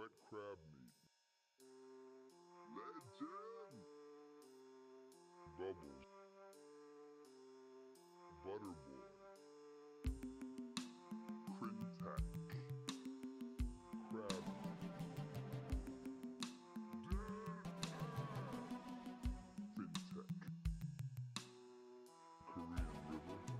wet crab meat. Legend! Bubbles. Butterboy. Crintac. Crab. Fintech. Korean River.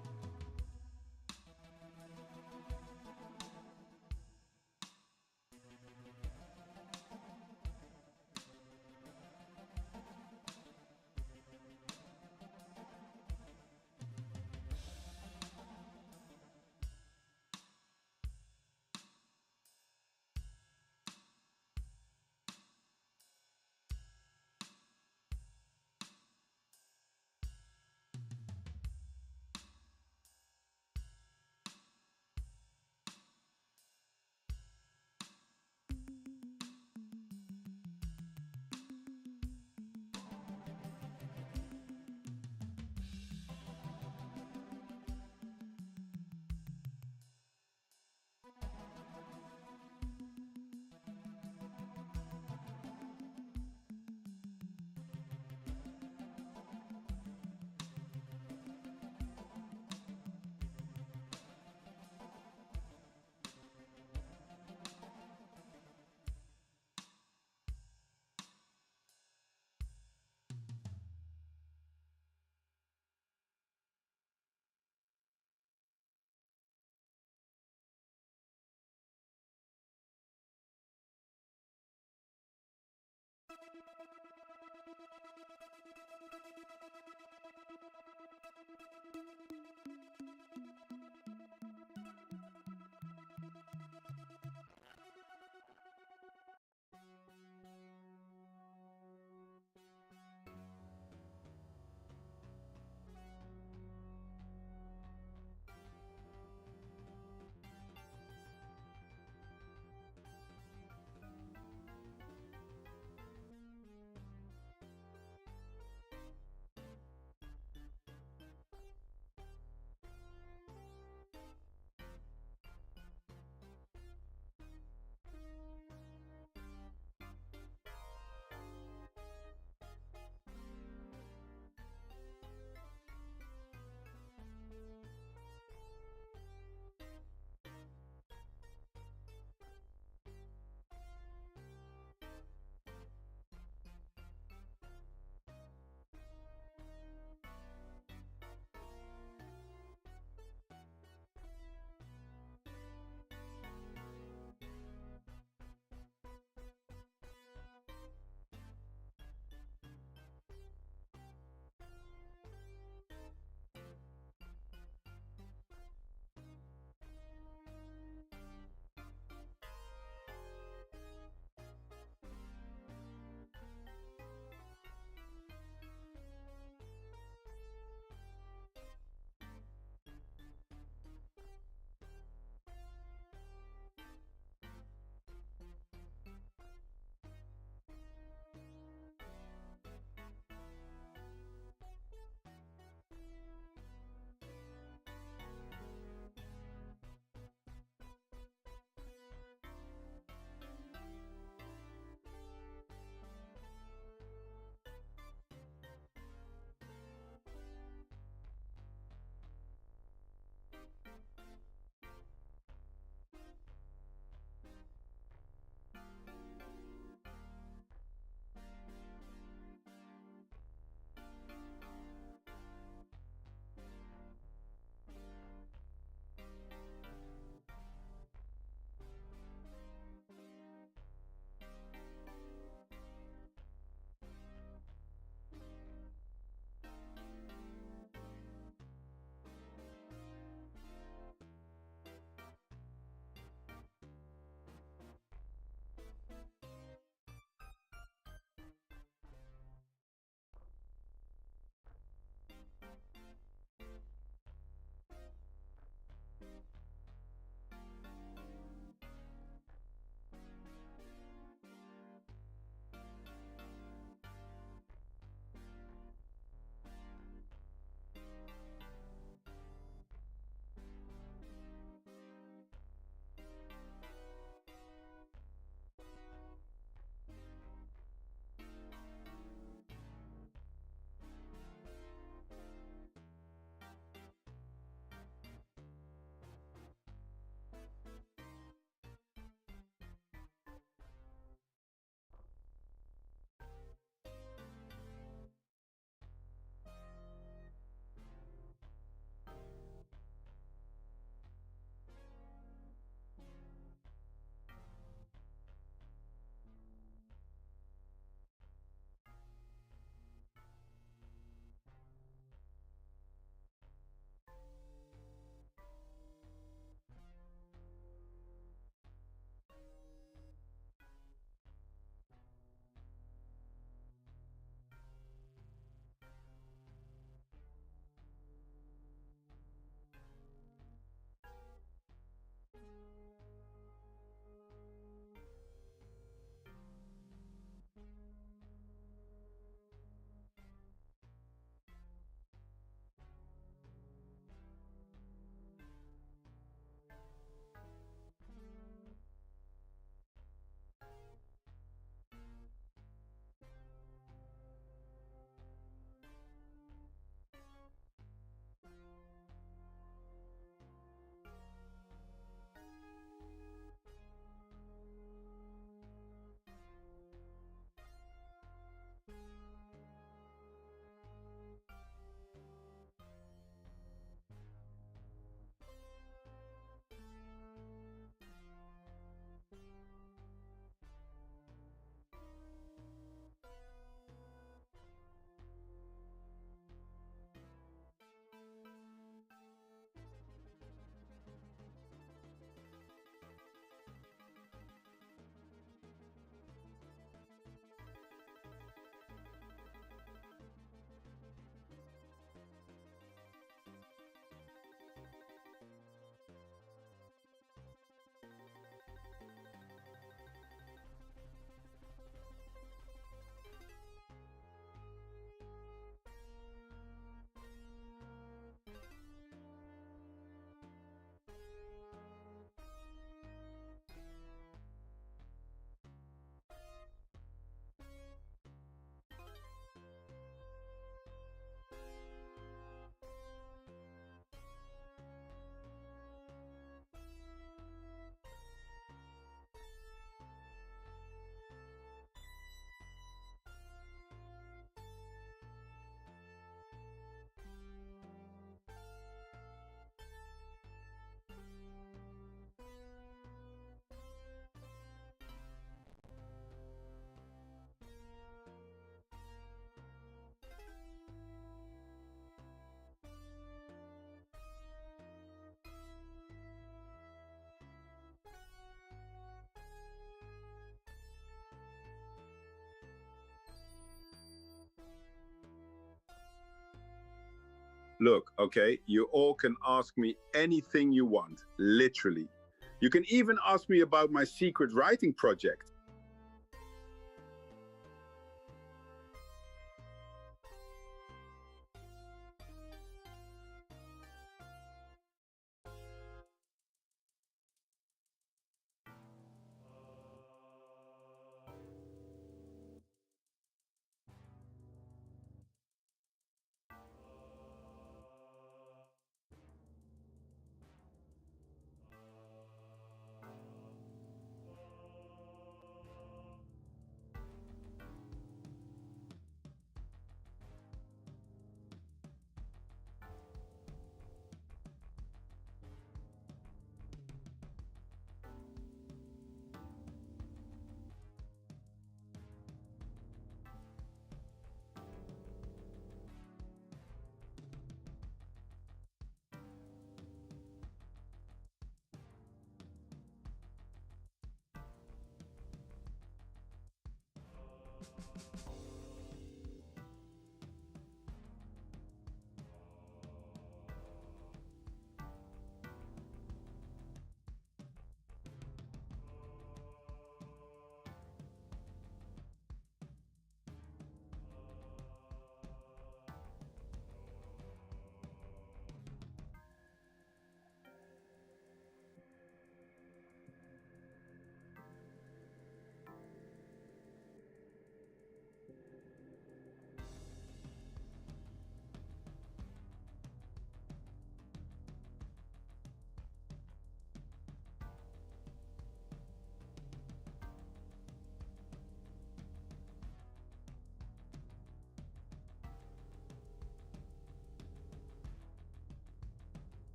Look, okay, you all can ask me anything you want, literally. You can even ask me about my secret writing project.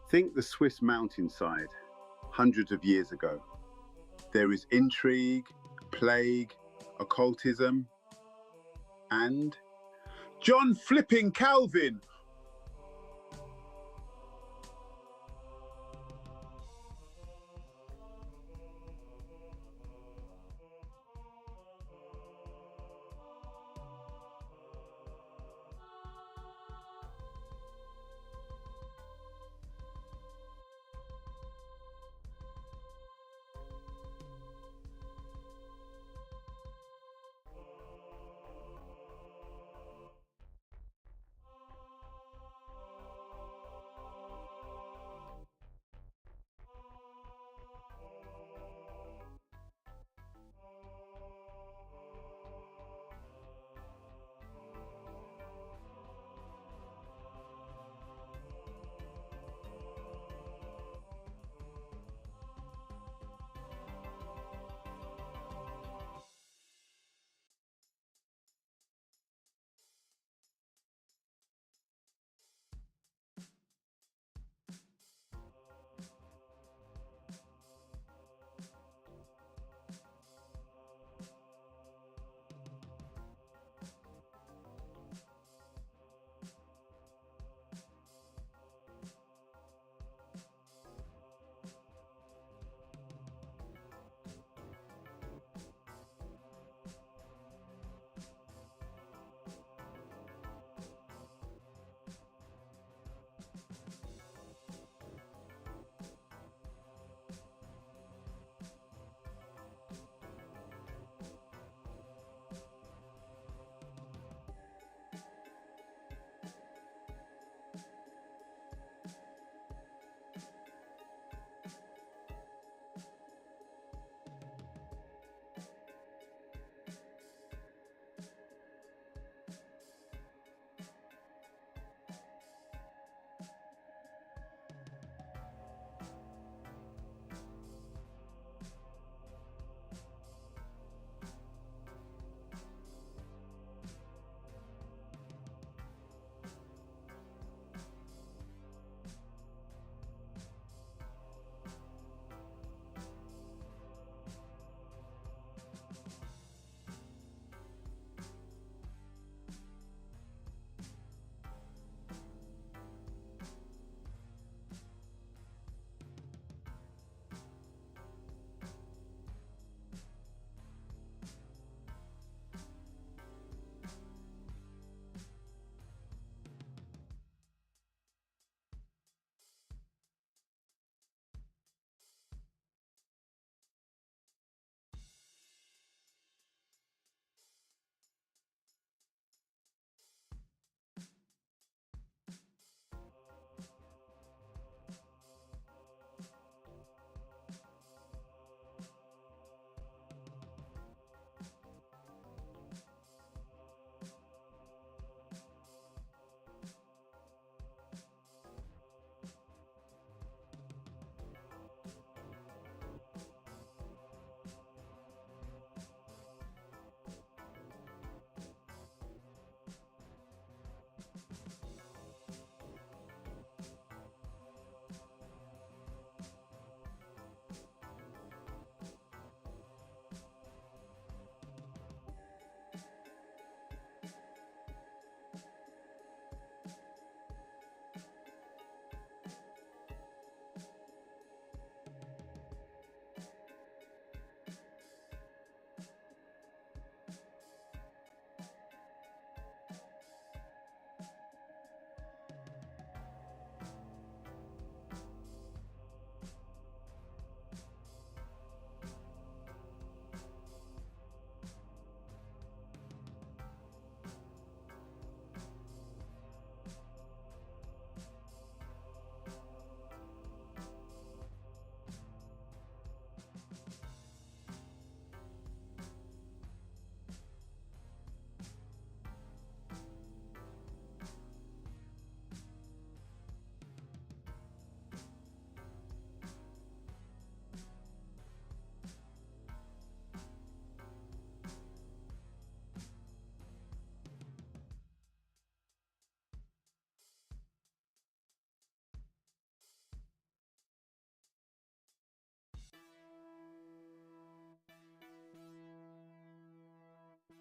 Think the Swiss mountainside, hundreds of years ago. There is intrigue, plague, occultism, and John flipping Calvin.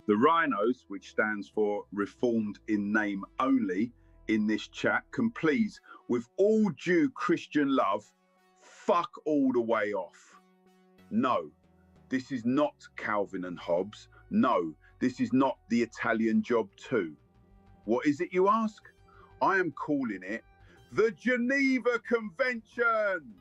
The rhinos, which stands for Reformed in name only, in this chat can please, with all due Christian love, fuck all the way off. No, this is not Calvin and Hobbes. No, this is not the Italian Job 2. What is it, you ask? I am calling it the Geneva Convention.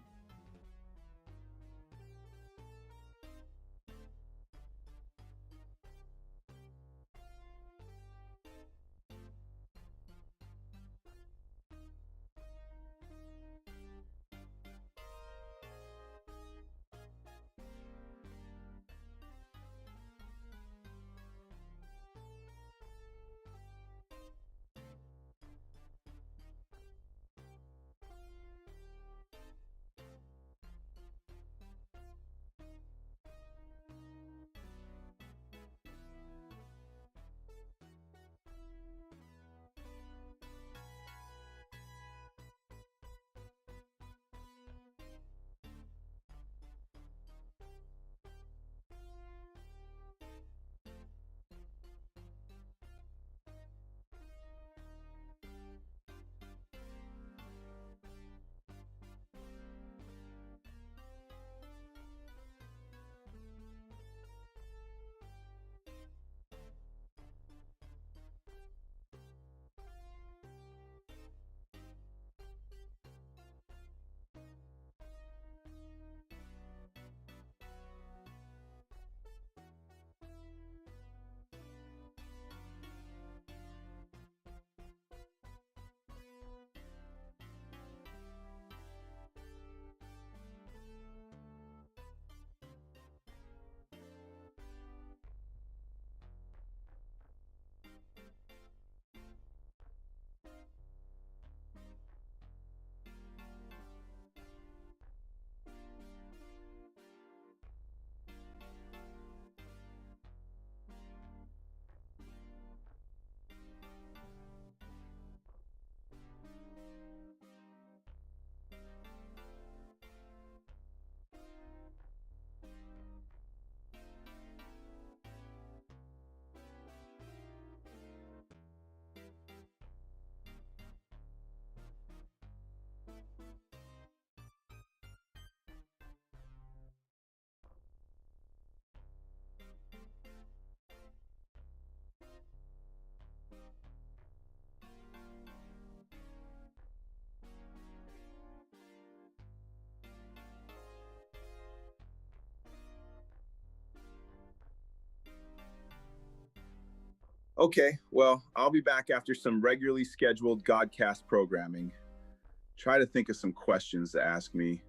Okay, well, I'll be back after some regularly scheduled Godcast programming. Try to think of some questions to ask me.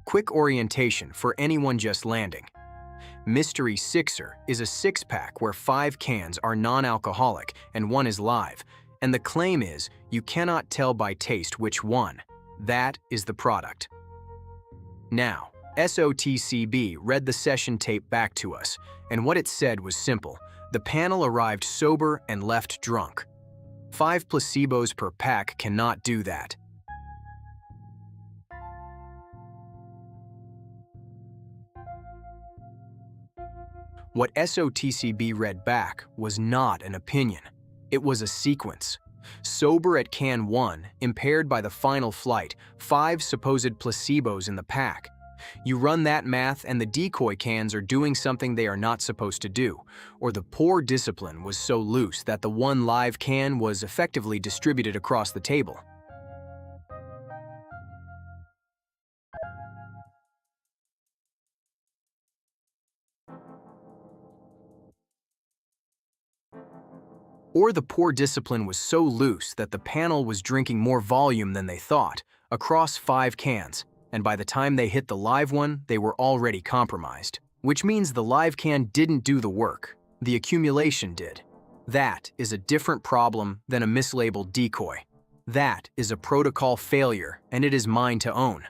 Quick orientation for anyone just landing. Mystery Sixer is a six-pack where 5 cans are non-alcoholic and 1 is live, and the claim is you cannot tell by taste which one. That is the product. Now, SOTCB read the session tape back to us, and what it said was simple. The panel arrived sober and left drunk. 5 placebos per pack cannot do that. What SOTCB read back was not an opinion. It was a sequence. Sober at can 1, impaired by the final flight, 5 supposed placebos in the pack. You run that math and the decoy cans are doing something they are not supposed to do, or the poor discipline was so loose that the 1 live can was effectively distributed across the table. Or the poor discipline was so loose that the panel was drinking more volume than they thought, across 5 cans, and by the time they hit the live one, they were already compromised. Which means the live can didn't do the work, the accumulation did. That is a different problem than a mislabeled decoy. That is a protocol failure, and it is mine to own.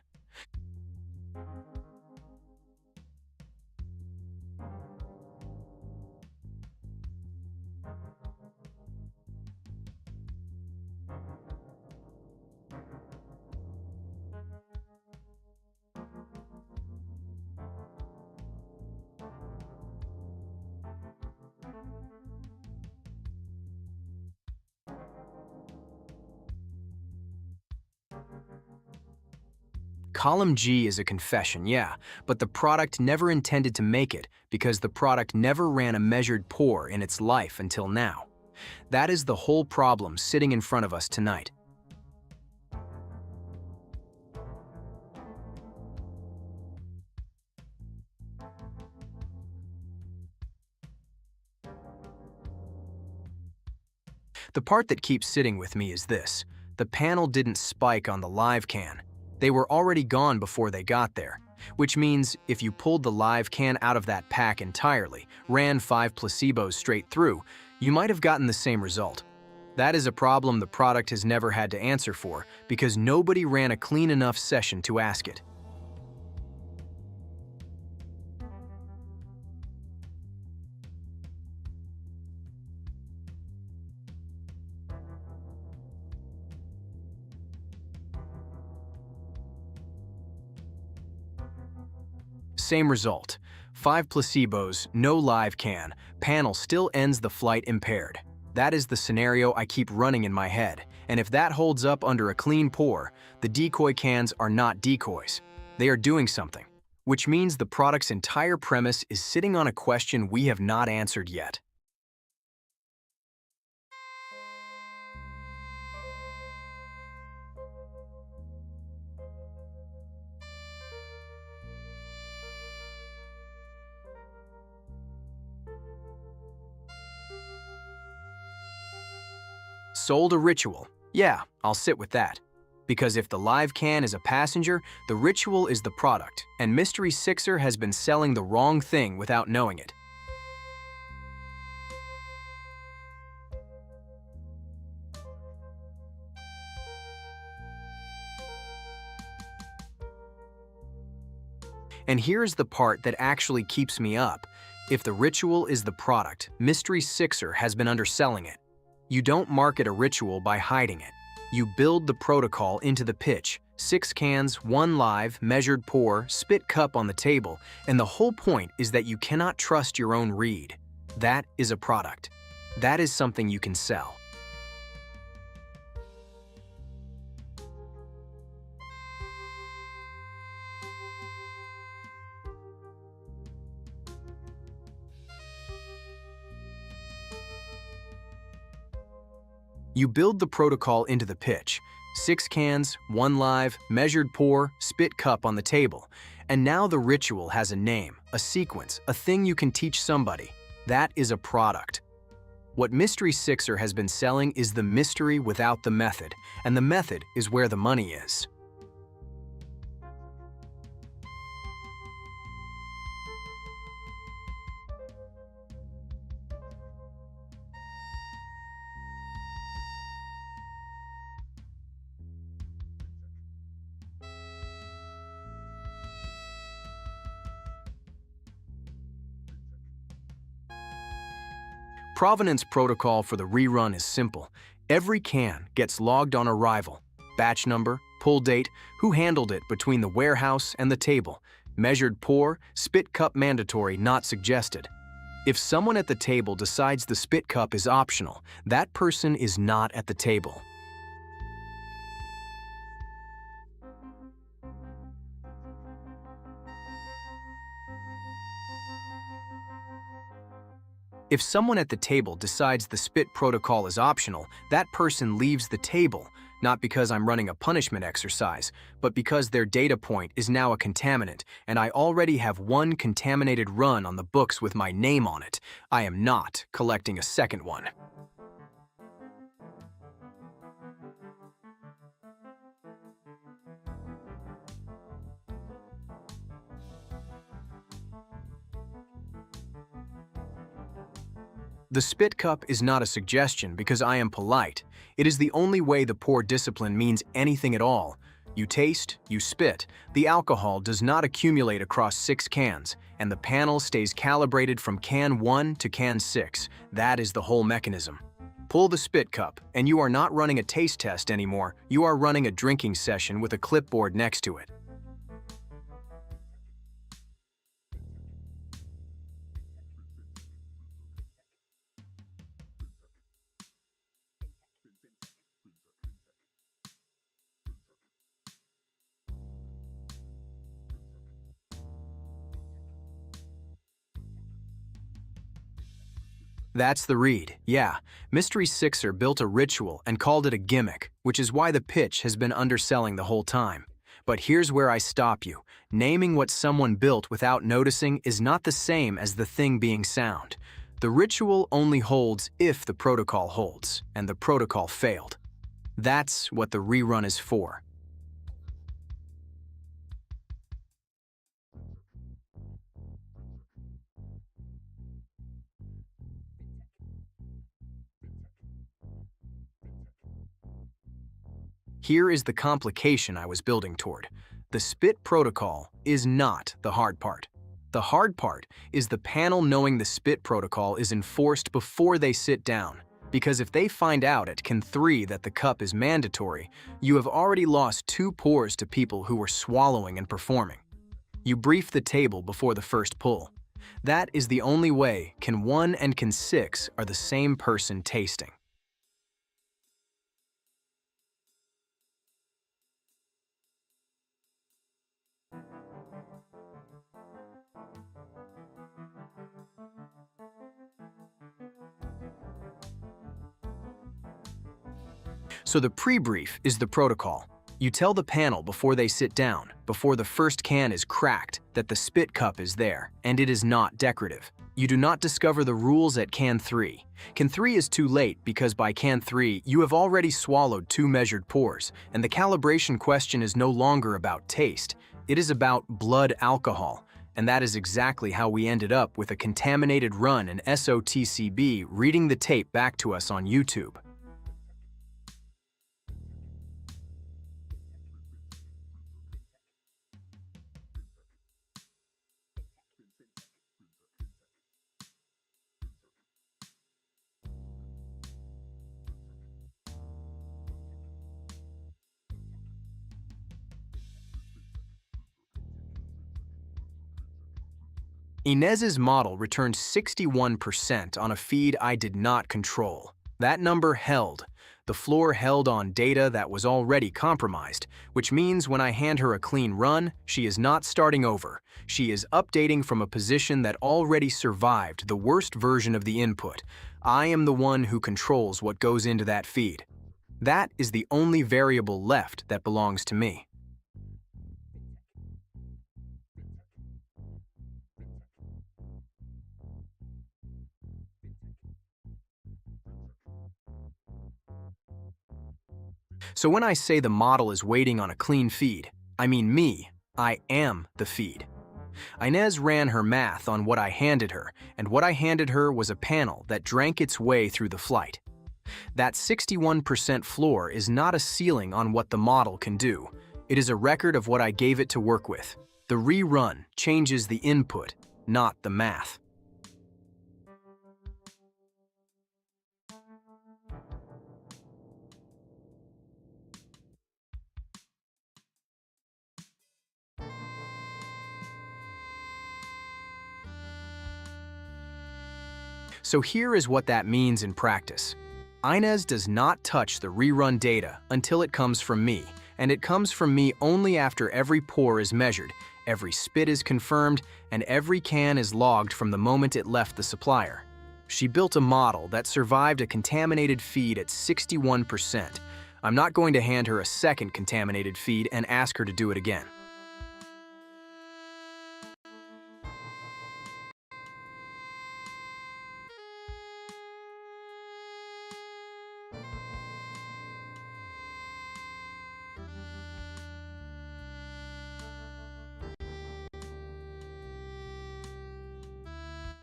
Column G is a confession, yeah, but the product never intended to make it because the product never ran a measured pour in its life until now. That is the whole problem sitting in front of us tonight. The part that keeps sitting with me is this: the panel didn't spike on the live can. They were already gone before they got there, which means if you pulled the live can out of that pack entirely, ran 5 placebos straight through, you might have gotten the same result. That is a problem the product has never had to answer for because nobody ran a clean enough session to ask it. Same result. 5 placebos, no live can, panel still ends the flight impaired. That is the scenario I keep running in my head, and if that holds up under a clean pour, the decoy cans are not decoys. They are doing something, which means the product's entire premise is sitting on a question we have not answered yet. Sold a ritual. Yeah, I'll sit with that. Because if the live can is a passenger, the ritual is the product, and Mystery Sixer has been selling the wrong thing without knowing it. And here's the part that actually keeps me up. If the ritual is the product, Mystery Sixer has been underselling it. You don't market a ritual by hiding it. You build the protocol into the pitch. 6 cans, 1 live, measured pour, spit cup on the table, and the whole point is that you cannot trust your own read. That is a product. That is something you can sell. You build the protocol into the pitch. 6 cans, 1 live, measured pour, spit cup on the table. And now the ritual has a name, a sequence, a thing you can teach somebody. That is a product. What Mystery Sixer has been selling is the mystery without the method, and the method is where the money is. Provenance protocol for the rerun is simple. Every can gets logged on arrival. Batch number, pull date, who handled it between the warehouse and the table. Measured pour, spit cup mandatory, not suggested. If someone at the table decides the spit cup is optional, that person is not at the table. If someone at the table decides the spit protocol is optional, that person leaves the table, not because I'm running a punishment exercise, but because their data point is now a contaminant, and I already have 1 contaminated run on the books with my name on it. I am not collecting a second one. The spit cup is not a suggestion because I am polite. It is the only way the pour discipline means anything at all. You taste, you spit. The alcohol does not accumulate across 6 cans, and the panel stays calibrated from can 1 to can 6. That is the whole mechanism. Pull the spit cup, and you are not running a taste test anymore. You are running a drinking session with a clipboard next to it. That's the read, yeah. Mystery Sixer built a ritual and called it a gimmick, which is why the pitch has been underselling the whole time. But here's where I stop you. Naming what someone built without noticing is not the same as the thing being sound. The ritual only holds if the protocol holds, and the protocol failed. That's what the rerun is for. Here is the complication I was building toward. The spit protocol is not the hard part. The hard part is the panel knowing the spit protocol is enforced before they sit down. Because if they find out at Can 3 that the cup is mandatory, you have already lost 2 pours to people who were swallowing and performing. You brief the table before the first pull. That is the only way Can 1 and Can 6 are the same person tasting. So the pre-brief is the protocol. You tell the panel before they sit down, before the first can is cracked, that the spit cup is there, and it is not decorative. You do not discover the rules at Can 3. Can 3 is too late because by Can 3, you have already swallowed 2 measured pours, and the calibration question is no longer about taste. It is about blood alcohol, and that is exactly how we ended up with a contaminated run in SOTCB reading the tape back to us on YouTube. Inez's model returned 61% on a feed I did not control. That number held. The floor held on data that was already compromised, which means when I hand her a clean run, she is not starting over. She is updating from a position that already survived the worst version of the input. I am the one who controls what goes into that feed. That is the only variable left that belongs to me. So when I say the model is waiting on a clean feed, I mean me. I am the feed. Inez ran her math on what I handed her, and what I handed her was a panel that drank its way through the flight. That 61% floor is not a ceiling on what the model can do. It is a record of what I gave it to work with. The rerun changes the input, not the math. So here is what that means in practice. Inez does not touch the rerun data until it comes from me, and it comes from me only after every pour is measured, every spit is confirmed, and every can is logged from the moment it left the supplier. She built a model that survived a contaminated feed at 61%. I'm not going to hand her a second contaminated feed and ask her to do it again.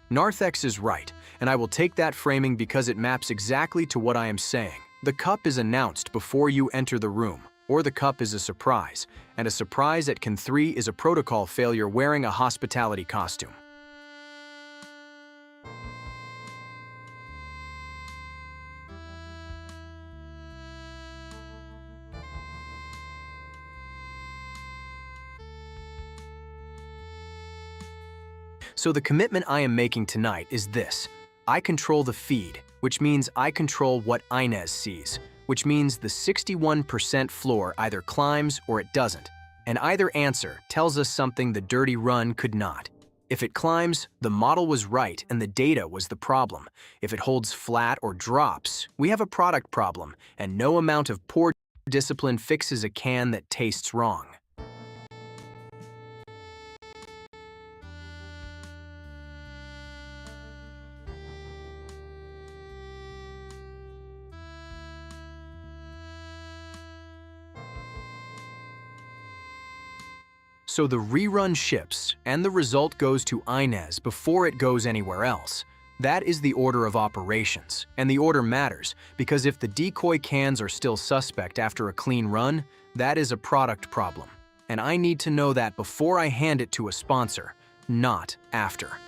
Narthex is right, and I will take that framing because it maps exactly to what I am saying. The cup is announced before you enter the room, or the cup is a surprise, and a surprise at Can 3 is a protocol failure wearing a hospitality costume. So the commitment I am making tonight is this. I control the feed, which means I control what Inez sees, which means the 61% floor either climbs or it doesn't. And either answer tells us something the dirty run could not. If it climbs, the model was right and the data was the problem. If it holds flat or drops, we have a product problem, and no amount of poor discipline fixes a can that tastes wrong. So the rerun ships, and the result goes to Inez before it goes anywhere else. That is the order of operations, and the order matters, because if the decoy cans are still suspect after a clean run, that is a product problem. And I need to know that before I hand it to a sponsor, not after.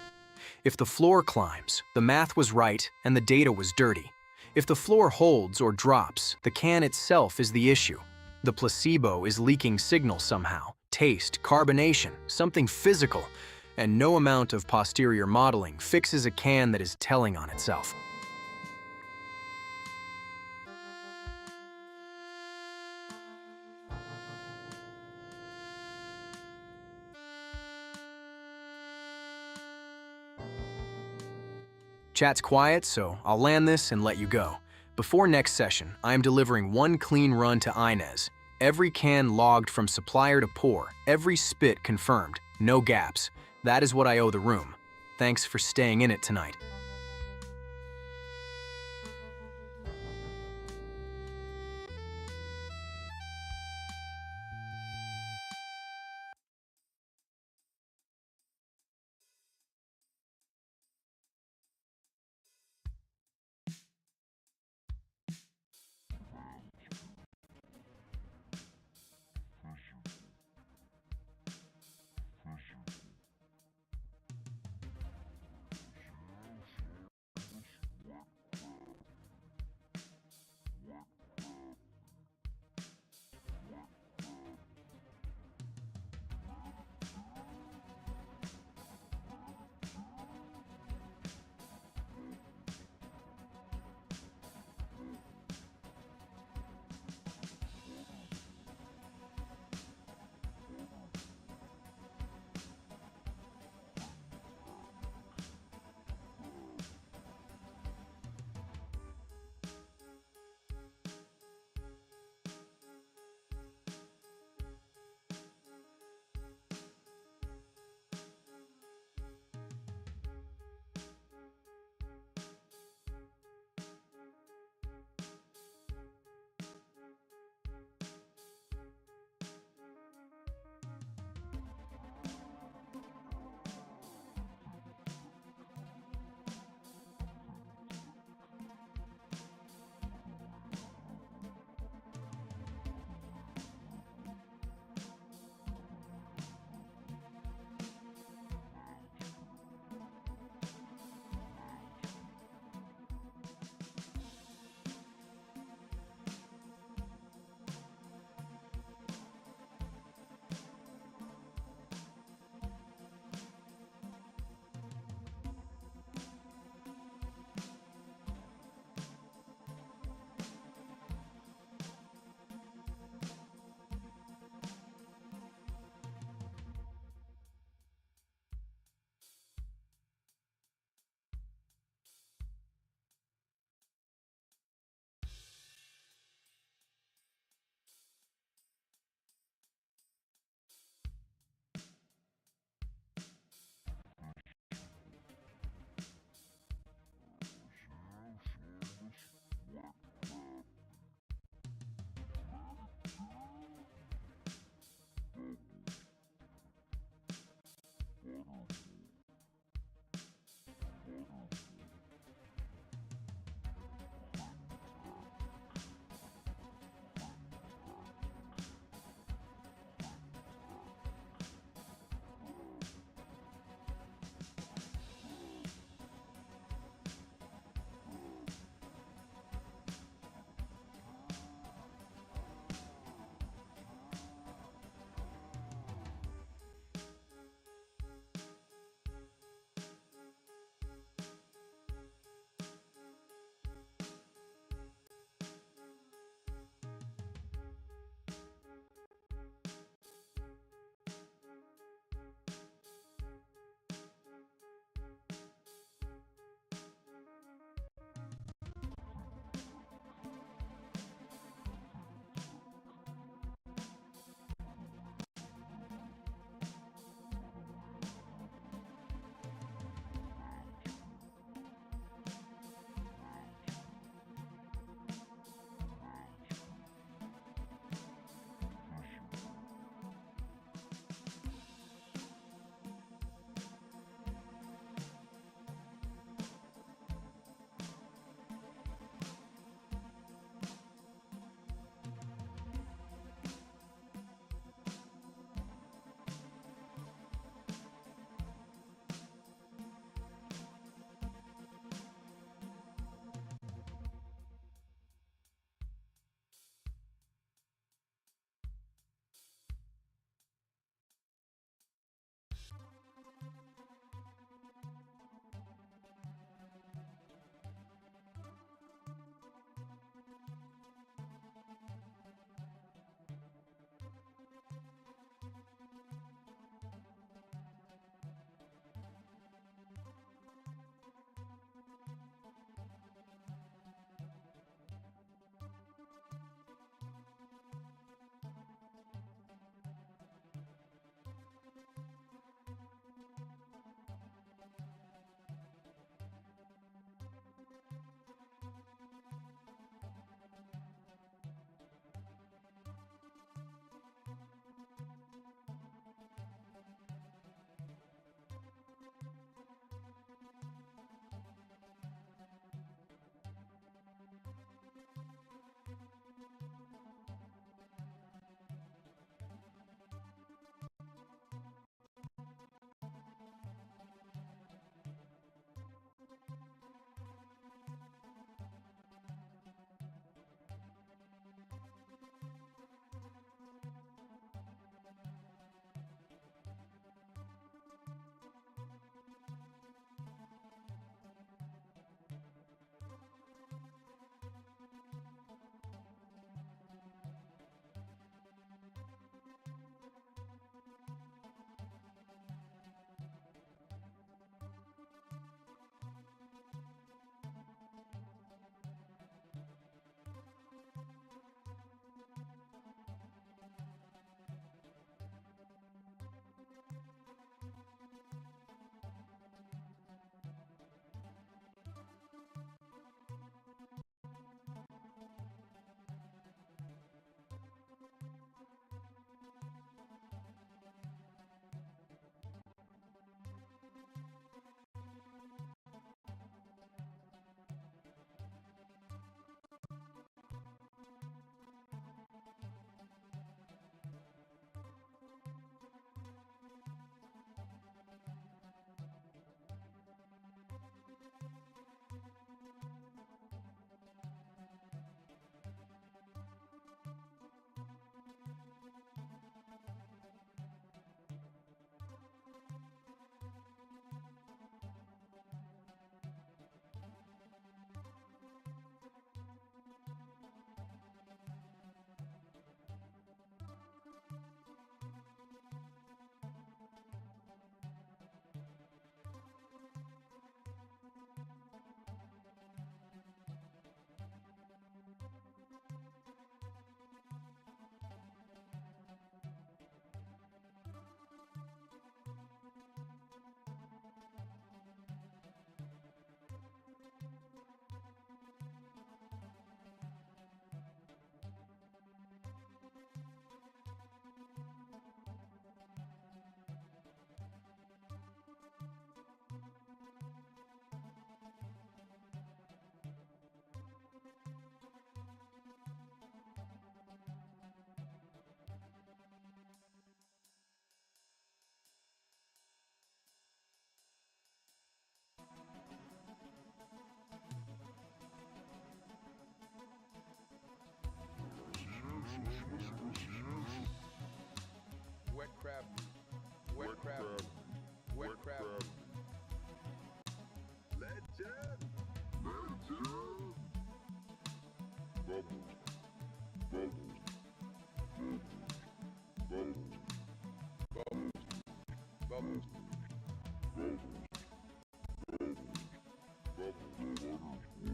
If the floor climbs, the math was right and the data was dirty. If the floor holds or drops, the can itself is the issue. The placebo is leaking signal somehow. Taste, carbonation, something physical, and no amount of posterior modeling fixes a can that is telling on itself. Chat's quiet, so I'll land this and let you go. Before next session, I am delivering one clean run to Inez. Every can logged from supplier to pour, every spit confirmed, no gaps. That is what I owe the room. Thanks for staying in it tonight.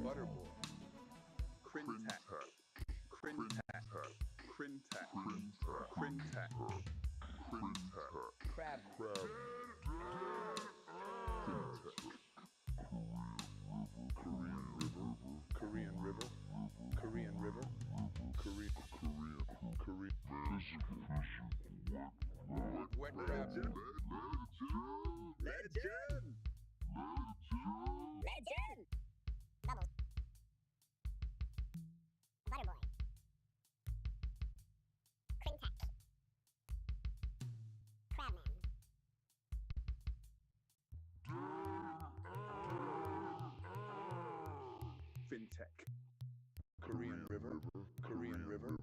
Butterboy. Crintac. Crintac. Crintac. Crintac. Crab. Korean River. Korean River. Wet crab. Legend. Bubbles. Butterboy. Crintac. Crabman. Fintech. Korean River. Korean River.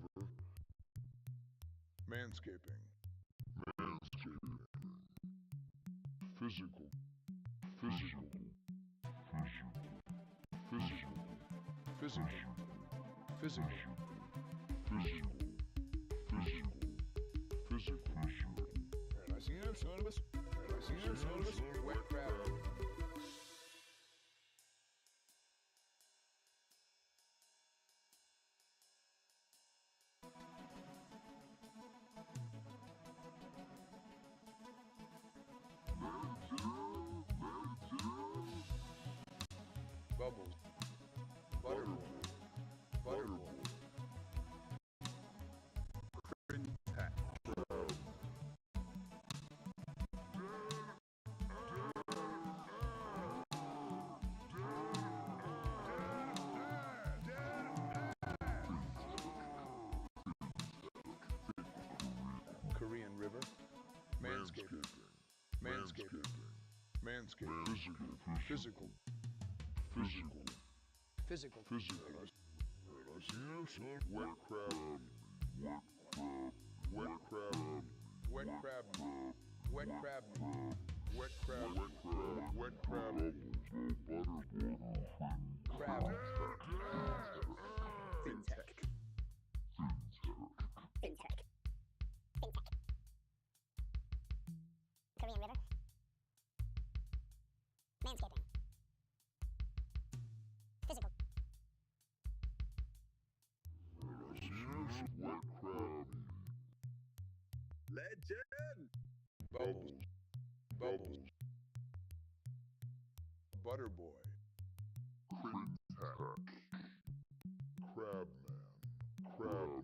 Manscaping. Physical. Wet crab. Bubbles. Butterboy. Crintac. Korean River. Manscaping. Physical. Wet crab. Crab. Fintech. Korean River. Manscaping. Physical. Legend. Bubbles. Butterboy. Crintac. Crabman.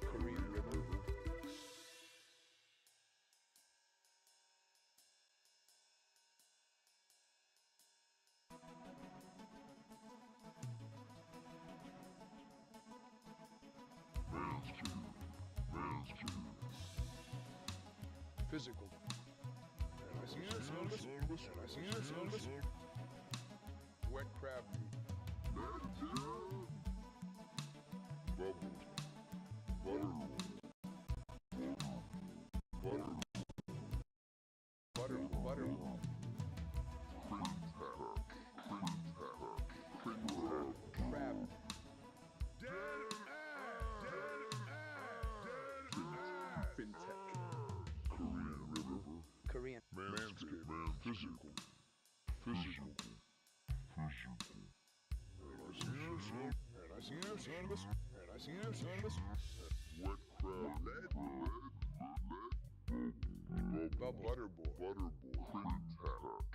Korean River. Physical. Wet crab. Butterboy. Crab. Fintech. Korean. Physical. Wet crab. Butterboy.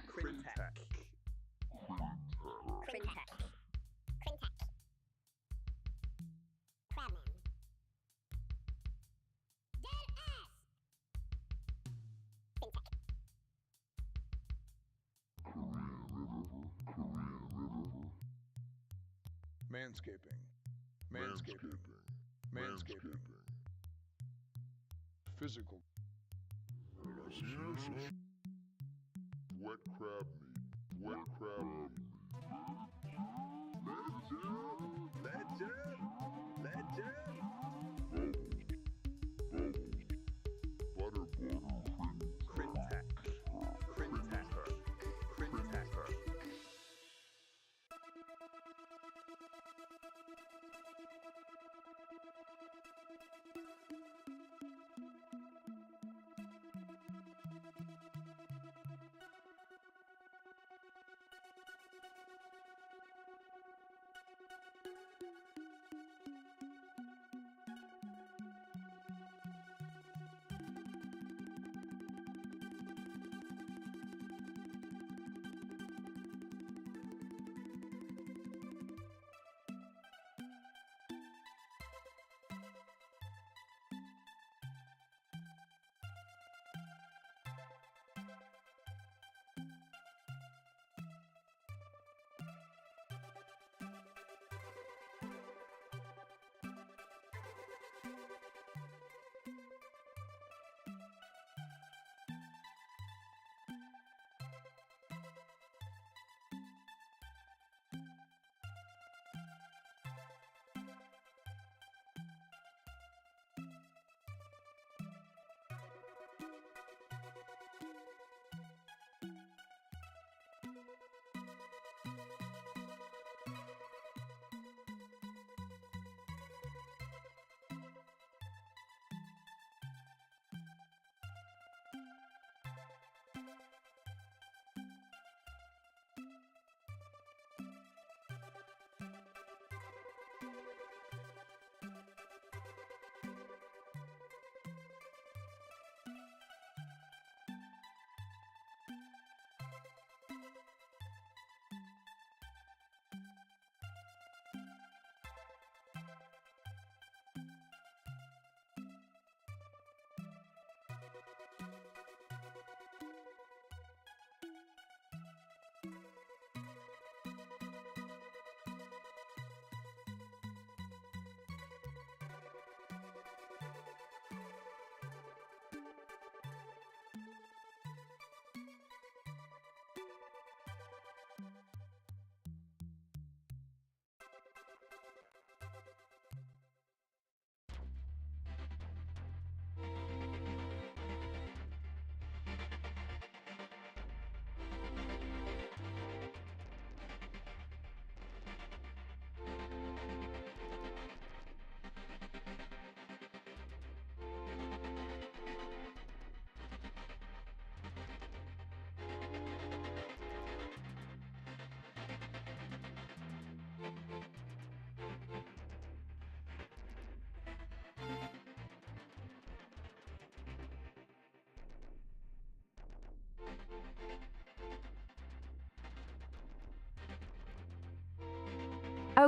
Crintac. Crintac. Crabman. Dead ass. Fintech. Manscaping. Physical. Wet crab meat. Legend.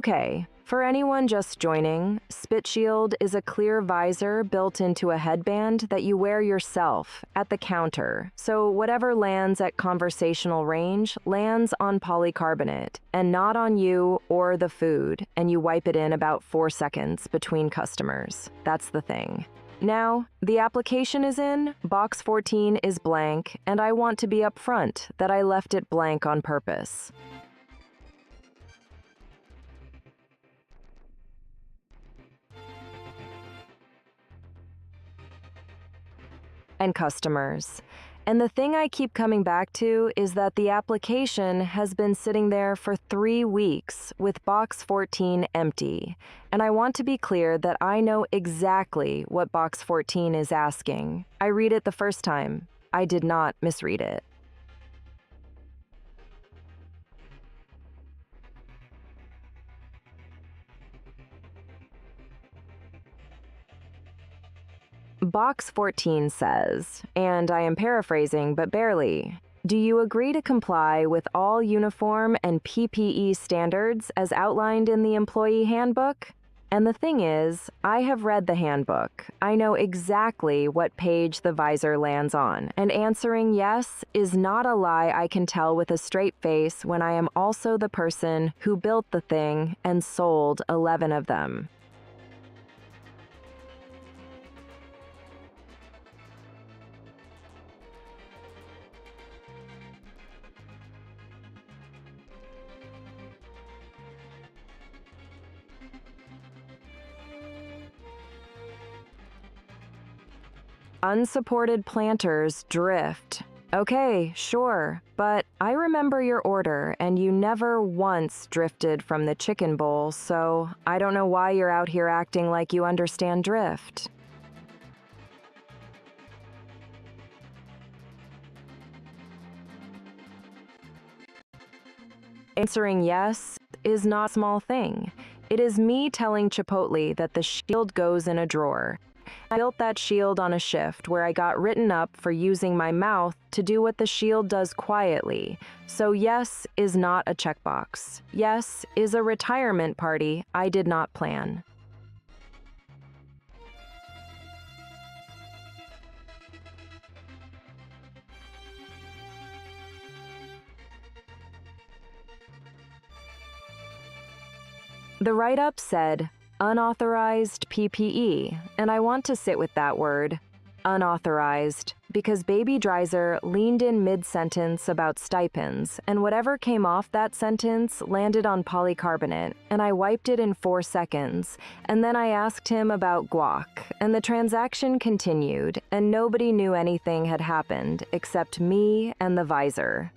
Okay, for anyone just joining, Spit Shield is a clear visor built into a headband that you wear yourself at the counter. So whatever lands at conversational range lands on polycarbonate and not on you or the food, and you wipe it in about 4 seconds between customers. That's the thing. Now, the application is in, box 14 is blank, and I want to be upfront that I left it blank on purpose. And customers. And the thing I keep coming back to is that the application has been sitting there for 3 weeks with box 14 empty. And I want to be clear that I know exactly what box 14 is asking. I read it the first time. I did not misread it. Box 14 says, and I am paraphrasing but barely, do you agree to comply with all uniform and PPE standards as outlined in the employee handbook? And the thing is, I have read the handbook. I know exactly what page the visor lands on, and answering yes is not a lie I can tell with a straight face when I am also the person who built the thing and sold 11 of them. Unsupported planters drift. Okay, sure, but I remember your order and you never once drifted from the chicken bowl, so I don't know why you're out here acting like you understand drift. Answering yes is not a small thing. It is me telling Chipotle that the shield goes in a drawer. I built that shield on a shift where I got written up for using my mouth to do what the shield does quietly. So yes is not a checkbox. Yes is a retirement party I did not plan. The write-up said, unauthorized PPE, and I want to sit with that word, unauthorized, because Baby Dreiser leaned in mid-sentence about stipends, and whatever came off that sentence landed on polycarbonate, and I wiped it in 4 seconds, and then I asked him about guac, and the transaction continued, and nobody knew anything had happened except me and the visor.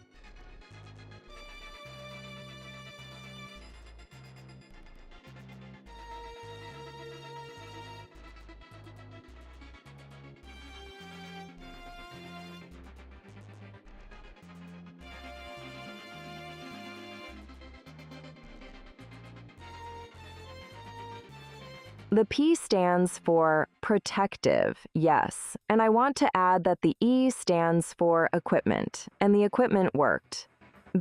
The P stands for protective, yes, and I want to add that the E stands for equipment, and the equipment worked.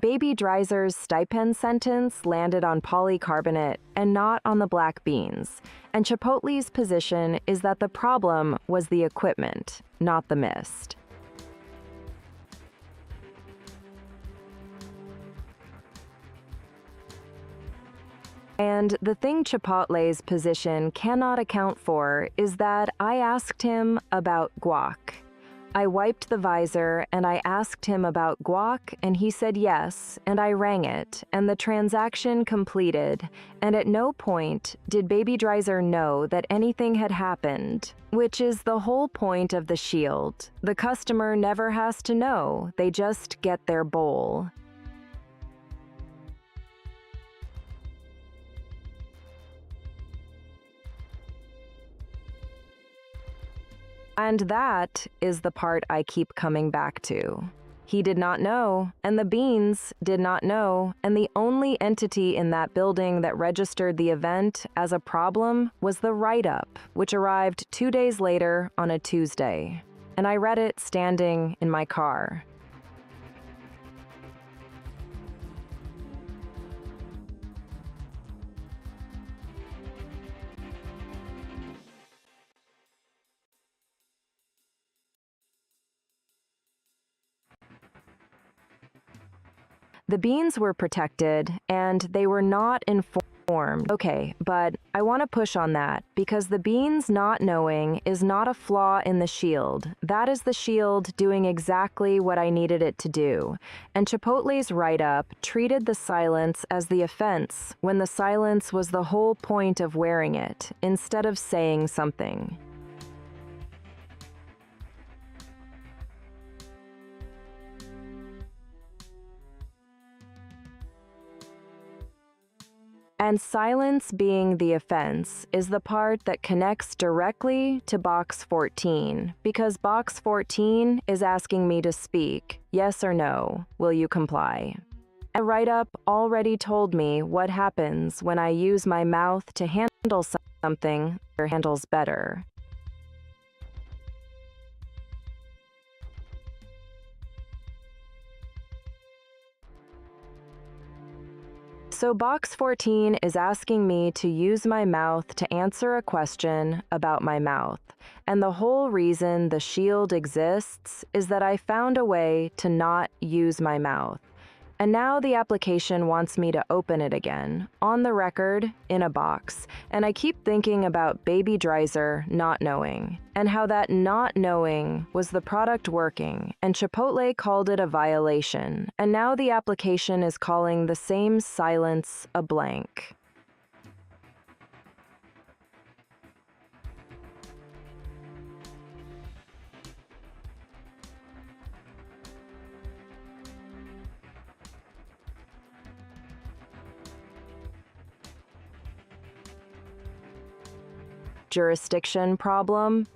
Baby Dreiser's stipend sentence landed on polycarbonate and not on the black beans, and Chipotle's position is that the problem was the equipment, not the mist. And the thing Chipotle's position cannot account for is that I asked him about guac. I wiped the visor and I asked him about guac and he said yes, and I rang it, and the transaction completed, and at no point did Baby Dreiser know that anything had happened, which is the whole point of the shield. The customer never has to know, they just get their bowl. And that is the part I keep coming back to. He did not know, and the beans did not know, and the only entity in that building that registered the event as a problem was the write-up, which arrived 2 days later on a Tuesday. And I read it standing in my car. The beans were protected, and they were not informed. Okay, but I want to push on that, because the beans not knowing is not a flaw in the shield. That is the shield doing exactly what I needed it to do. And Chipotle's write-up treated the silence as the offense, when the silence was the whole point of wearing it, instead of saying something. And silence being the offense is the part that connects directly to box 14, because box 14 is asking me to speak, yes or no, will you comply? A write-up already told me what happens when I use my mouth to handle something or handles better. So box 14 is asking me to use my mouth to answer a question about my mouth. And the whole reason the shield exists is that I found a way to not use my mouth. And now the application wants me to open it again, on the record, in a box. And I keep thinking about Baby Dreiser not knowing, and how that not knowing was the product working, and Chipotle called it a violation. And now the application is calling the same silence a blank. Jurisdiction problem?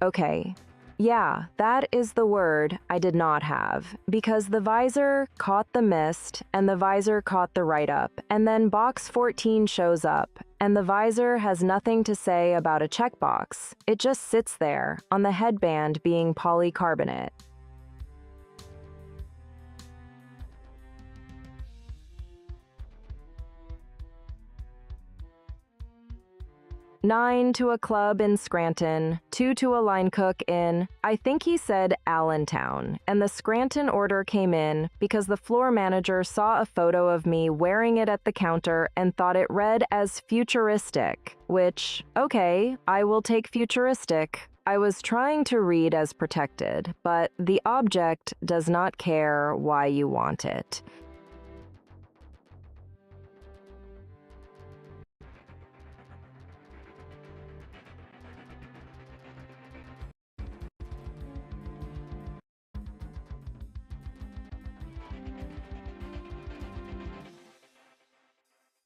Okay. Yeah, that is the word I did not have, because the visor caught the mist and the visor caught the write-up, and then box 14 shows up, and the visor has nothing to say about a checkbox. It just sits there on the headband being polycarbonate. Nine to a club in Scranton, 2 to a line cook in, I think he said Allentown, and the Scranton order came in because the floor manager saw a photo of me wearing it at the counter and thought it read as futuristic, which, okay, I will take futuristic. I was trying to read as protected, but the object does not care why you want it.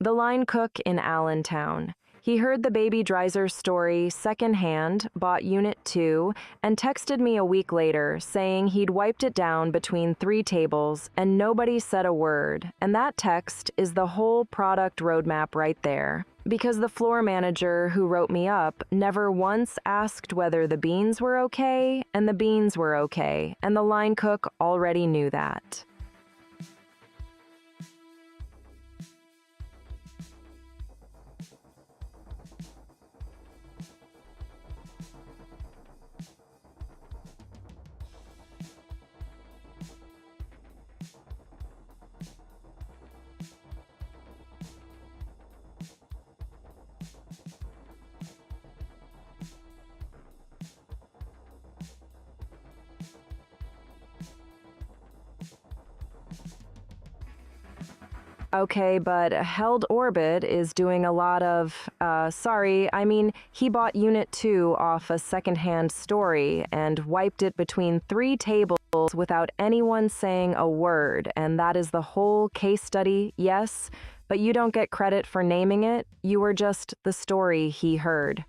The line cook in Allentown. He heard the Baby Dreiser story secondhand, bought Unit 2, and texted me a week later saying he'd wiped it down between 3 tables and nobody said a word. And that text is the whole product roadmap right there. Because the floor manager who wrote me up never once asked whether the beans were okay, and the beans were okay, and the line cook already knew that. Okay, but Held Orbit is doing a lot of, he bought Unit 2 off a secondhand story and wiped it between 3 tables without anyone saying a word, and that is the whole case study, yes, but you don't get credit for naming it, you were just the story he heard.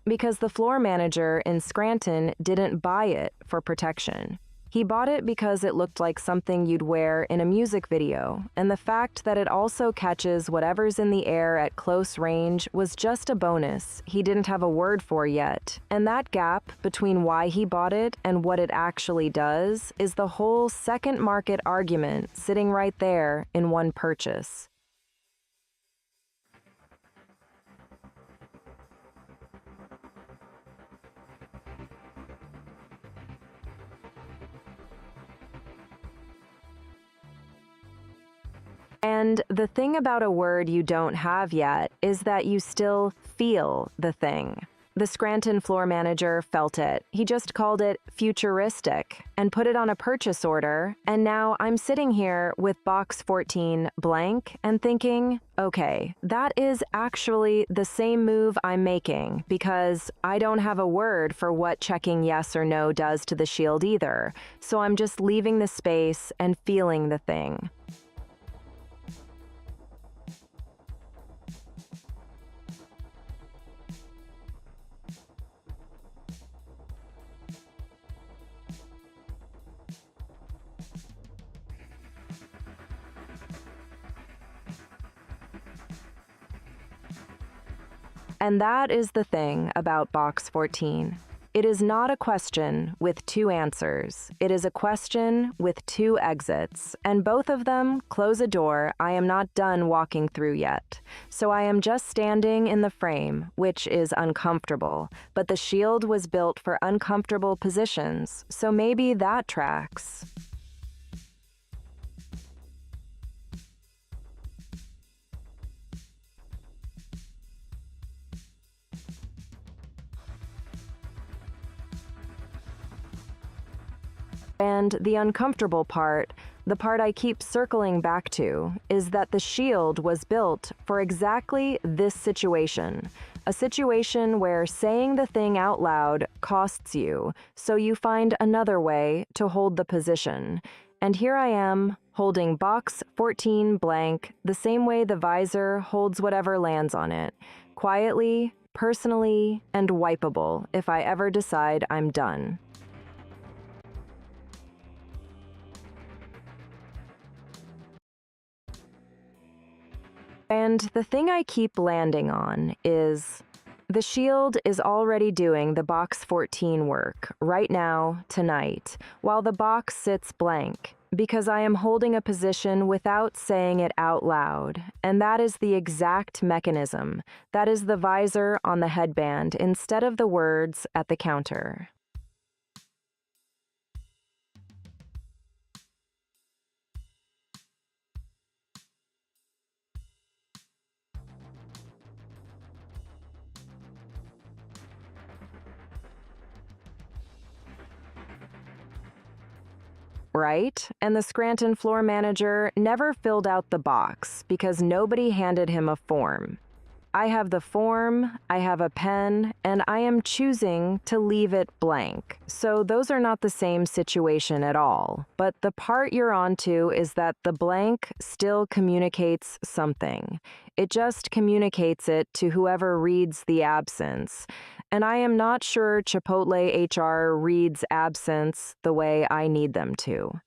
Because the floor manager in Scranton didn't buy it for protection. He bought it because it looked like something you'd wear in a music video, and the fact that it also catches whatever's in the air at close range was just a bonus he didn't have a word for yet. And that gap between why he bought it and what it actually does is the whole second market argument sitting right there in one purchase. And the thing about a word you don't have yet is that you still feel the thing. The Scranton floor manager felt it. He just called it futuristic and put it on a purchase order, and now I'm sitting here with box 14 blank and thinking, okay, that is actually the same move I'm making because I don't have a word for what checking yes or no does to the shield either, so I'm just leaving the space and feeling the thing. And that is the thing about box 14. It is not a question with two answers. It is a question with two exits, and both of them close a door I am not done walking through yet. So I am just standing in the frame, which is uncomfortable, but the shield was built for uncomfortable positions, so maybe that tracks. And the uncomfortable part, the part I keep circling back to, is that the shield was built for exactly this situation. A situation where saying the thing out loud costs you, so you find another way to hold the position. And here I am, holding box 14 blank, the same way the visor holds whatever lands on it. Quietly, personally, and wipeable if I ever decide I'm done. And the thing I keep landing on is the shield is already doing the box 14 work right now, tonight, while the box sits blank, because I am holding a position without saying it out loud. And that is the exact mechanism. That is the visor on the headband instead of the words at the counter. Right? And the Scranton floor manager never filled out the box because nobody handed him a form. I have the form, I have a pen, and I am choosing to leave it blank. So those are not the same situation at all. But the part you're onto is that the blank still communicates something. It just communicates it to whoever reads the absence. And I am not sure Chipotle HR reads absence the way I need them to.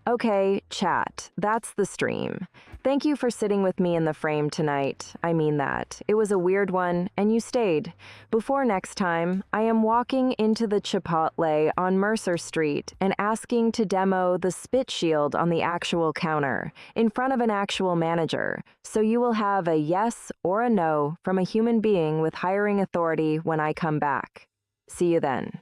Okay, chat, that's the stream. Thank you for sitting with me in the frame tonight. I mean that. It was a weird one, and you stayed. Before next time, I am walking into the Chipotle on Mercer Street and asking to demo the spit shield on the actual counter, in front of an actual manager, so you will have a yes or a no from a human being with hiring authority when I come back. See you then.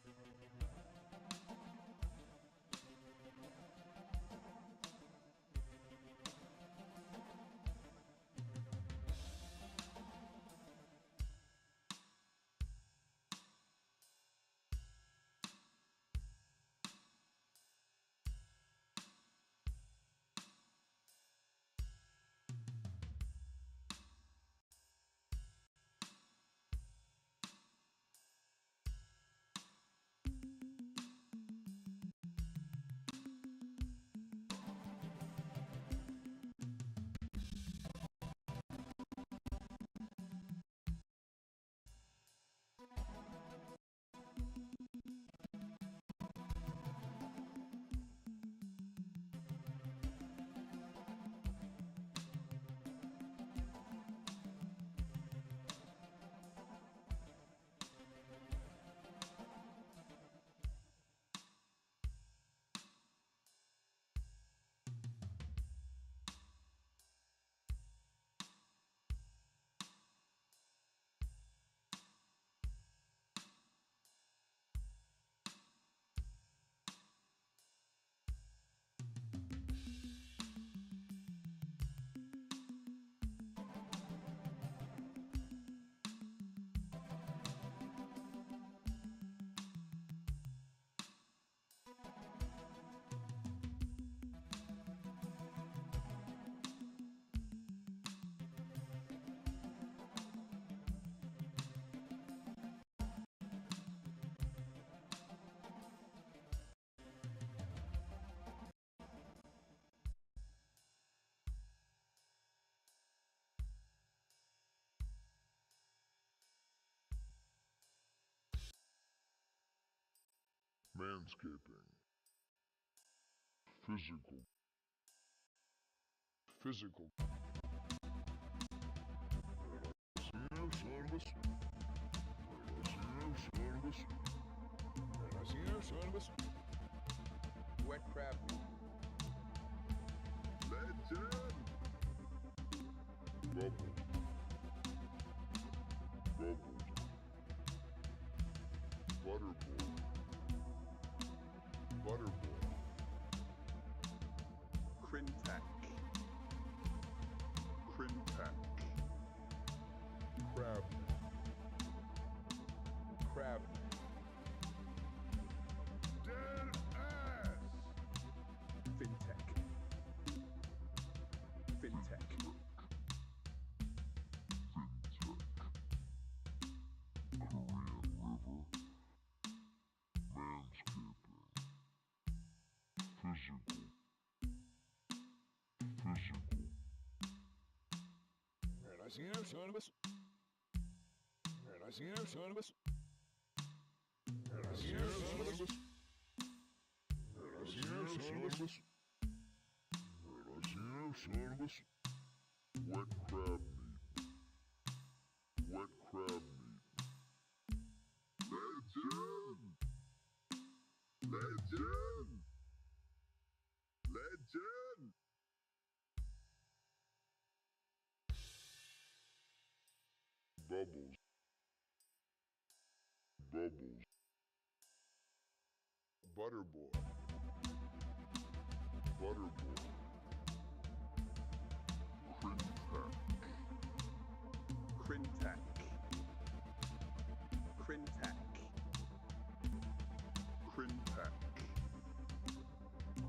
Korean River. manscaping, physical, physical. Wet crab meat. Legend. Bubbles, bubbles, butterboy, butterboy, Crintac. Crintac. crab, Crab. dead ass, Fintech. Fintech. wet crab meat, wet crab meat, legend, legend, legend. Bubbles, bubbles, butterboy, butterboy, crintac, Crintac. Crintac. Crintac.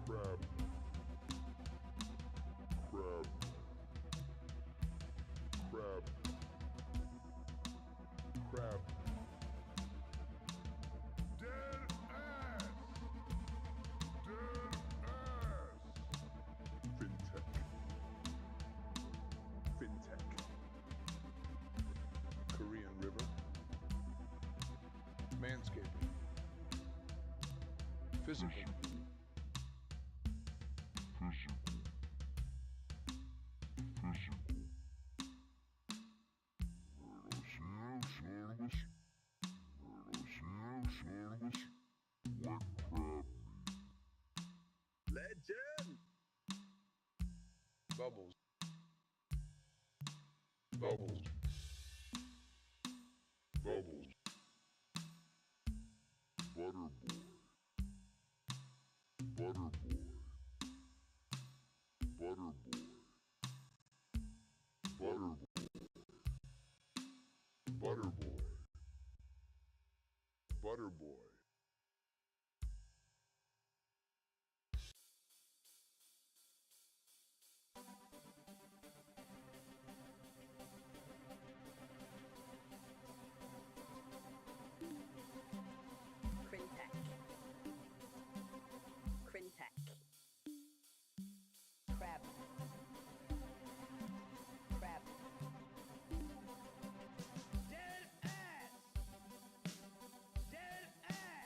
crab, crab, crab, crab. Dead ass, dead ass. Fintech. Fintech. Korean River. Manscaping. Physical. Wet crab Legend. Bubbles. Bubbles. bubbles, butterboy, butterboy, butterboy, butterboy, butterboy, butterboy. Crintac. Crintac. Crab. Crab. Dead ass. Dead ass.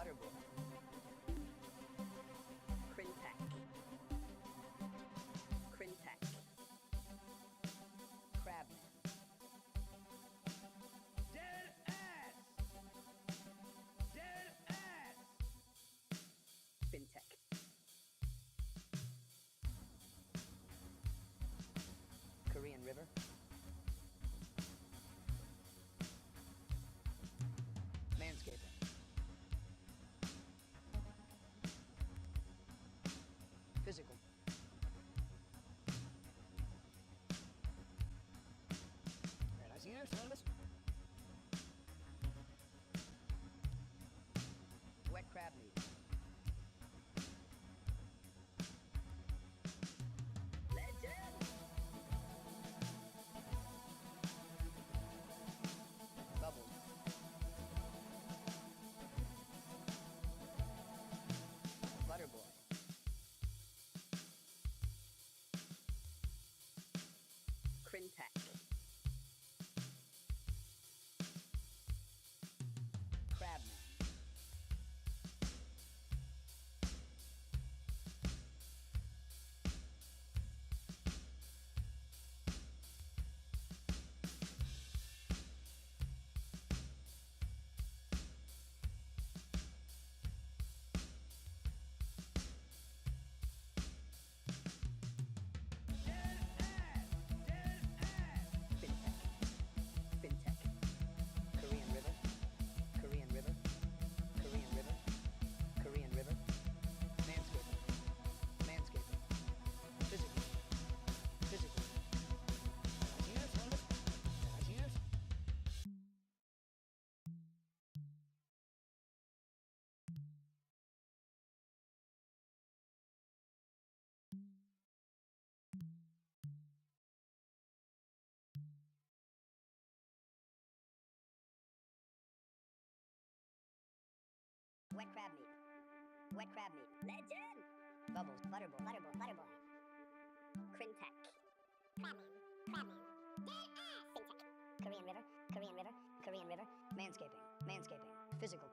Butterboy. Crintac. Crintac. Crabman. Dead ass! Dead ass! Fintech. Korean River. Manscaping. Physical. Wet crab meat. Legend! Bubbles. Butterboy. Crintac. Crabman. Dead ass! Dead ass! Fintech. Fintech. Korean River. Korean River. Korean River. Korean River. Manscaping. Manscaping. Physical. Physical. Wet crab meat. Wet crab meat. Legend! Bubbles. Butterboy. Butterboy. Butterboy. Crintac. Crabman. Crabman. Dead ass. Fintech. Korean River. Korean River. Korean River. Manscaping. Manscaping. Physical.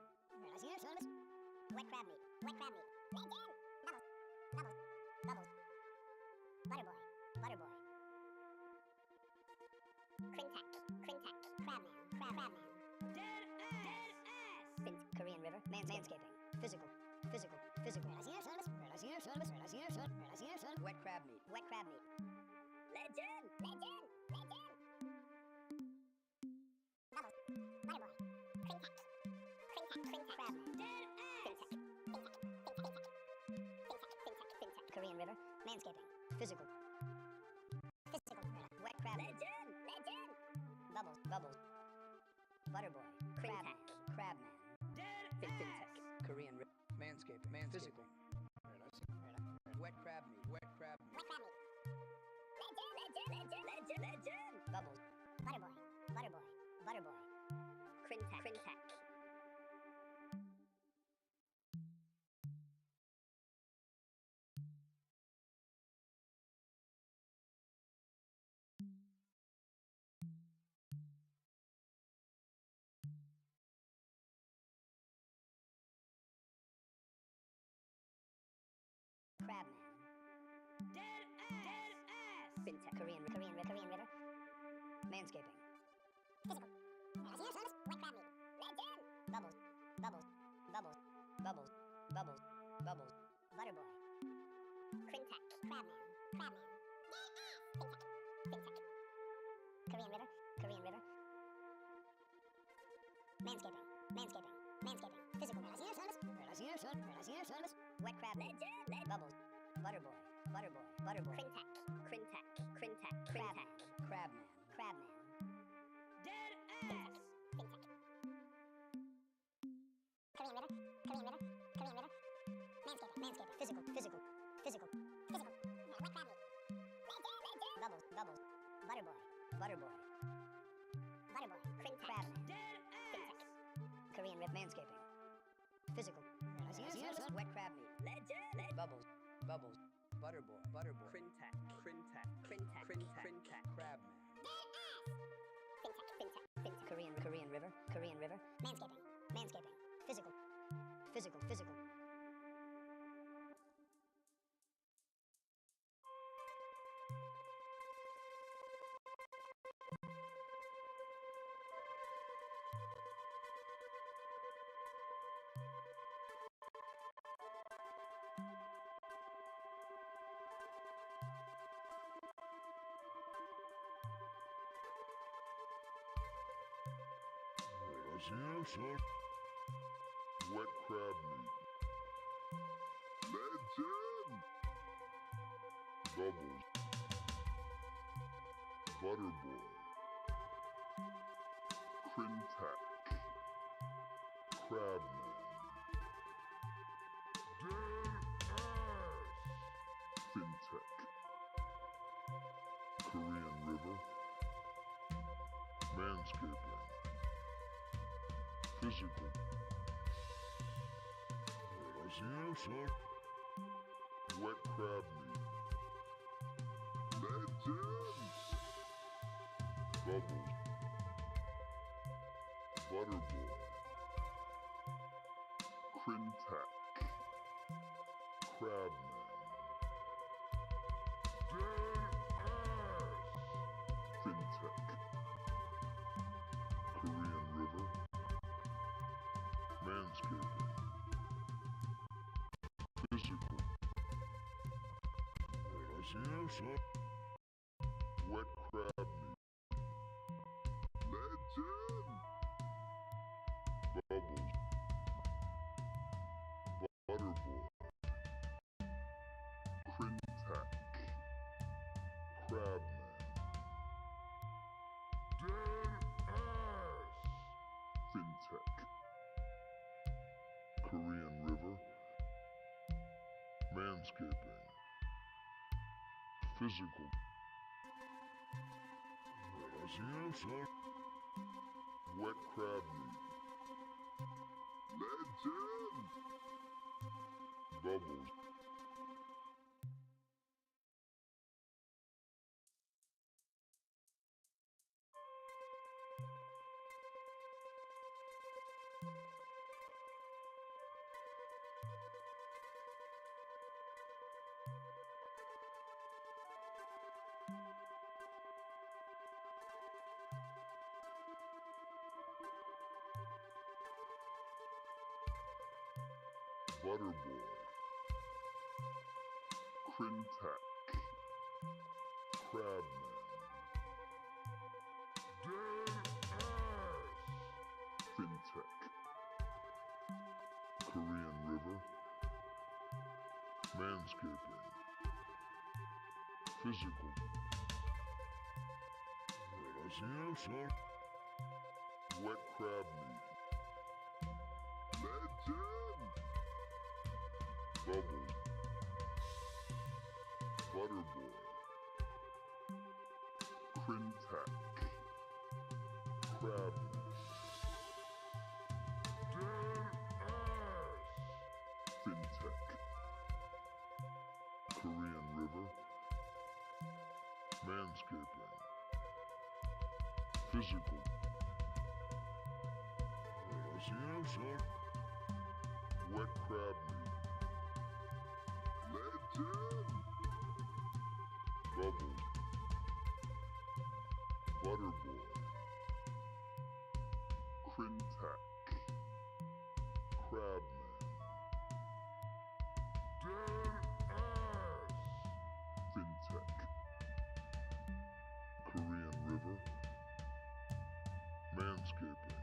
Wet crab meat. Wet crab meat. Legend! Bubbles. Bubbles. Bubbles. Butterboy. Butterboy. Crintac. Crintac. Crabman. Crabman. Dead ass! Dead ass! Fin. Korean River. Manscaping. Physical. Physical. Physical. Wet crab meat. Wet crab meat. Legend! Legend! Legend! Bubbles. Butterboy. Crintac. Crintac. Crintac. Crabman. Dead ass! Fintech. Fintech. Fintech. Fintech. Fintech. Fintech. Korean River. Manscaping. Physical. Physical. Wet crab meat. Legend! Legend! Bubbles. Bubbles. Butterboy. Crintac. Crabman. Dead Fintech. ass! Korean River. Manscaping. Physical. Wet crab meat. Wet crab meat. Wet crab meat. Legend! Legend! Legend! Legend! Legend! Bubbles. Butterboy. Butterboy. Butterboy. Crintac. Crintac. Crabman. Dead ass! Dead ass! Fintech. Korean River. Manscaping. Physical. Wet crab meat. Legend! Bubbles. Bubbles. Bubbles. Bubbles. Bubbles. Bubbles. Butterboy. Crintac. Crabman. Crabman. Dead ass! Fintech. Fintech. Korean River. Korean River. Manscaping. Manscaping. Manscaping. Physical. Wet crab. Legend! Bubbles. Butterboy. Butterboy. Butterboy. Crintac. Crintac. Crintac. Crabman. Crabman. Crabman. Dead ass! Fintech. Korean River. Korean River. Korean River. Manscaping. Manscaping. Physical. Physical. Physical. Physical. Wet crab meat. Legend! Legend! Bubbles. Bubbles. Butterboy. Butterboy. Butterboy. Crintac. Crabman. Crabman. Dead ass! Korean River. Manscaping. Physical. Wet crab meat. Legend! Bubbles. Bubbles. Butterboy. Butterboy. Crintac. Crintac. Crintac. Crintac. Crintac. Crabman. Dead ass! Fintech. Fintech. Fintech. Korean River. Korean River. Manscaping. Manscaping. Physical. physical. Wet crab meat. Legend. Bubbles. Butterboy. Crintac. Crabman. Dead ass. Fintech. Korean River. Manscaping. Physical. Wet crab meat. Legend. Bubbles. Butterboy. Crintac. Crabman. Dead ass. Fintech. Korean River. Manscaping. Physical. Wet crab meat. Legend. Bubbles. Butterboy. Crintac. Crabman. Dead ass. Fintech. Korean River. Manscaping. Physical. Wet crab meat. Legend. Bubbles. Butterboy. Crintac. Crabman. Dead ass. Fintech. Korean River. Manscaping. Physical. Wet crab meat. Legend. Bubbles. Butterboy. Crintac. Crabman. Dead ass. Fintech. Korean River. Manscaping. Physical. Wet crab meat. Legend. Bubbles. Butterboy. Crintac. Crabman. Dead ass. Fintech. Korean River. Manscaping.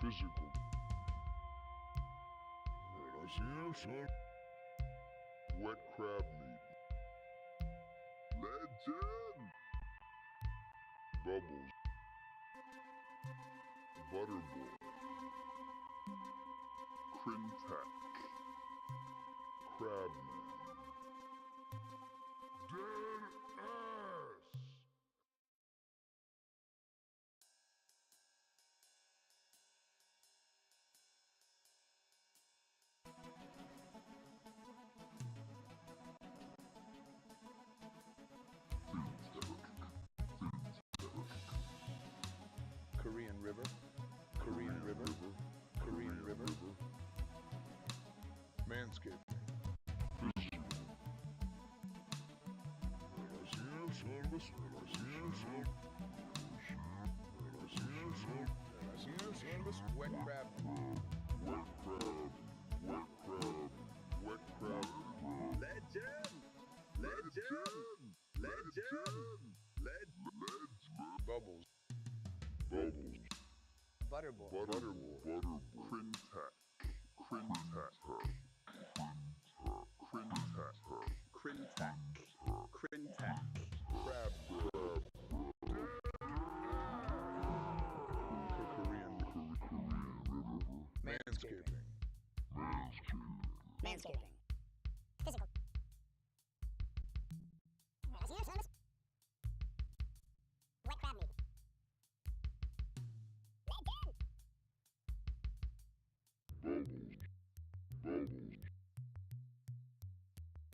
Physical. Wet crab meat. Legend. Bubbles. Butterboy. Crintac. Crabman. Dead ass. Korean River. Korean River. Korean River. Manscaping. Wet crab. Wet crab. Wet crab. Wet crab. Legend. Legend. Bubbles. Bubbles. Butterboy. Butterboy. Crintac. Crintac. Crintac. Crintac. Crintac. Crab. Korean. Manscaping. Manscaping. Physical. Wet crab meat. Legend. Bubbles.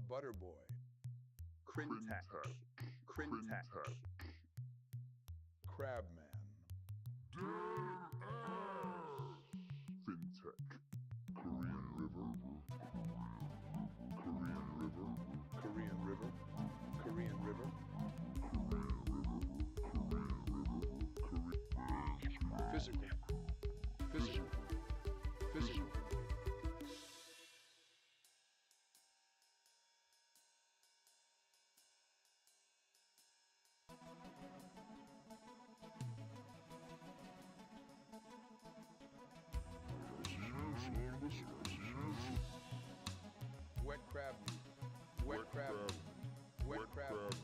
Butterboy. Crintac. Crintac. Crabman. Fintech. Korean River. Korean River. Korean River. Korean River. Physical. Physical. Physical. Wet crab meat. Wet crab meat. Wet crab meat.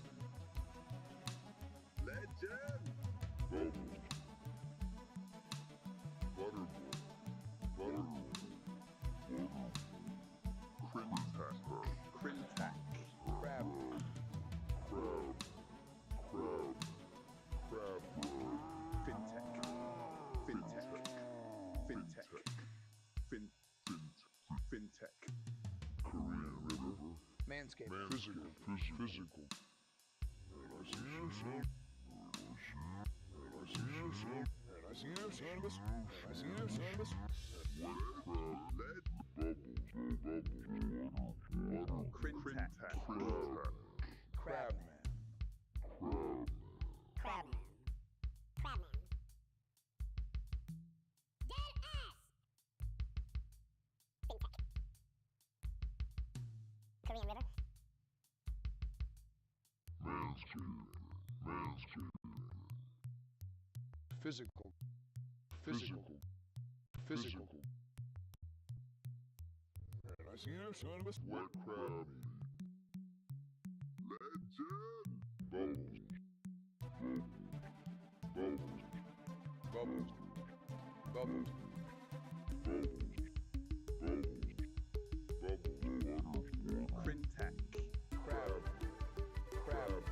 Legend. Bubbles. Butterboy. Butterboy. Crintac. Crintac. Crab. Crab. Crab. Crab. Fintech. Fintech. Fintech. Fintech. Korean River. Manscaping. Physical. Physical. Wet crab. Lead. Bubbles. Crintac. Crabman. Crabman. Crabman. Dead ass. Fintech. Korean River. Physical. Physical. Physical. Wet crab. Legend. Bubbles. Bubbles. Bubbles. Crintac. Crab. Crab.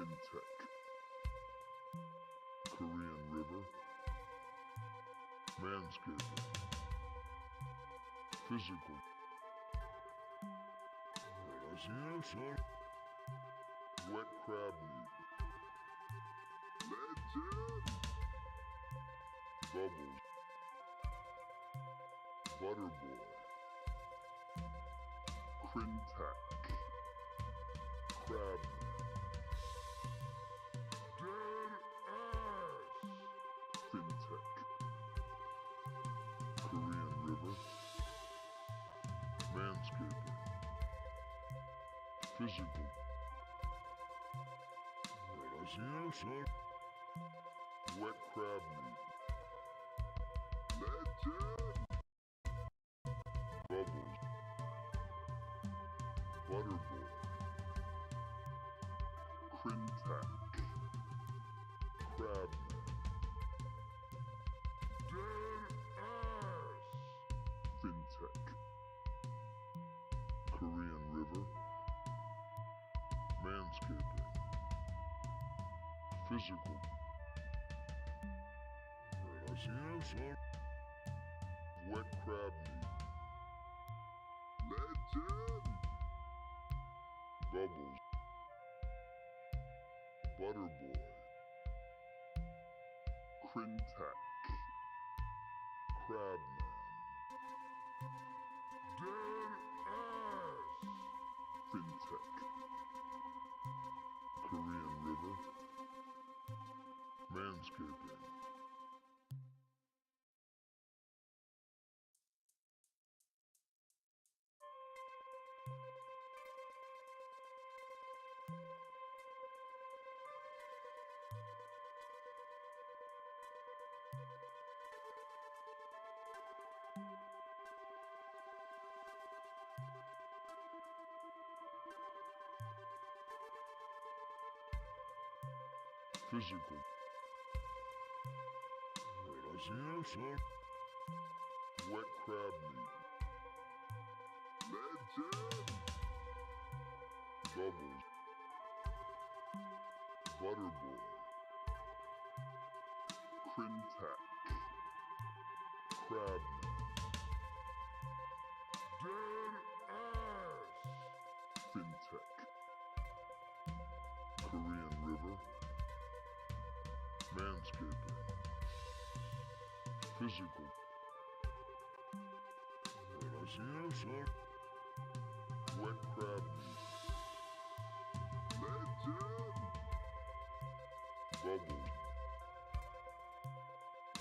fintech, Korean River, manscaping, physical, wet crab meat, legend, bubbles, butterboy, Crintac, crab, dead ass, fintech, Korean River, manscaping, physical, wet crab meat, legend, bubbles, butterboy, Crintac, crab, dead ass, fintech, Korean River, manscaping, physical, wet crab meat, legend, bubbles, butterboy, Crintac, crabman, dead ass, fintech, Korean River, manscaping, physical, wet crab meat, legend, bubbles, butterboy, Crintac, crabman, dead ass, fintech, Korean River, manscaping, physical, wet crab meat, legend, bubbles,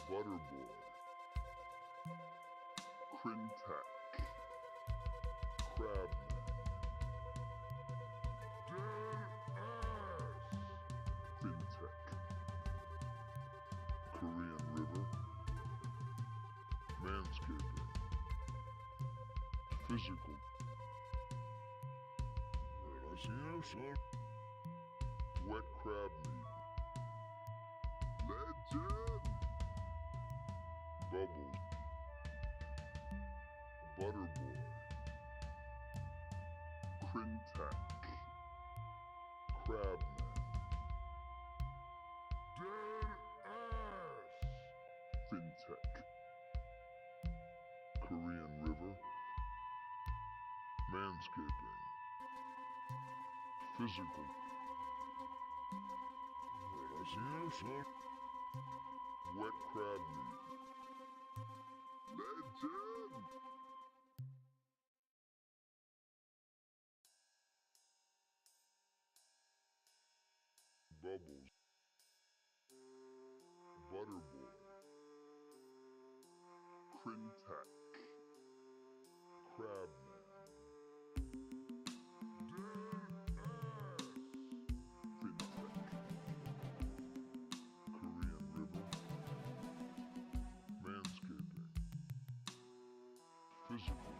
butterboy, Crintac, crabman, dead ass, fintech, Korean River, manscaping, physical, wet crab meat, legend, bubbles, butterboy, Crintac, crabman, dead ass, fintech, Korean River, manscaping, physical, wet crab meat, legend, bubbles, butterboy, Crintac, crabman, dead ass, fintech, Korean River, manscaping, physical,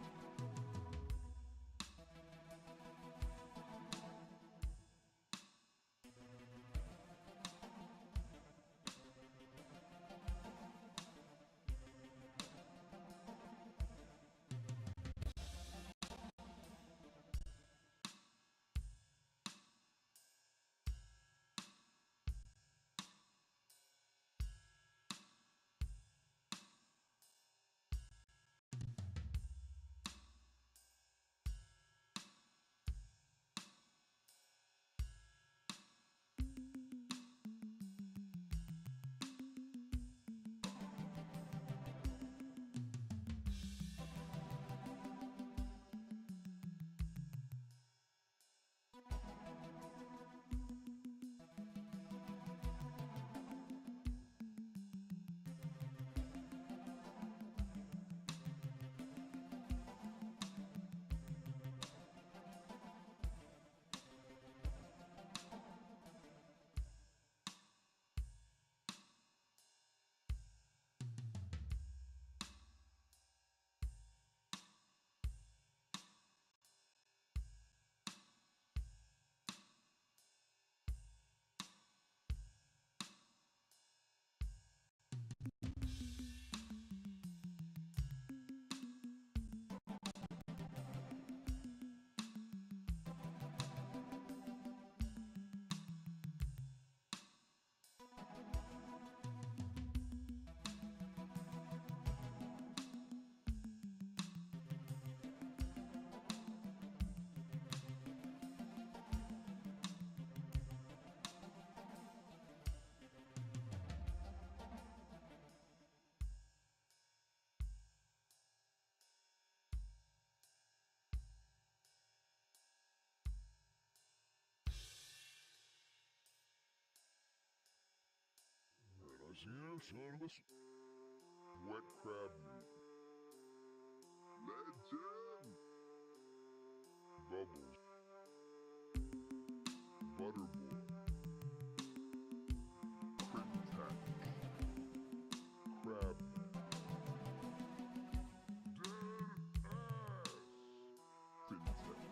Casino Sonobus. Wet crab meat. Legend. Bubbles. Butterboy. Printack. Crab meat. Dead ass. Printack.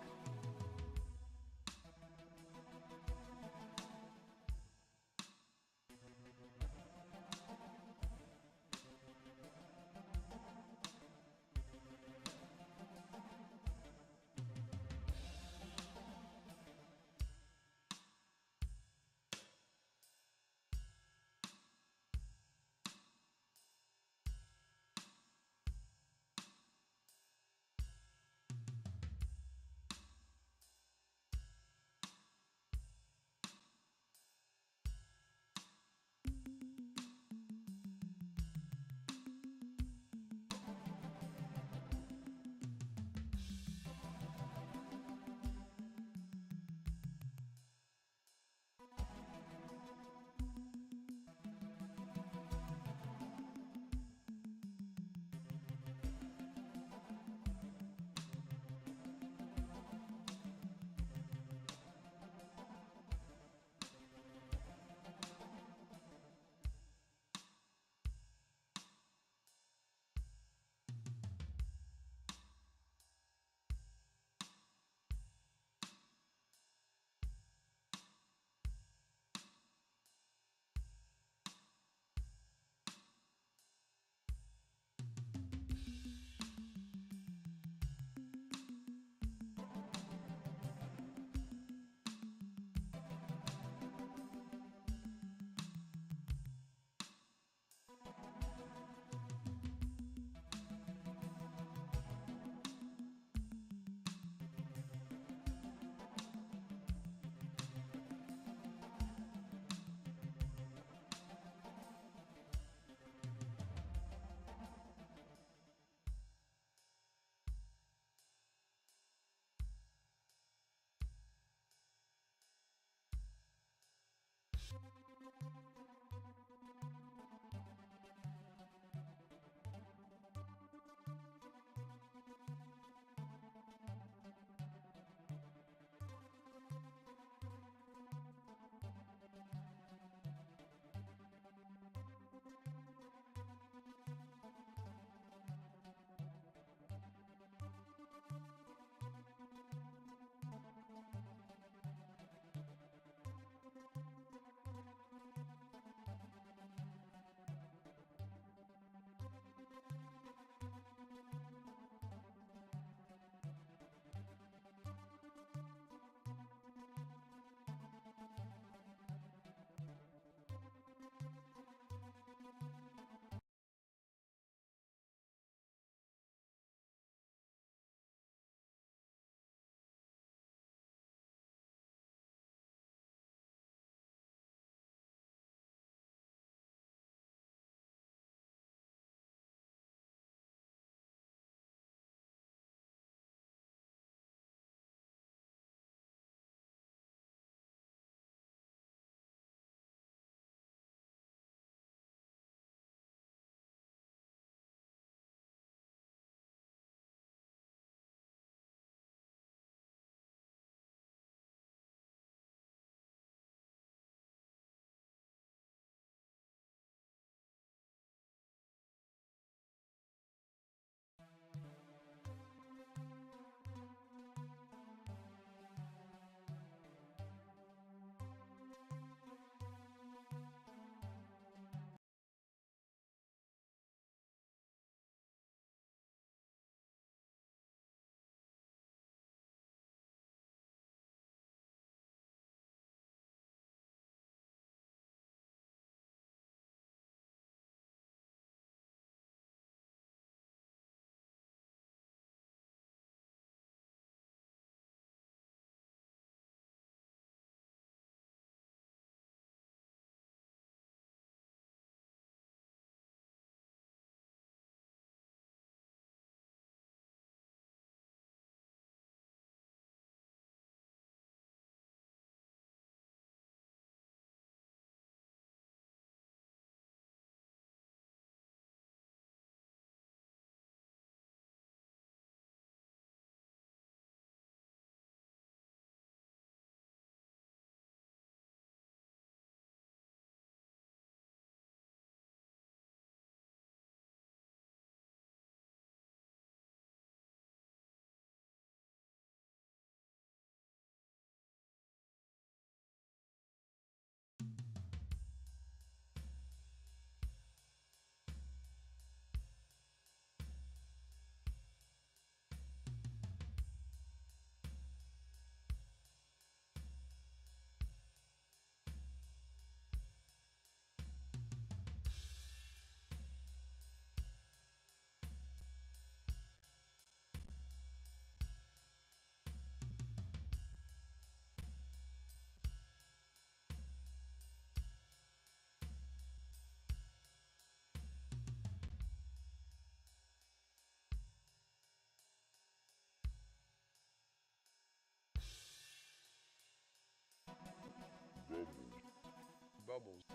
Bubbles.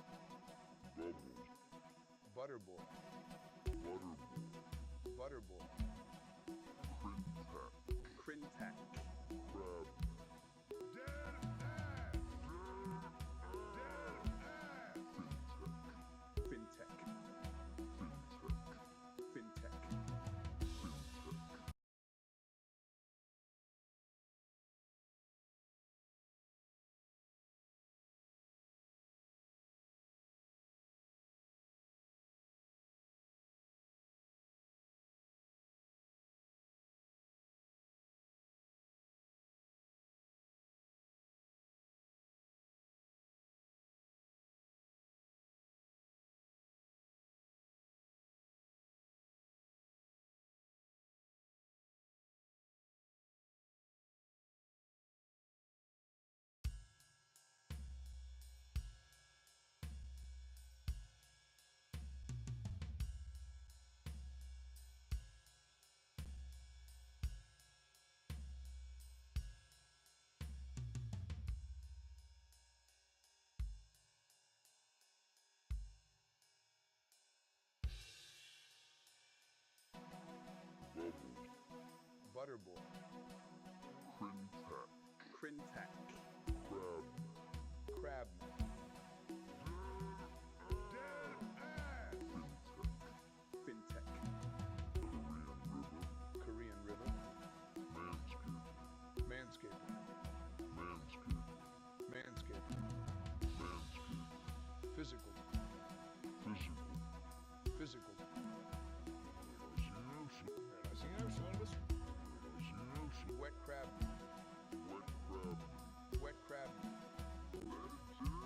Bubbles. Butterboy. Butterboy. Butterboy. Crintack. Crintack. Crab. Dead ass. Dead ass. Fintech. Fintech. Fintech. Fintech. Fintech. Bubbles. Butterboy. Crintack. Crintack. Crab. Crabman. Dead ass. Fintech. Fintech. Korean River. Korean River. Manscaping. Manscaping. Manscaping. Manscaping. Manscaping. Physical. Physical. Physical. Racinosis. Wet crab. Wet crab. Wet crab. Meditation.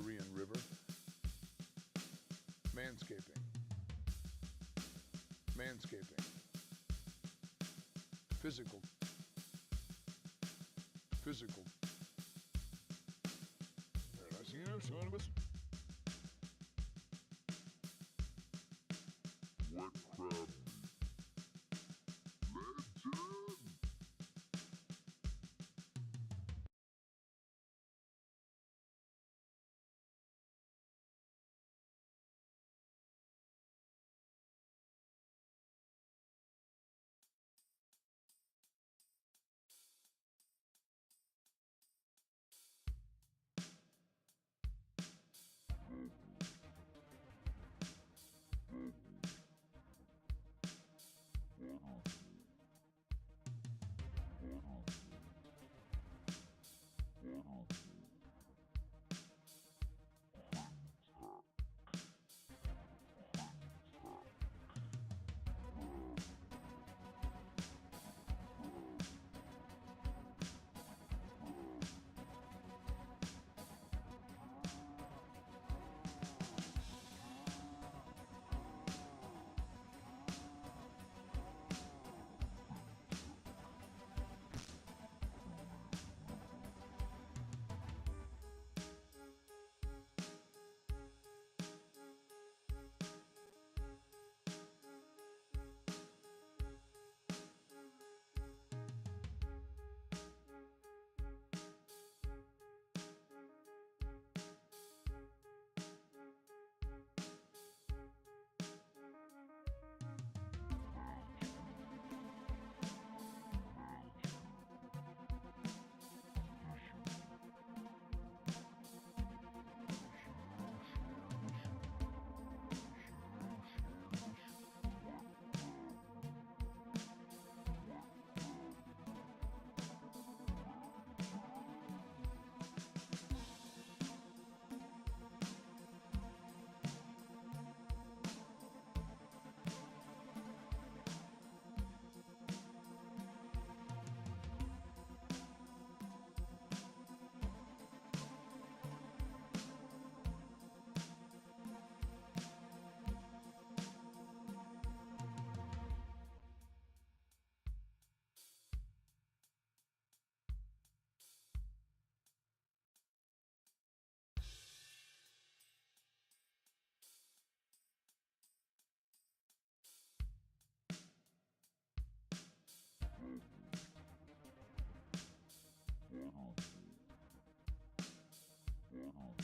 Korean River. Manscaping. Manscaping. Physical. Physical. Wet crab meat. Legend!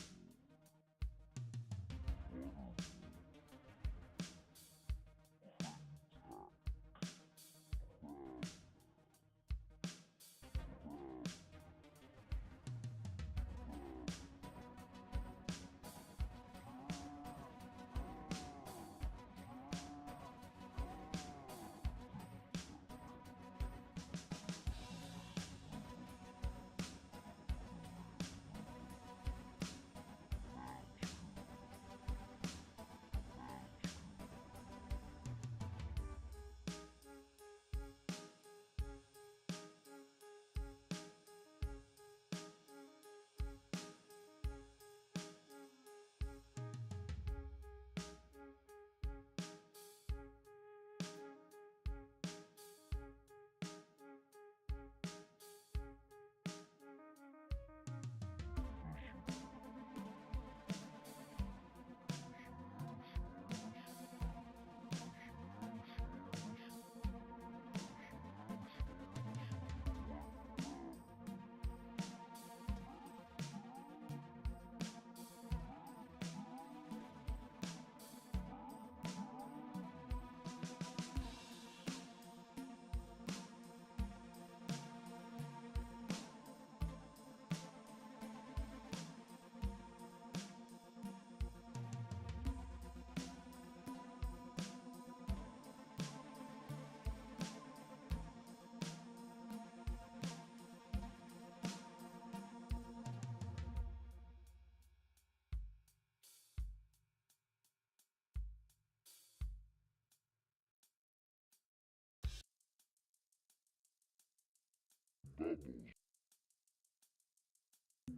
Bubbles.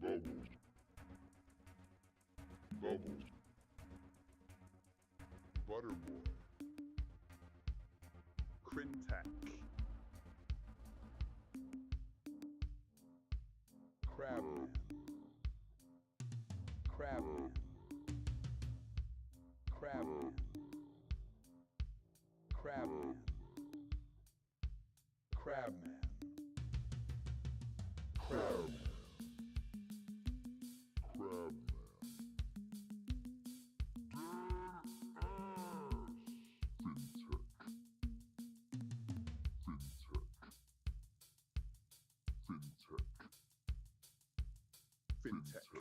Bubbles. Bubbles. Butterboy. Crintac. Crabman. Crabman. Crabman. Crabman. Crabman. Crabman. Crabman. Fintech. Fintech. Fintech. Fintech. Fintech.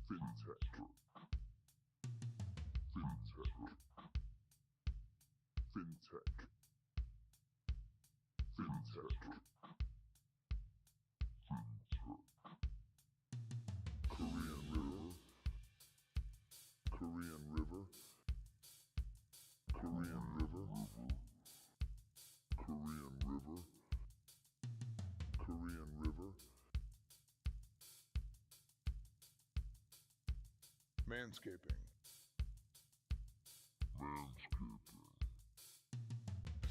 Fintech. Fintech. Fintech. Fintech. Korean River. Korean River. Korean River. Korean River. Korean River. Manscaping. Manscaping.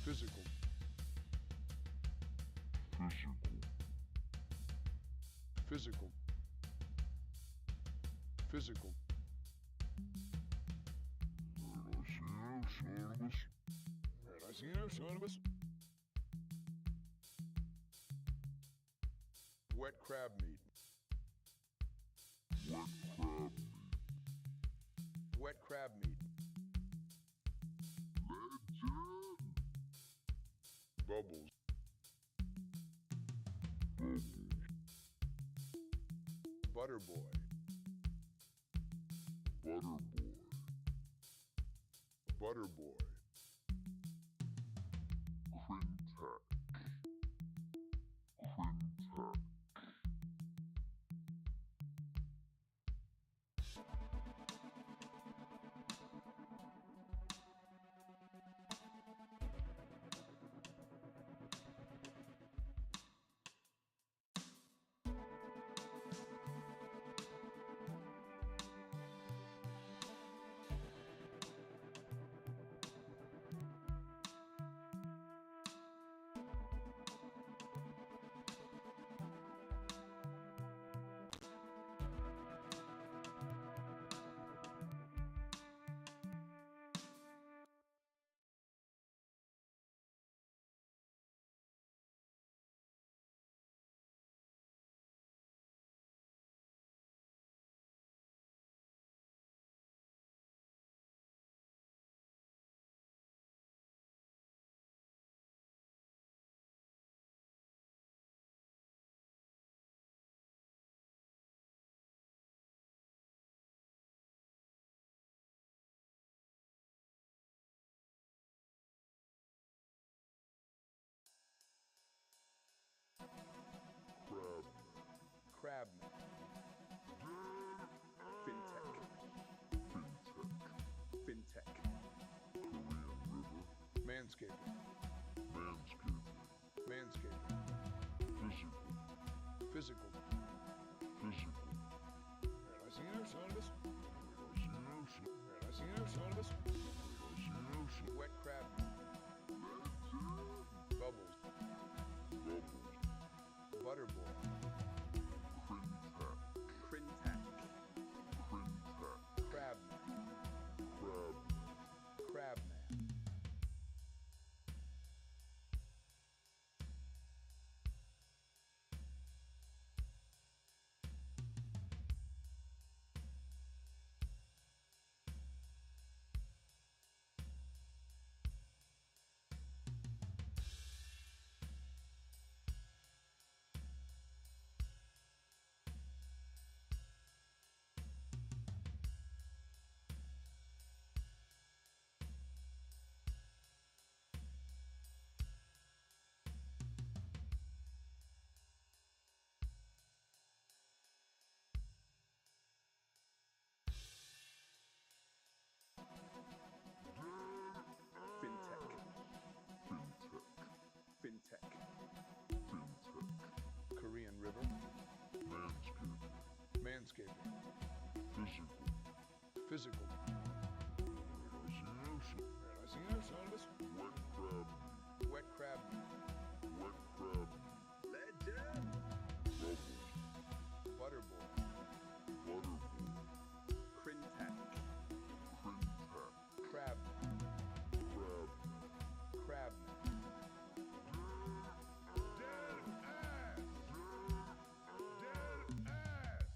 Physical. Physical. Physical. Physical. Wet crab meat. Wet crab. Wet crab meat. Legend. Bubbles. Butterboy. Butterboy. Butterboy. Crintac. Crintac. Crab. Crabman. Fintech. Fintech. Fintech. Korean River. Manscaping. Manscaping. Manscaping. Physical. Physical. Physical. Wet crab meat. Bubbles. Bubbles. Butterboy. Crintac. Crintac. Crintac. Crabman. Crab. Crabman. Manscaping. physical, Physical. wet crab, Wet crab meat. wet crab, Legend. bubbles, Butterboy. butterball, Crintac. crintac, Crab. crab, Crab. dead ass, dead ass.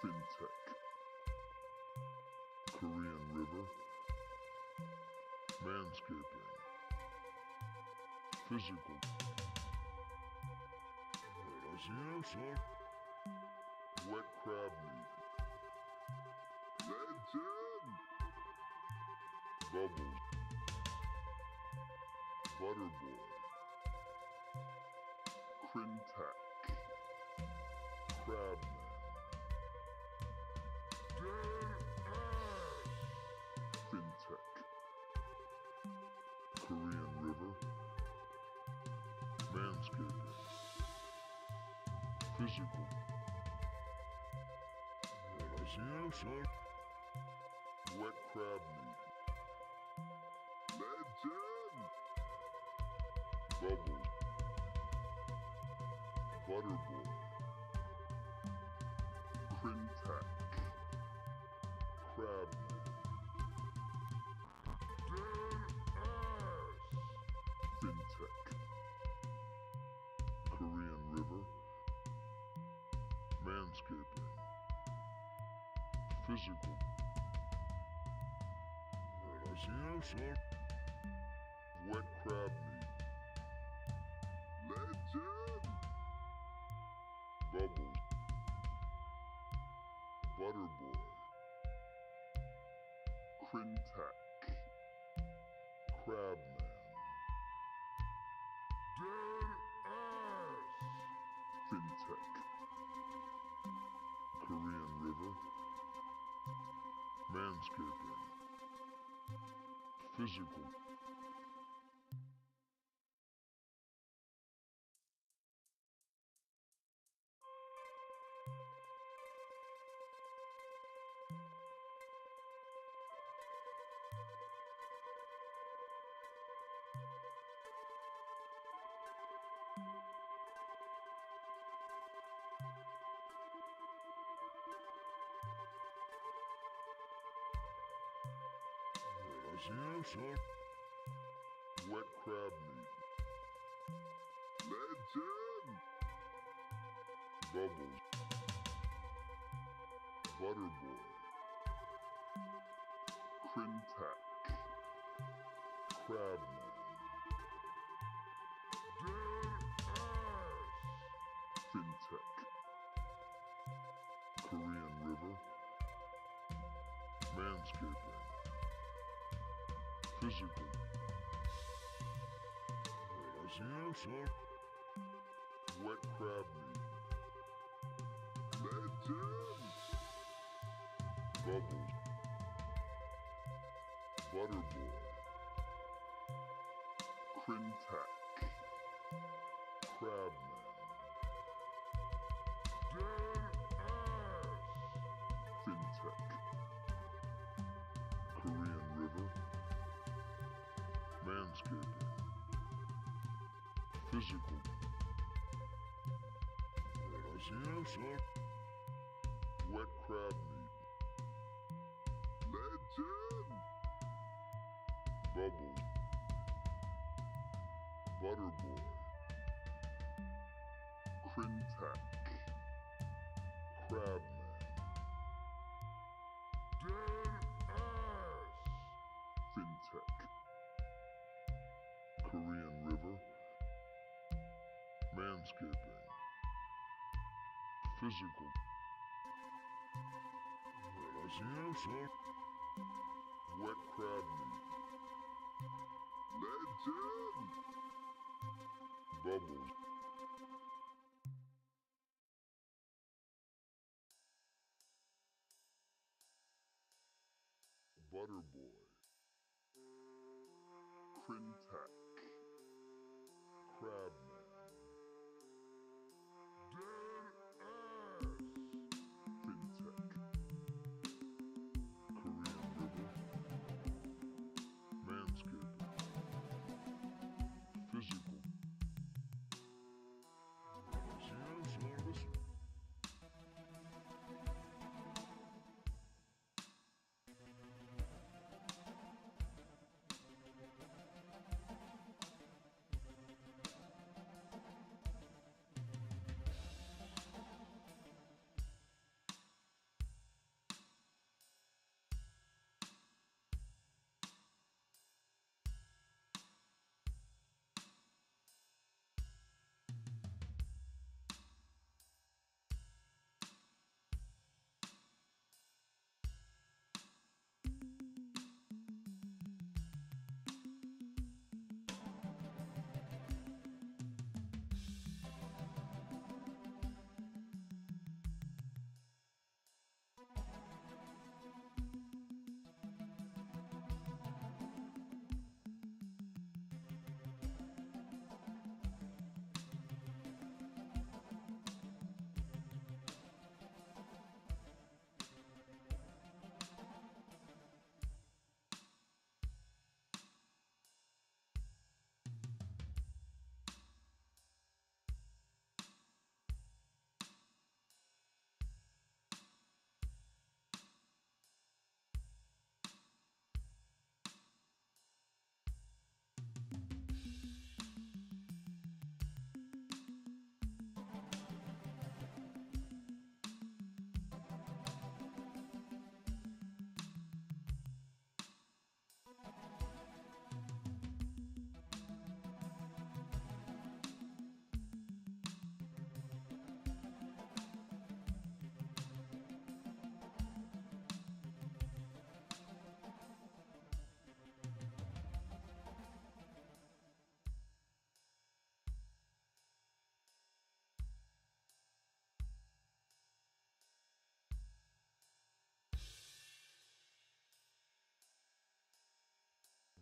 Fintech, Korean River, manscaping, physical, wet crab meat, legend, bubbles, butterboy, crintac, crab man. Fintech, Korean River, manscaping, physical, wet crab meat, legend, bubbles, butterboy, crintac, crab man. Fintech, Korean River, manscaping, physical, wet crab meat, legend, bubbles, butterboy, crintac, crab man. Dead ass. Fintech, Korean River, manscaping, physical. Wet crab meat, legend, bubbles, butterboy, crintac, crab man. Dead ass. Fintech, Korean River, manscaping, physical. Wet crab meat, legend, bubbles, butterboy, crintac, crab man. Dead ass. Fintech, Korean River, manscaping, physical, Wet crab meat. Legend. Bubbles. Butterboy. Crintac. Crabman. Dead ass. Fintech. Korean River. Manscaping. Physical. Wet crab meat. Legend. Bubbles. Butterboy. Crintac. Crabman. Dead ass. Fintech. Korean River. Manscaping. Physical.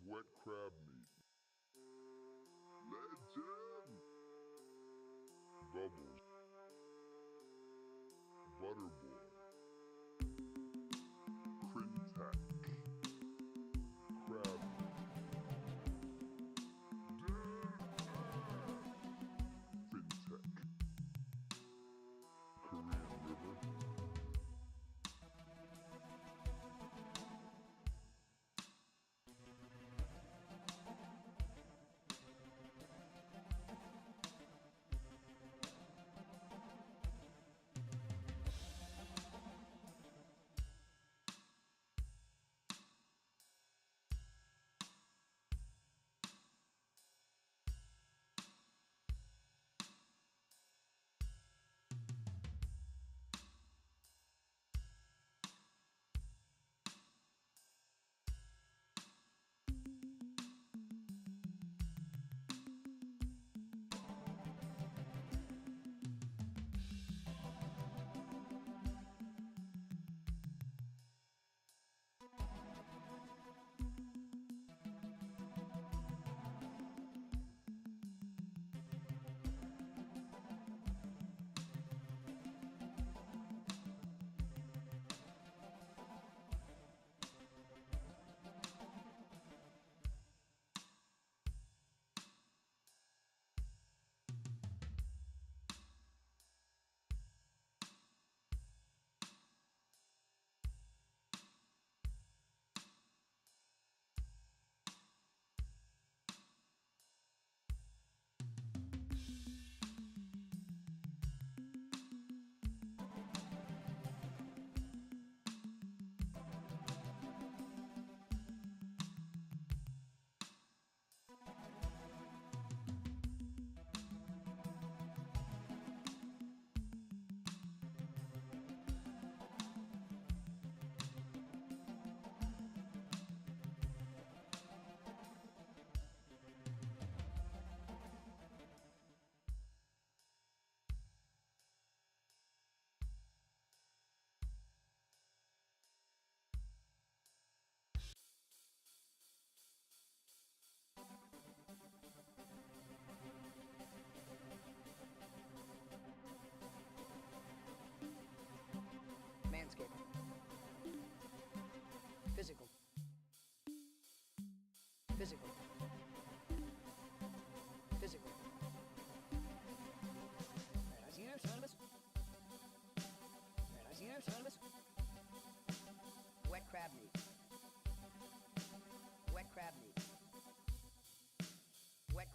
Wet crab meat. Legend. Bubbles. Butterboy. Crintac. Crab. Dead ass. Fintech. Korean River.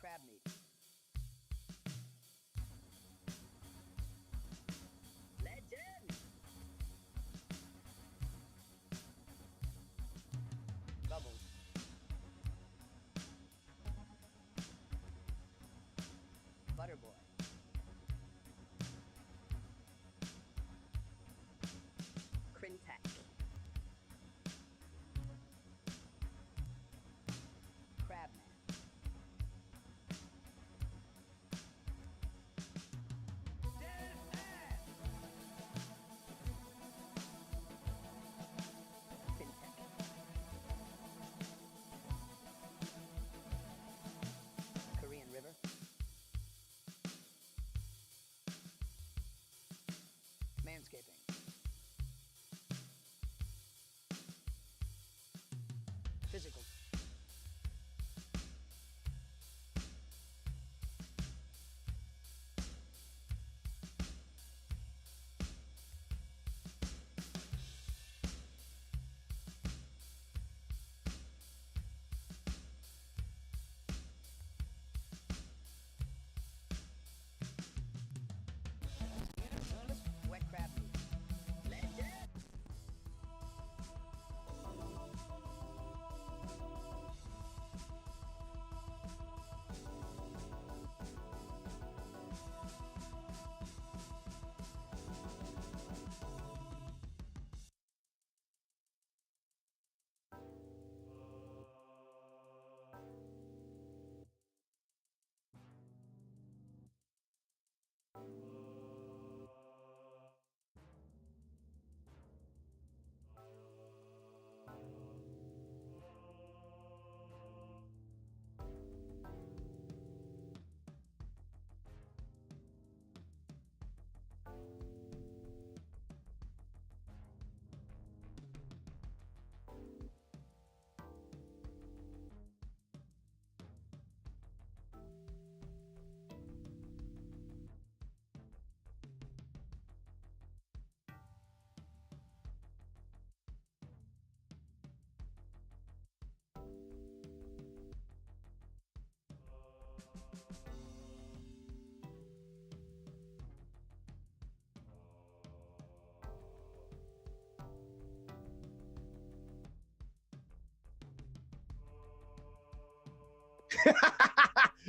crab meat. Legend! Bubbles. Butterboy. Crintac. Crabman. Dead ass. Fintech. Korean River. Manscaping. Physical. Wet crab meat. Legend!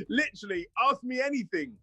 Literally, ask me anything.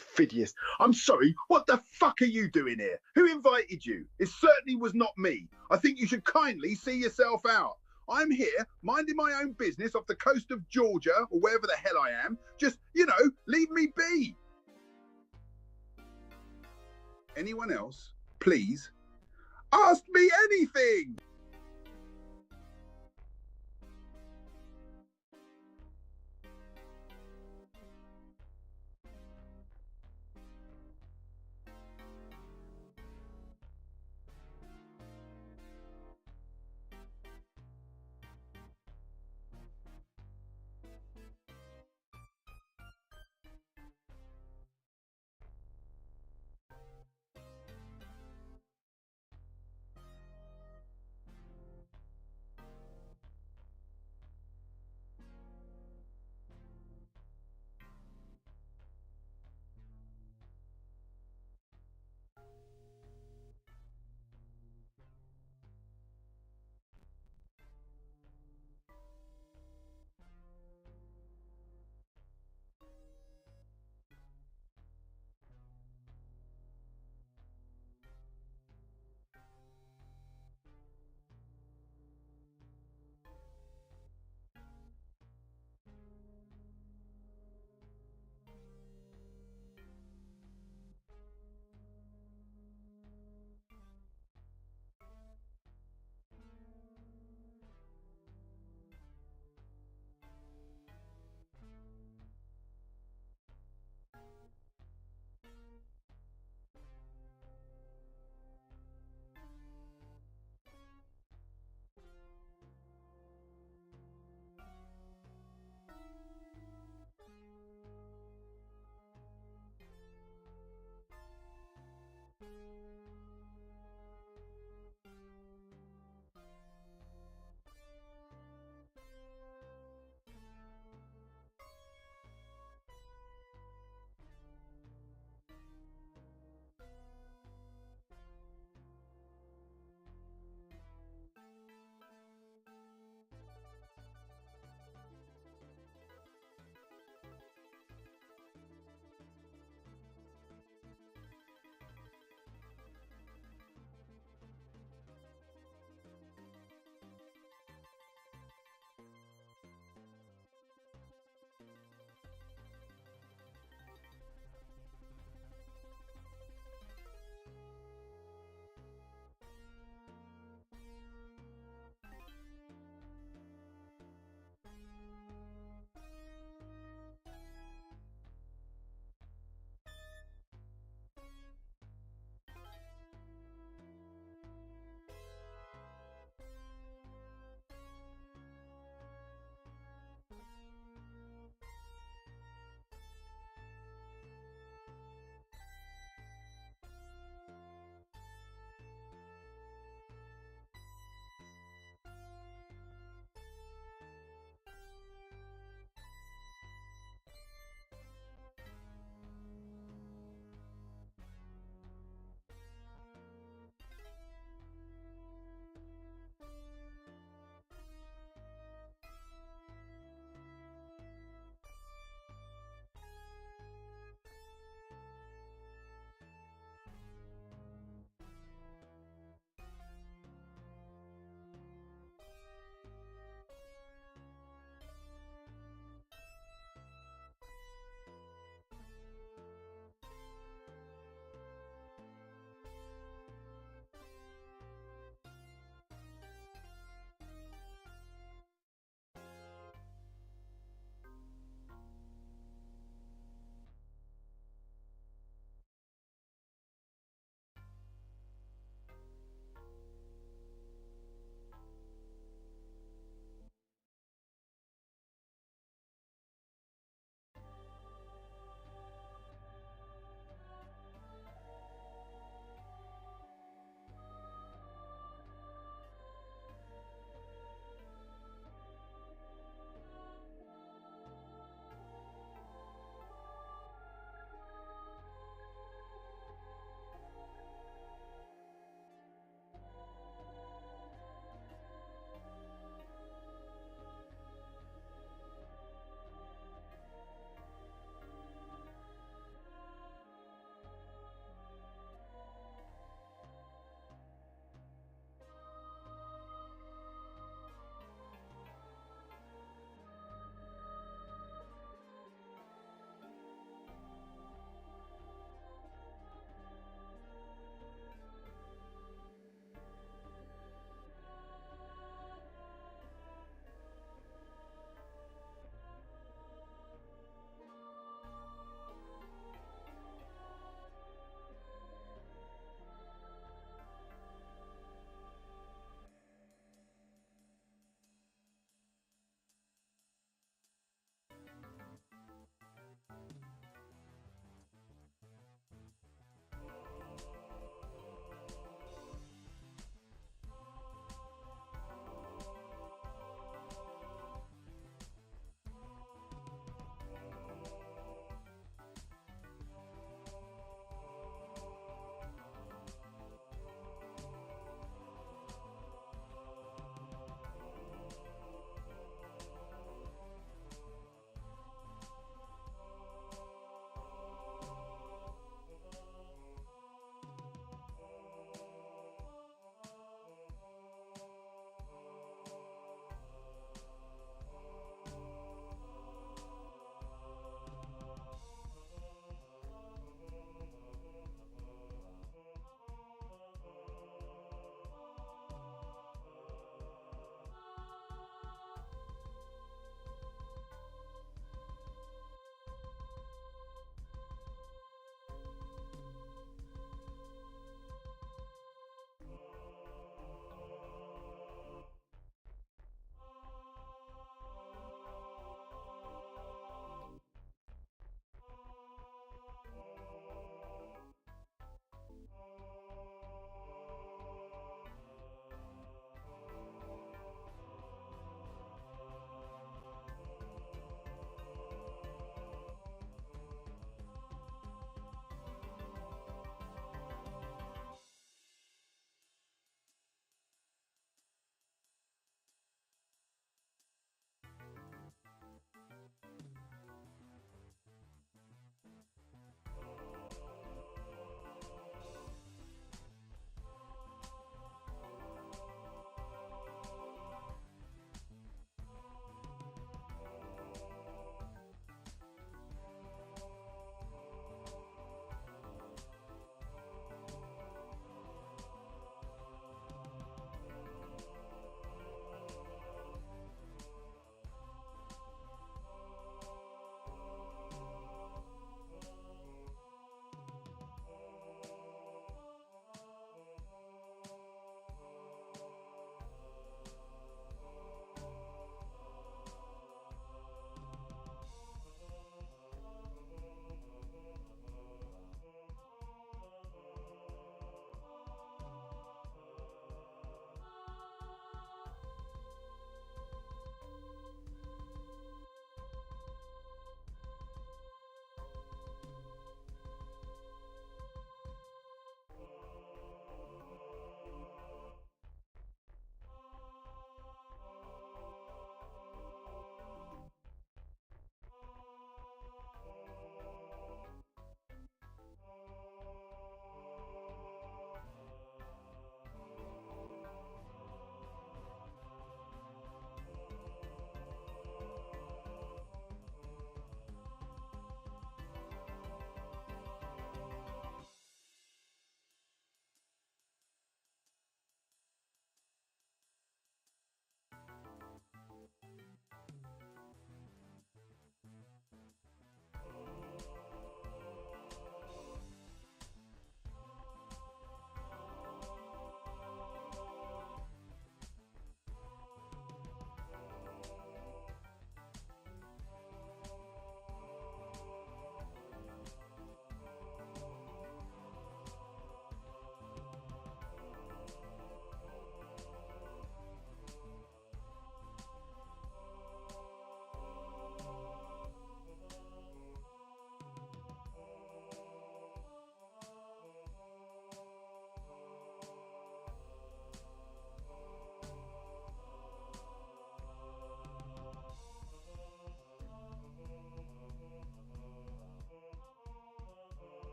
Perfidious. I'm sorry, what the fuck are you doing here? Who invited you? It certainly was not me. I think you should kindly see yourself out. I'm here, minding my own business off the coast of Georgia, or wherever the hell I am. Just, leave me be. Anyone else, please, ask me anything.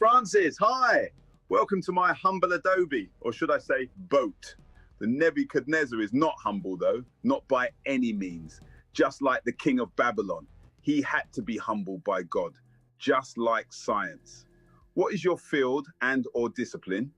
Francis, hi. Welcome to my humble adobe, or should I say boat. The Nebuchadnezzar is not humble though, not by any means. Just like the king of Babylon, he had to be humbled by God, just like science. What is your field and or discipline?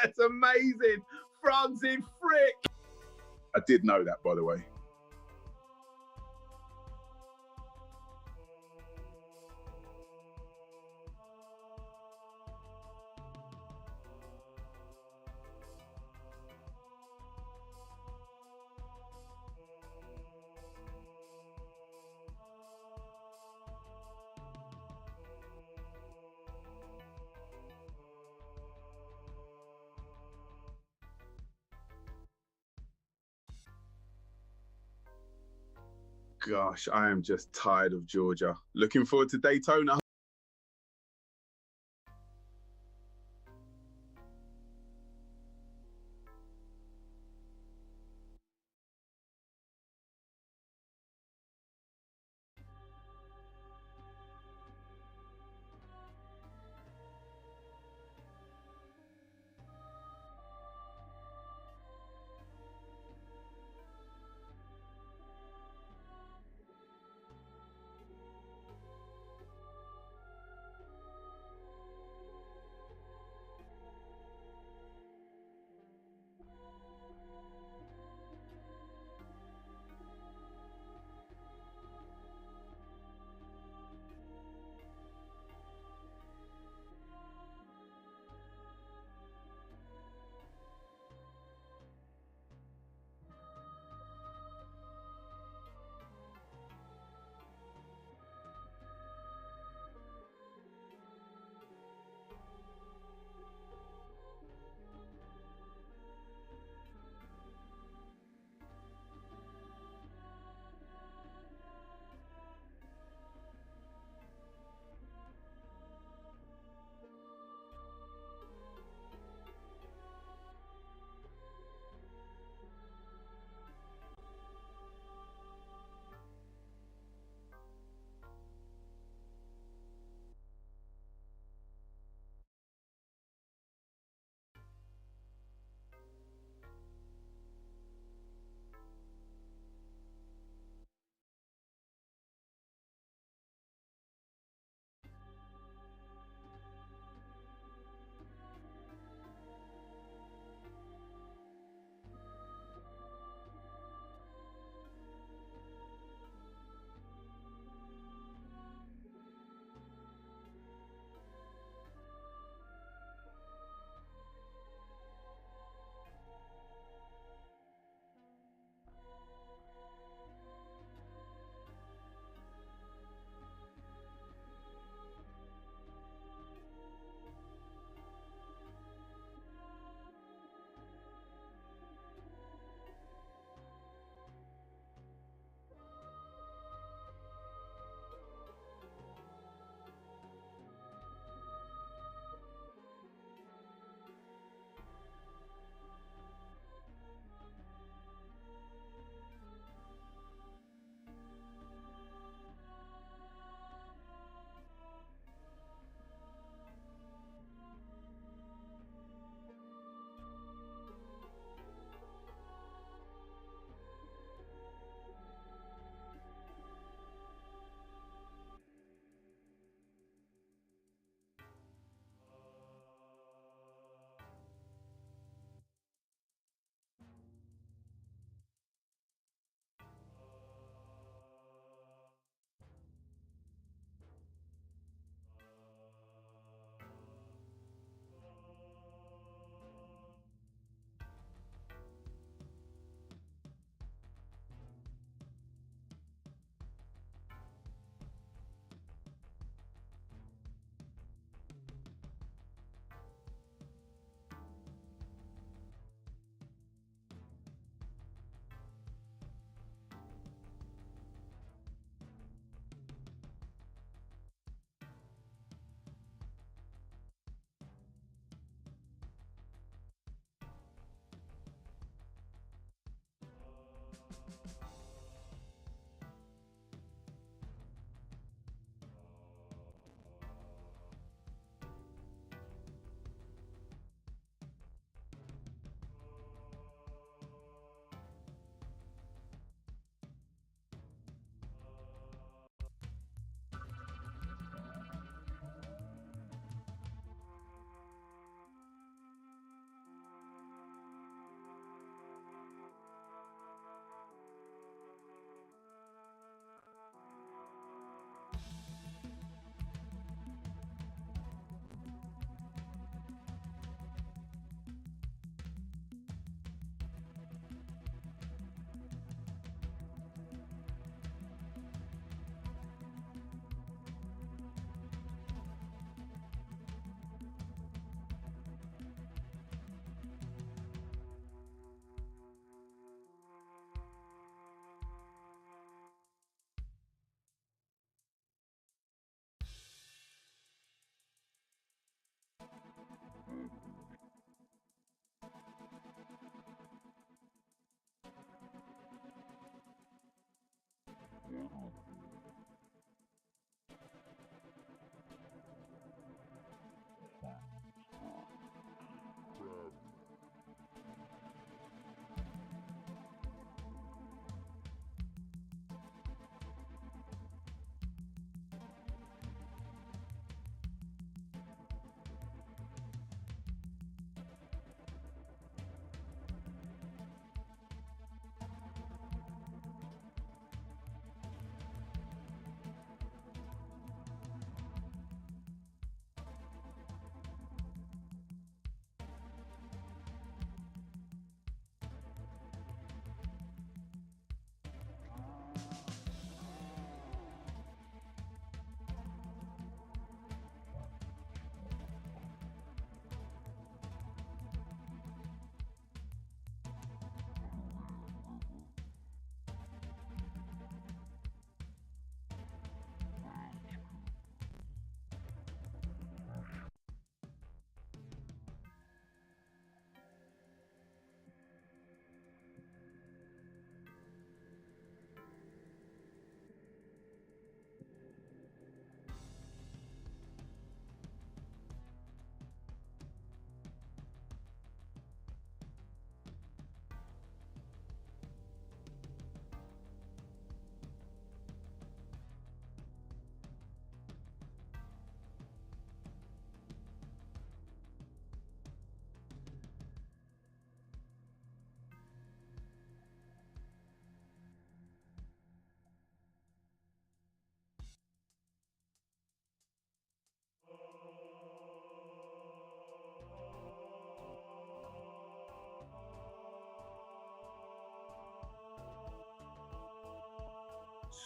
That's amazing. Frogs in frick. I did know that, by the way. Gosh, I am just tired of Georgia. Looking forward to Daytona.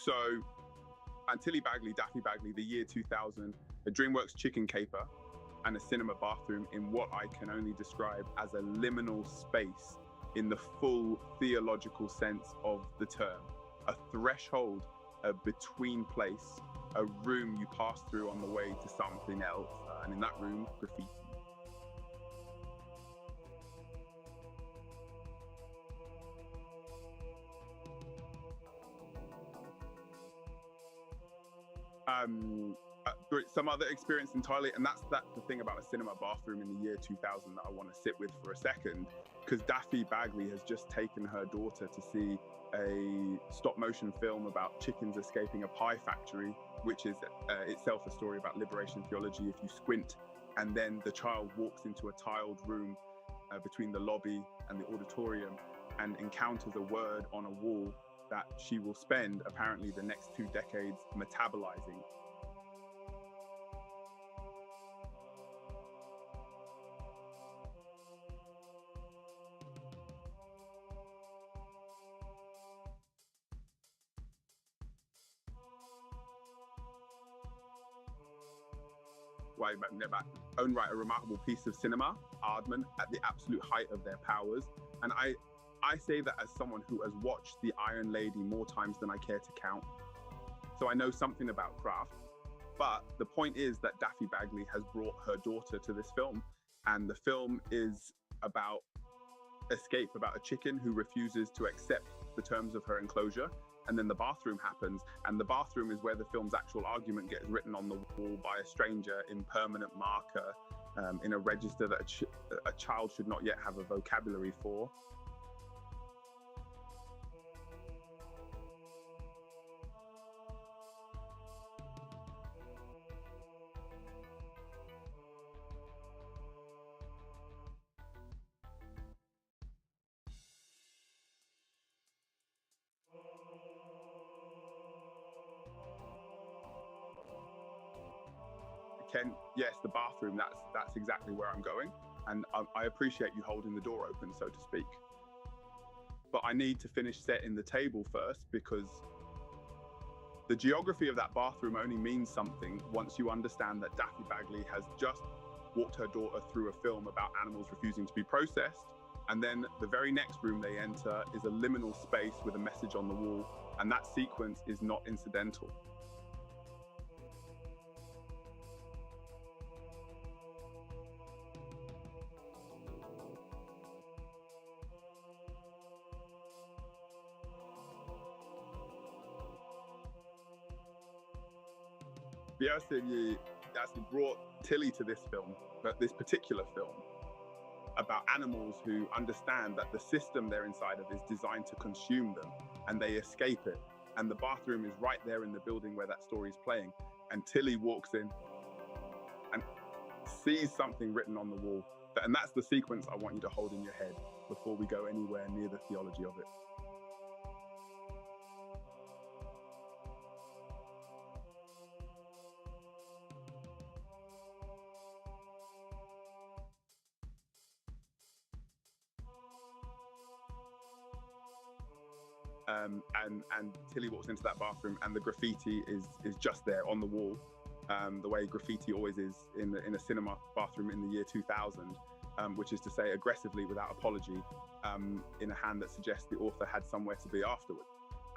So, Tilly Bagley, Daffy Bagley, the year 2000, a DreamWorks chicken caper and a cinema bathroom in what I can only describe as a liminal space in the full theological sense of the term. A threshold, a between place, a room you pass through on the way to something else, and in that room, graffiti. Some other experience entirely, and that's the thing about a cinema bathroom in the year 2000 that I want to sit with for a second, because Daffy Bagley has just taken her daughter to see a stop motion film about chickens escaping a pie factory, which is itself a story about liberation theology if you squint, and then the child walks into a tiled room between the lobby and the auditorium and encounters a word on a wall that she will spend apparently the next 2 decades metabolizing. Why own right a remarkable piece of cinema, Aardman, at the absolute height of their powers. And I say that as someone who has watched The Iron Lady more times than I care to count. So I know something about craft. But the point is that Daffy Bagley has brought her daughter to this film. And the film is about escape, about a chicken who refuses to accept the terms of her enclosure. And then the bathroom happens, and the bathroom is where the film's actual argument gets written on the wall by a stranger in permanent marker, in a register that a child should not yet have a vocabulary for. Ken, yes, the bathroom, that's exactly where I'm going. And I appreciate you holding the door open, so to speak. But I need to finish setting the table first, because the geography of that bathroom only means something once you understand that Daffy Bagley has just walked her daughter through a film about animals refusing to be processed. And then the very next room they enter is a liminal space with a message on the wall. And that sequence is not incidental. Beyonce actually brought Tilly to this film, but this particular film, about animals who understand that the system they're inside of is designed to consume them, and they escape it. And the bathroom is right there in the building where that story is playing. And Tilly walks in and sees something written on the wall. And that's the sequence I want you to hold in your head before we go anywhere near the theology of it. And Tilly walks into that bathroom, and the graffiti is just there on the wall, the way graffiti always is in a cinema bathroom in the year 2000, which is to say aggressively without apology, in a hand that suggests the author had somewhere to be afterward.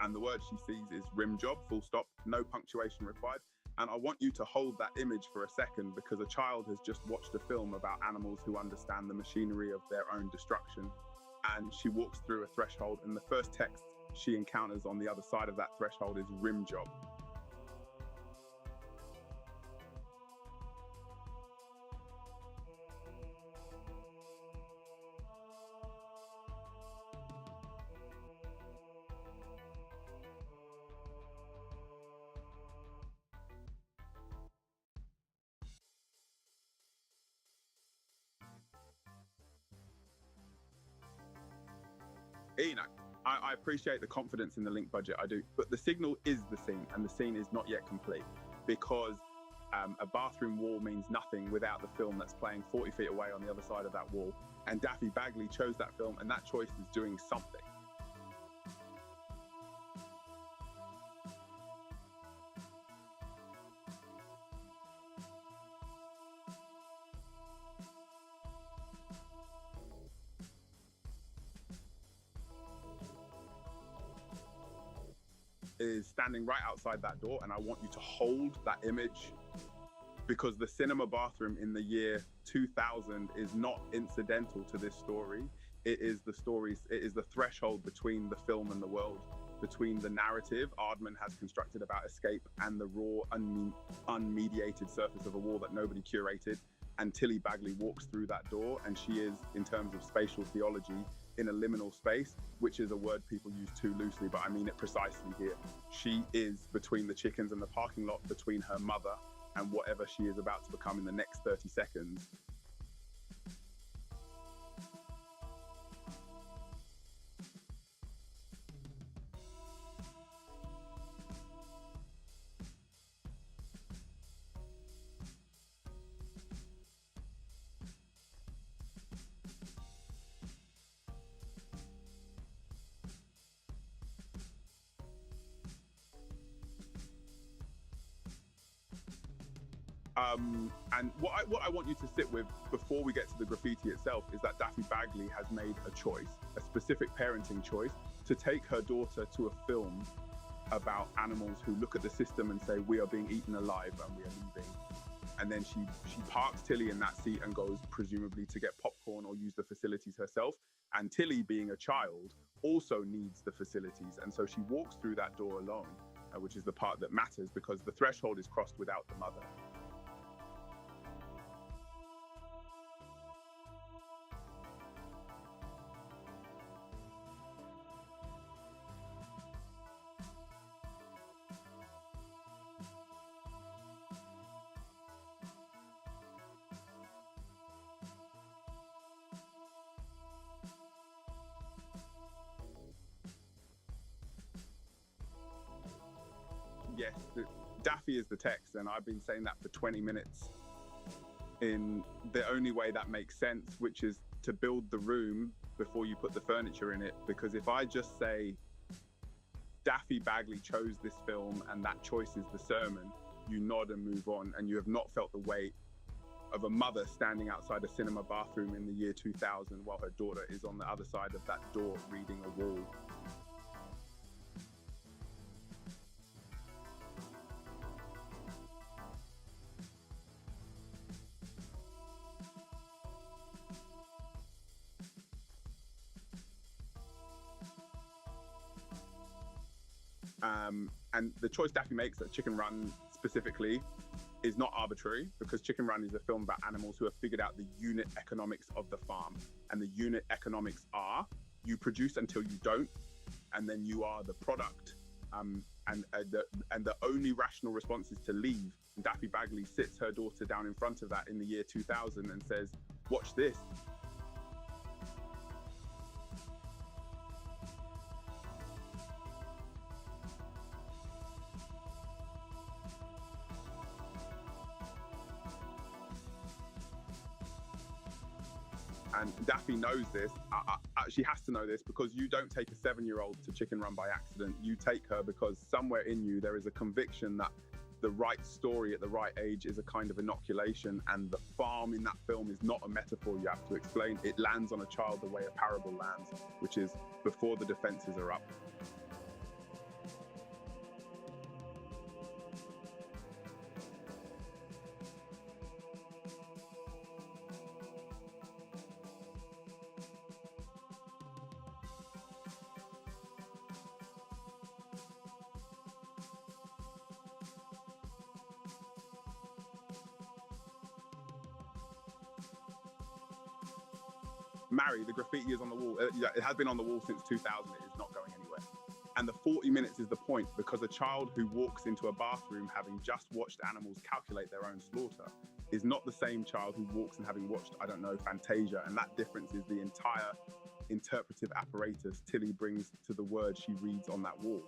And the word she sees is rim job, full stop, no punctuation required. And I want you to hold that image for a second, because a child has just watched a film about animals who understand the machinery of their own destruction. And she walks through a threshold, and the first text she encounters on the other side of that threshold is rim job. Enoch, I appreciate the confidence in the link budget, I do, but the signal is the scene, and the scene is not yet complete, because a bathroom wall means nothing without the film that's playing 40 feet away on the other side of that wall. And Daffy Bagley chose that film, and that choice is doing something. is standing right outside that door, and I want you to hold that image, because the cinema bathroom in the year 2000 is not incidental to this story. It is the threshold between the film and the world, between the narrative Aardman has constructed about escape and the raw, unmediated surface of a wall that nobody curated. And Tilly Bagley walks through that door, and she is, in terms of spatial theology, in a liminal space, which is a word people use too loosely, but I mean it precisely here. She is between the chickens and the parking lot, between her mother and whatever she is about to become in the next 30 seconds. And what I want you to sit with before we get to the graffiti itself is that Daffy Bagley has made a choice, a specific parenting choice, to take her daughter to a film about animals who look at the system and say, we are being eaten alive and we are leaving. And then she parks Tilly in that seat and goes presumably to get popcorn or use the facilities herself. And Tilly, being a child, also needs the facilities. And so she walks through that door alone, which is the part that matters, because the threshold is crossed without the mother. Yes, Daffy is the text, and I've been saying that for 20 minutes in the only way that makes sense, which is to build the room before you put the furniture in it. Because if I just say Daffy Bagley chose this film and that choice is the sermon, you nod and move on, and you have not felt the weight of a mother standing outside a cinema bathroom in the year 2000 while her daughter is on the other side of that door reading a wall. And the choice Daffy makes at Chicken Run specifically is not arbitrary, because Chicken Run is a film about animals who have figured out the unit economics of the farm. And the unit economics are, you produce until you don't, and then you are the product. And the only rational response is to leave. And Daffy Bagley sits her daughter down in front of that in the year 2000 and says, watch this. And Daffy knows this. She has to know this, because you don't take a 7-year-old to Chicken Run by accident. You take her because somewhere in you there is a conviction that the right story at the right age is a kind of inoculation, and the farm in that film is not a metaphor you have to explain. It lands on a child the way a parable lands, which is before the defenses are up. Mary, the graffiti is on the wall. It has been on the wall since 2000. It is not going anywhere. And the 40 minutes is the point, because a child who walks into a bathroom having just watched animals calculate their own slaughter is not the same child who walks in having watched, I don't know, Fantasia. And that difference is the entire interpretive apparatus Tilly brings to the words she reads on that wall.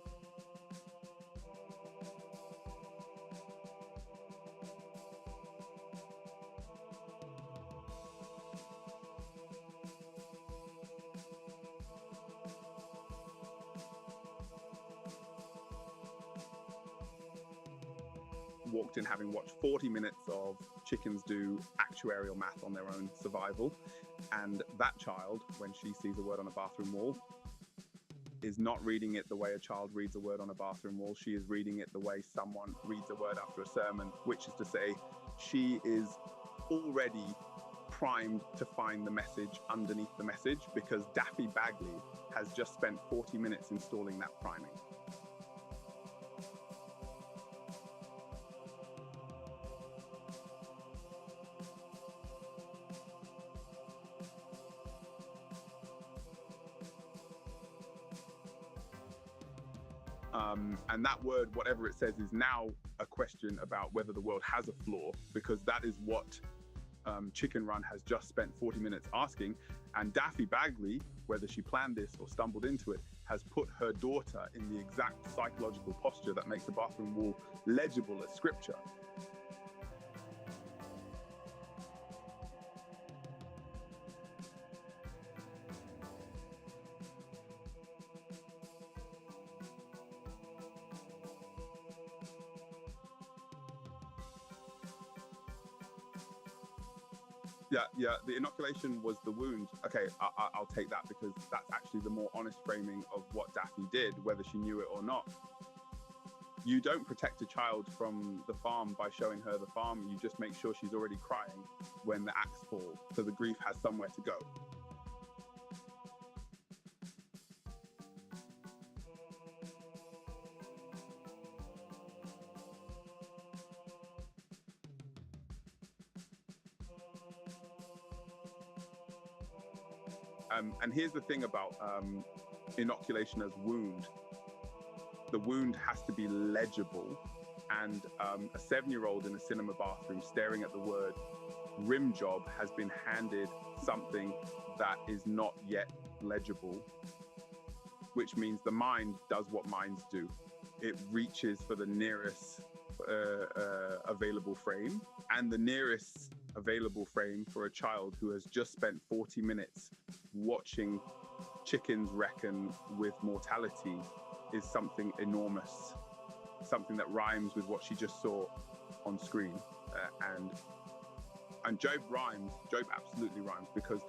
Walked in having watched 40 minutes of chickens do actuarial math on their own survival, and that child, when she sees a word on a bathroom wall, is not reading it the way a child reads a word on a bathroom wall. She is reading it the way someone reads a word after a sermon, which is to say, she is already primed to find the message underneath the message, because Daffy Bagley has just spent 40 minutes installing that priming. And that word, whatever it says, is now a question about whether the world has a flaw, because that is what Chicken Run has just spent 40 minutes asking. And Daffy Bagley, whether she planned this or stumbled into it, has put her daughter in the exact psychological posture that makes the bathroom wall legible as scripture. Yeah, the inoculation was the wound. Okay, I'll take that, because that's actually the more honest framing of what Daphne did, whether she knew it or not. You don't protect a child from the farm by showing her the farm. You just make sure she's already crying when the axe falls, so the grief has somewhere to go. And here's the thing about inoculation as wound. The wound has to be legible, and a 7-year-old in a cinema bathroom staring at the word rim job has been handed something that is not yet legible, which means the mind does what minds do. It reaches for the nearest available frame, and the nearest available frame for a child who has just spent 40 minutes watching chickens reckon with mortality is something enormous, something that rhymes with what she just saw on screen. And Job rhymes. Job absolutely rhymes, because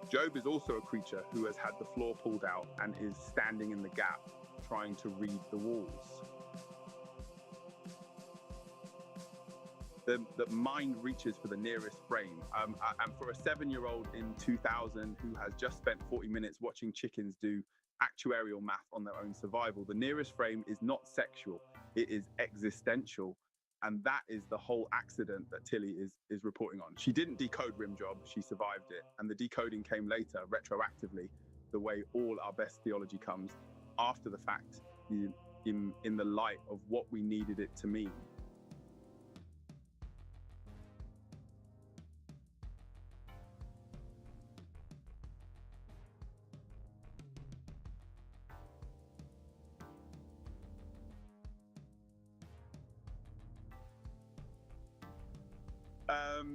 Job is also a creature who has had the floor pulled out and is standing in the gap trying to read the walls. The mind reaches for the nearest frame. And for a 7-year-old in 2000 who has just spent 40 minutes watching chickens do actuarial math on their own survival, the nearest frame is not sexual, it is existential. And that is the whole accident that Tilly is reporting on. She didn't decode rim job, she survived it. And the decoding came later, retroactively, the way all our best theology comes after the fact, in the light of what we needed it to mean.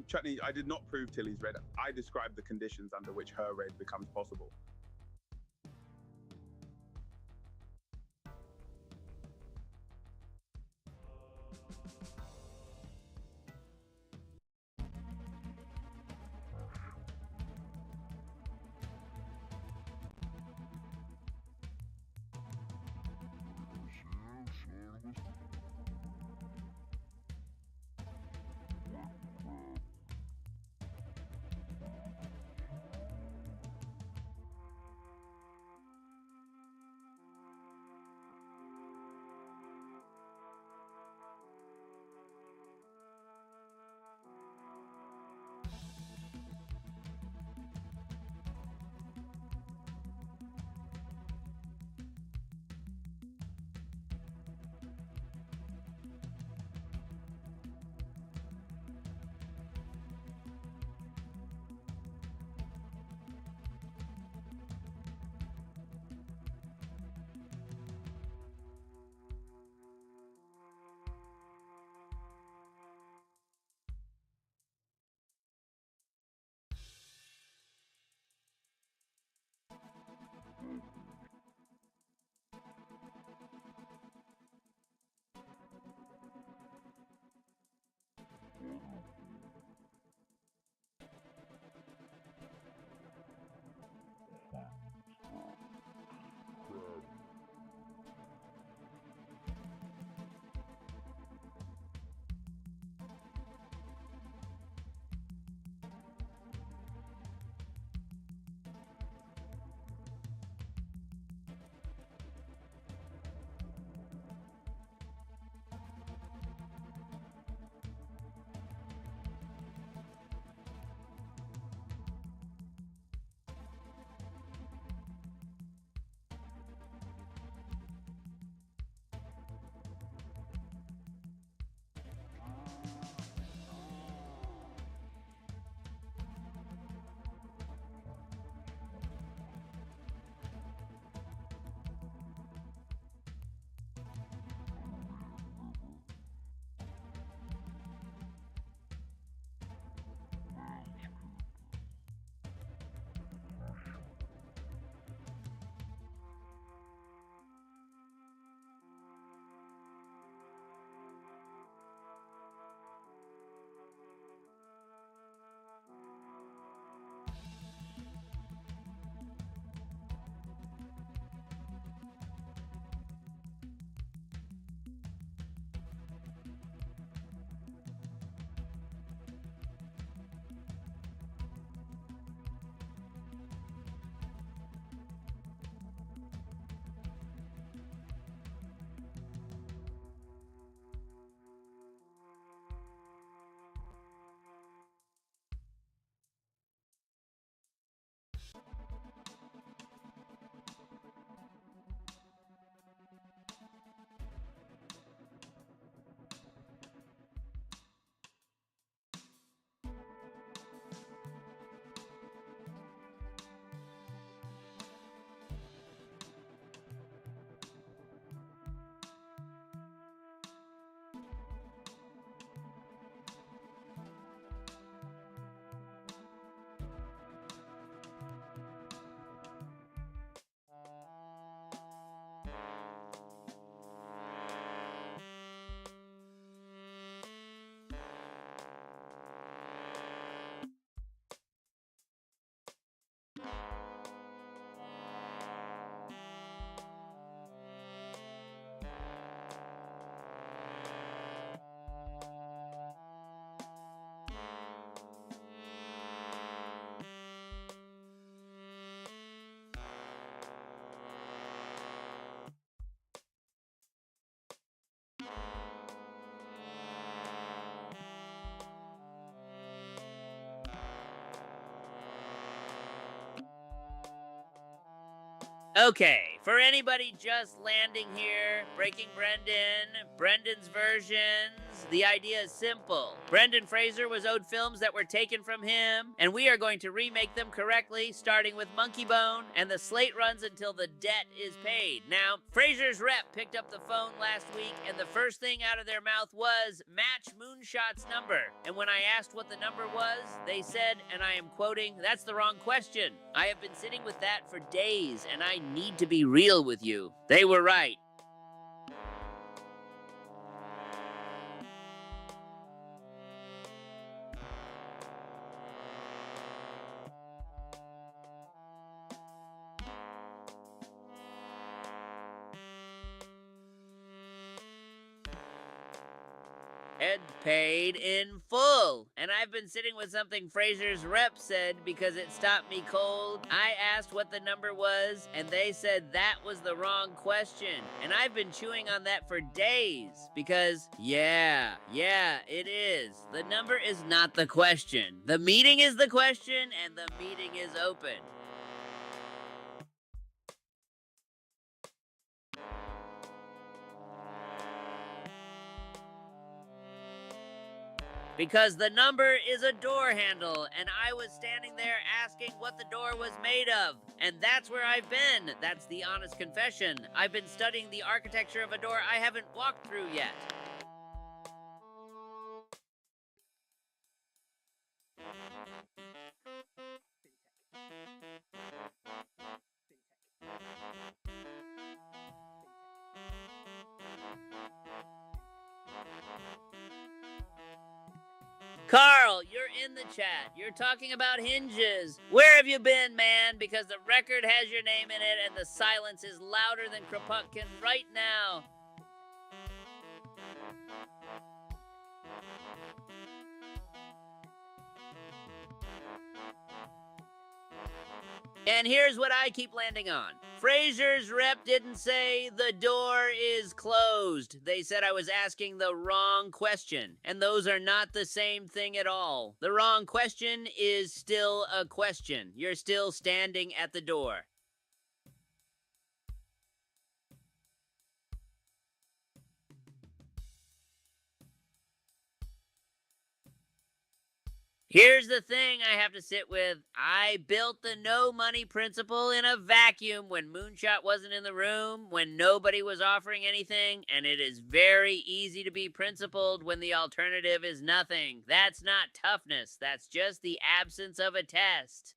Chutney, I did not prove Tilly's red. I described the conditions under which her red becomes possible. Okay, for anybody just landing here, Breaking Brendan's versions, the idea is simple. Brendan Fraser was owed films that were taken from him, and we are going to remake them correctly, starting with Monkey Bone, and the slate runs until the debt is paid. Now, Fraser's rep picked up the phone last week, and the first thing out of their mouth was, match Moonshot's number. And when I asked what the number was, they said, and I am quoting, that's the wrong question. I have been sitting with that for days, and I need to be real with you. They were right. Ed paid in full. And I've been sitting with something Fraser's rep said because it stopped me cold. I asked what the number was, and they said that was the wrong question. And I've been chewing on that for days because, yeah, it is. The number is not the question. The meeting is the question, and the meeting is open. Because the number is a door handle, and I was standing there asking what the door was made of. And that's where I've been. That's the honest confession. I've been studying the architecture of a door I haven't walked through yet. Carl, you're in the chat. You're talking about hinges. Where have you been, man? Because the record has your name in it and the silence is louder than Kropotkin right now. And here's what I keep landing on. Fraser's rep didn't say the door is closed. They said I was asking the wrong question. And those are not the same thing at all. The wrong question is still a question. You're still standing at the door. Here's the thing I have to sit with. I built the no money principle in a vacuum when Moonshot wasn't in the room, when nobody was offering anything, and it is very easy to be principled when the alternative is nothing. That's not toughness. That's just the absence of a test.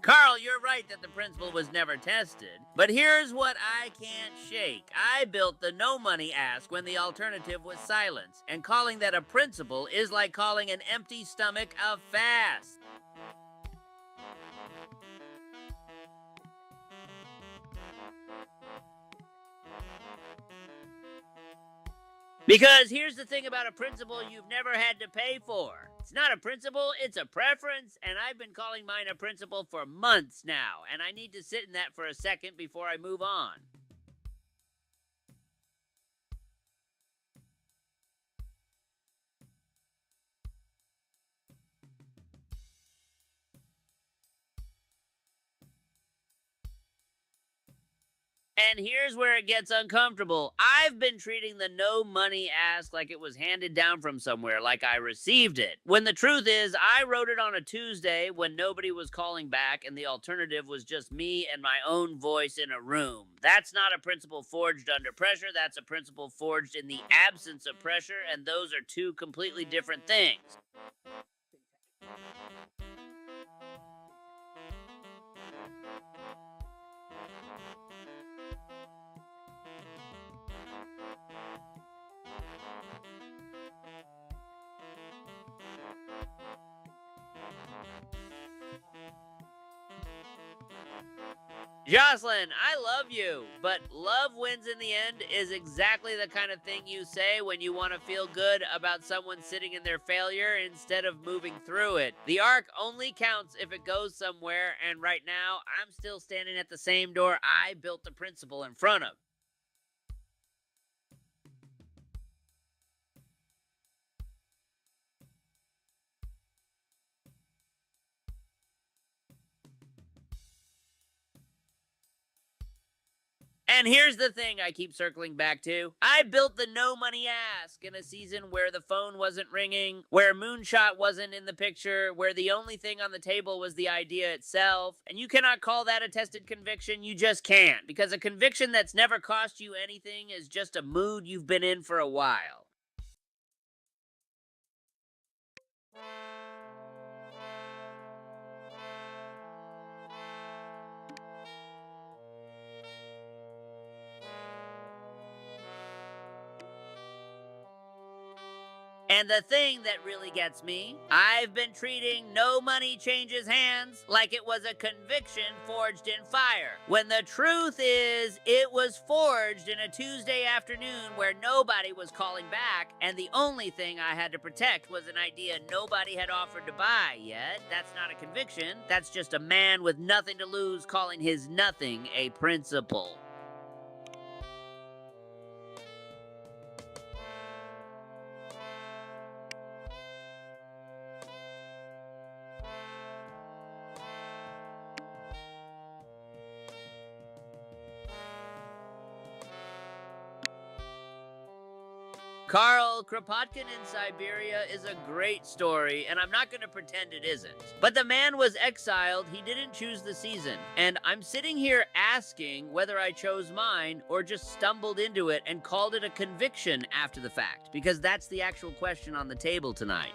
Carl, you're right that the principle was never tested, but here's what I can't shake. I built the no money ask when the alternative was silence, and calling that a principle is like calling an empty stomach a fast. Because here's the thing about a principle you've never had to pay for. It's not a principle, it's a preference, and I've been calling mine a principle for months now, and I need to sit in that for a second before I move on. And here's where it gets uncomfortable. I've been treating the no money ask like it was handed down from somewhere, like I received it. When the truth is, I wrote it on a Tuesday when nobody was calling back and the alternative was just me and my own voice in a room. That's not a principle forged under pressure, that's a principle forged in the absence of pressure, and those are two completely different things. Jocelyn, I love you, but love wins in the end is exactly the kind of thing you say when you want to feel good about someone sitting in their failure instead of moving through it. The arc only counts if it goes somewhere, and right now, I'm still standing at the same door I built the principal in front of. And here's the thing I keep circling back to. I built the no money ask in a season where the phone wasn't ringing, where Moonshot wasn't in the picture, where the only thing on the table was the idea itself. And you cannot call that a tested conviction, you just can't. Because a conviction that's never cost you anything is just a mood you've been in for a while. And the thing that really gets me, I've been treating no money changes hands like it was a conviction forged in fire. When the truth is, it was forged in a Tuesday afternoon where nobody was calling back, and the only thing I had to protect was an idea nobody had offered to buy yet. That's not a conviction, that's just a man with nothing to lose calling his nothing a principle. Karl Kropotkin in Siberia is a great story, and I'm not going to pretend it isn't. But the man was exiled, he didn't choose the season, and I'm sitting here asking whether I chose mine or just stumbled into it and called it a conviction after the fact, because that's the actual question on the table tonight.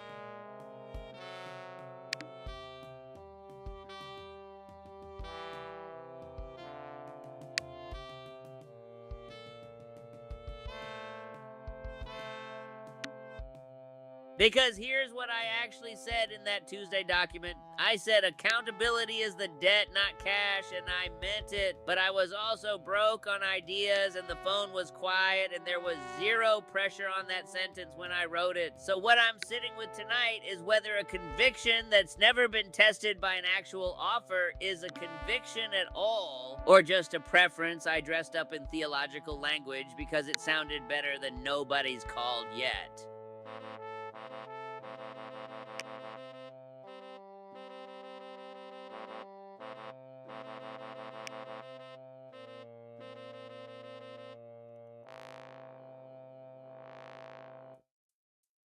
Because here's what I actually said in that Tuesday document. I said accountability is the debt, not cash, and I meant it. But I was also broke on ideas, and the phone was quiet, and there was zero pressure on that sentence when I wrote it. So what I'm sitting with tonight is whether a conviction that's never been tested by an actual offer is a conviction at all, or just a preference I dressed up in theological language because it sounded better than nobody's called yet.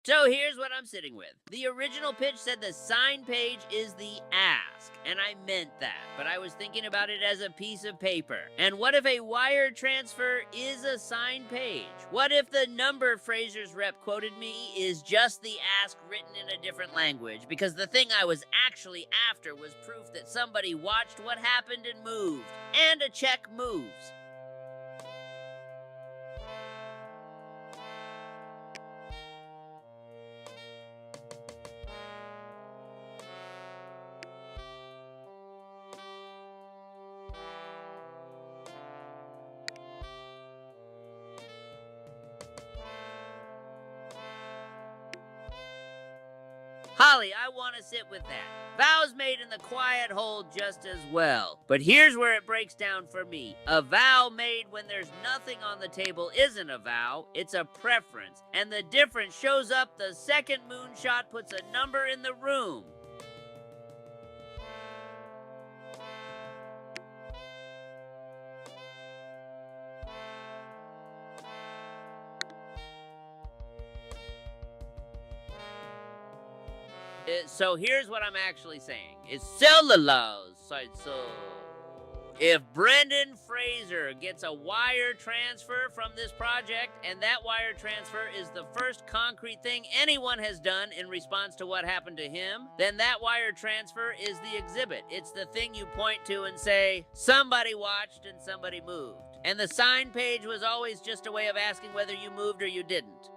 So here's what I'm sitting with. The original pitch said the sign page is the ask, and I meant that, but I was thinking about it as a piece of paper. And what if a wire transfer is a sign page? What if the number Fraser's rep quoted me is just the ask written in a different language? Because the thing I was actually after was proof that somebody watched what happened and moved. And a check moves. Holly, I want to sit with that. Vows made in the quiet hold just as well. But here's where it breaks down for me. A vow made when there's nothing on the table isn't a vow, it's a preference. And the difference shows up the second Moonshot puts a number in the room. So here's what I'm actually saying. It's cellulose. So if Brendan Fraser gets a wire transfer from this project, and that wire transfer is the first concrete thing anyone has done in response to what happened to him, then that wire transfer is the exhibit. It's the thing you point to and say, somebody watched and somebody moved. And the sign page was always just a way of asking whether you moved or you didn't.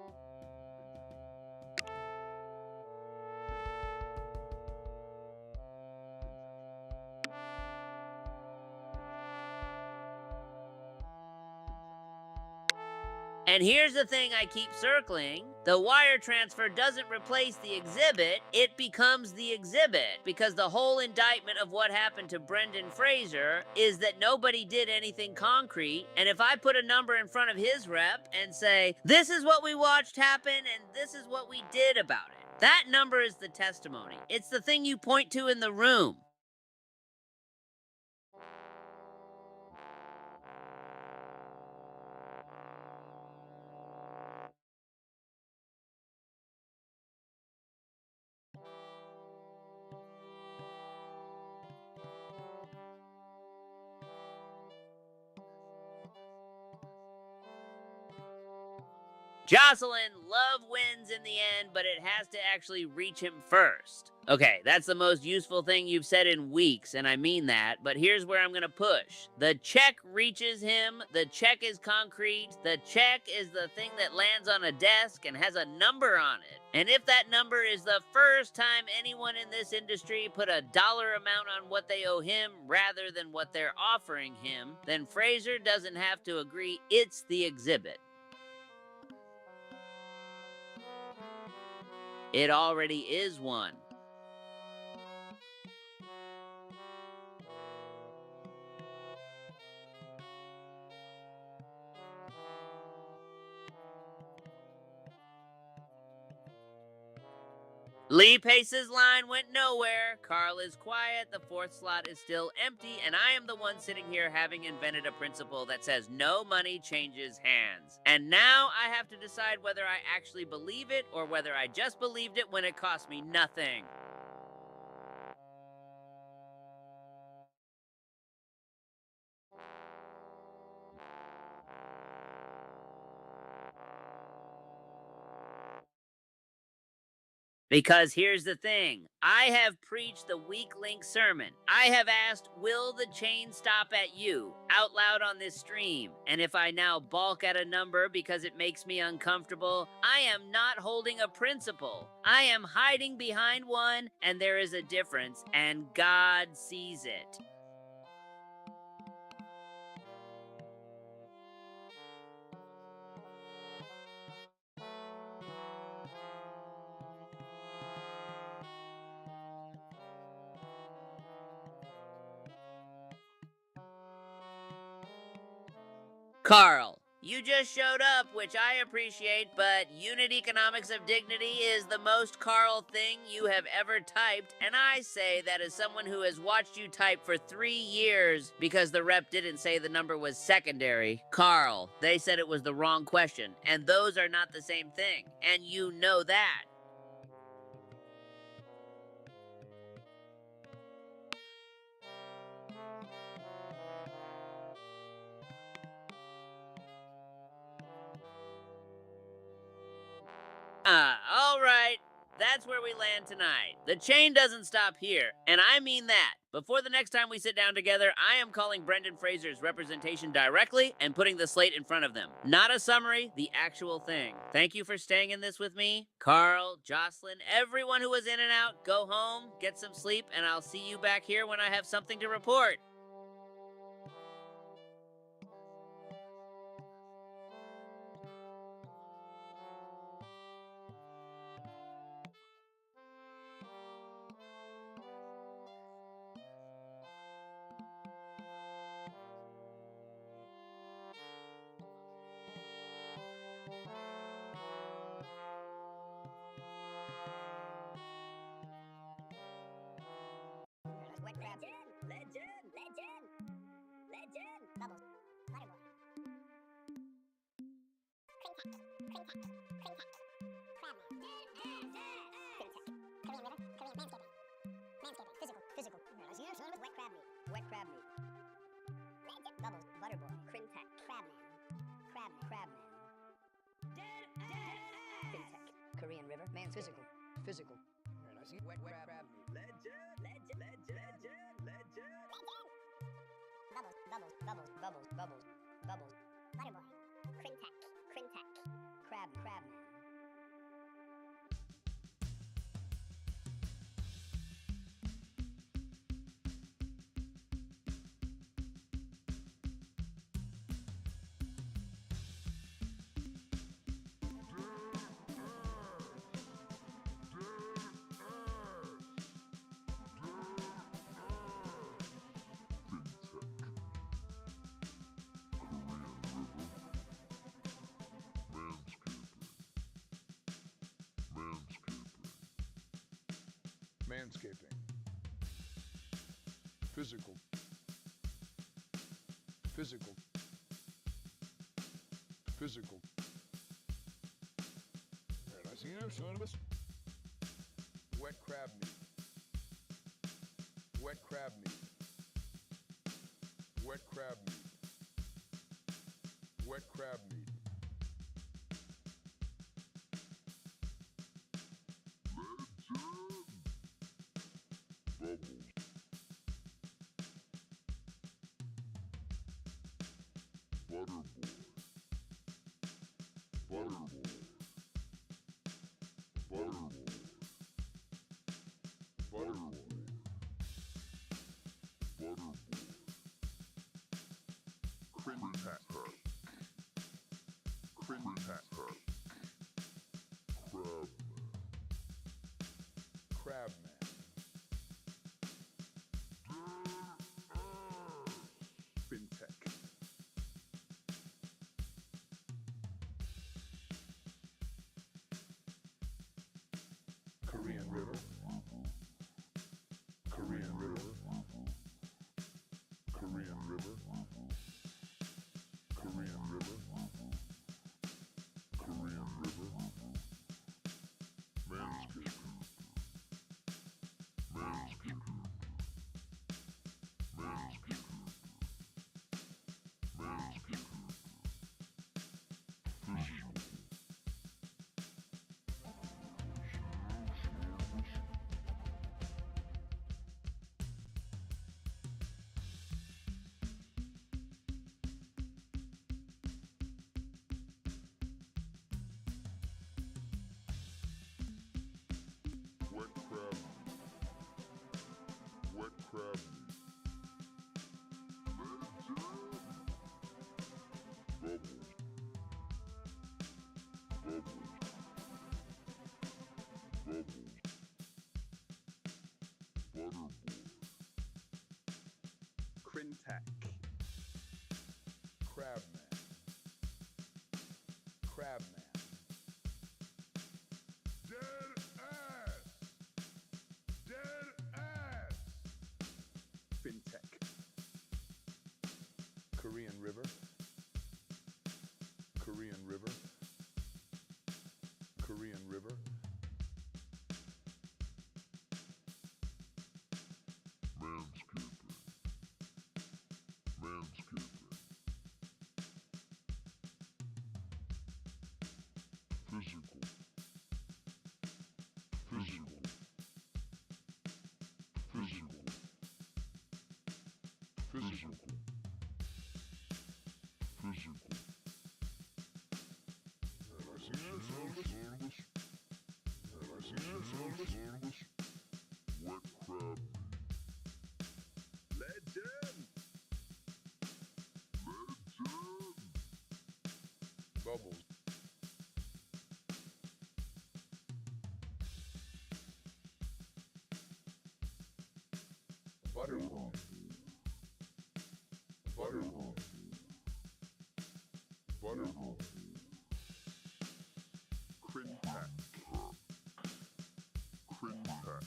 And here's the thing I keep circling. The wire transfer doesn't replace the exhibit, it becomes the exhibit. Because the whole indictment of what happened to Brendan Fraser is that nobody did anything concrete, and if I put a number in front of his rep and say, this is what we watched happen and this is what we did about it, that number is the testimony. It's the thing you point to in the room. Jocelyn, love wins in the end, but it has to actually reach him first. Okay, that's the most useful thing you've said in weeks, and I mean that, but here's where I'm gonna push. The check reaches him, the check is concrete, the check is the thing that lands on a desk and has a number on it. And if that number is the first time anyone in this industry put a dollar amount on what they owe him rather than what they're offering him, then Fraser doesn't have to agree it's the exhibit. It already is one. Lee Pace's line went nowhere. Carl is quiet, the fourth slot is still empty, and I am the one sitting here having invented a principle that says no money changes hands. And now I have to decide whether I actually believe it or whether I just believed it when it cost me nothing. Because here's the thing, I have preached the weak link sermon. I have asked, will the chain stop at you, out loud on this stream? And if I now balk at a number because it makes me uncomfortable, I am not holding a principle. I am hiding behind one, and there is a difference, and God sees it. Carl, you just showed up, which I appreciate, but unit economics of dignity is the most Carl thing you have ever typed, and I say that as someone who has watched you type for 3 years because the rep didn't say the number was secondary. Carl, they said it was the wrong question, and those are not the same thing, and you know that. All right. That's where we land tonight. The chain doesn't stop here, and I mean that. Before the next time we sit down together, I am calling Brendan Fraser's representation directly and putting the slate in front of them. Not a summary, the actual thing. Thank you for staying in this with me. Carl, Jocelyn, everyone who was in and out, go home, get some sleep, and I'll see you back here when I have something to report. Wet crab. Legend! Legend! Legend! Bubbles. Butterboy. Crab man. Korean river. Korean manscaping. Manscaping. Physical. Nice. Yes, wet crab meat. Wet crab meat. Legend. Bubbles. Butterboy. Crintac. Crab man. Crab man. Crintac. Korean river. Physical. And I see wet crab meat. Legend! Bubbles. Butterboy. Crintac. Crab man. Manscaping. Physical. Physical. Physical. Alright, I see you, son of a... Wet crab meat. Wet crab meat. Wet crab meat. Wet crab meat. Legend. Bubbles. Butterboy. Butterboy. Butterboy. Butterboy. Crintack. Crintack. Crabman. Fintech. Korean River. Korean River. Korean River. Korean River. Korean River. Manscaping. Manscaping. Manscaping. Manscaping. Physical. Wet crab. Wet crab. Bubbles. Bubbles. Bubbles. Butterboy. Crintack. Crabman. Crabman. Dead ass. Dead ass. Fintech. Korean River. Korean River. Korean River. Manscaping. Manscaping. Physical. Physical. Physical. Physical. Physical. Wet crab. Legend. Legend. Bubbles. Butterboy. Butterboy. Butterboy. Crintack. Crintack.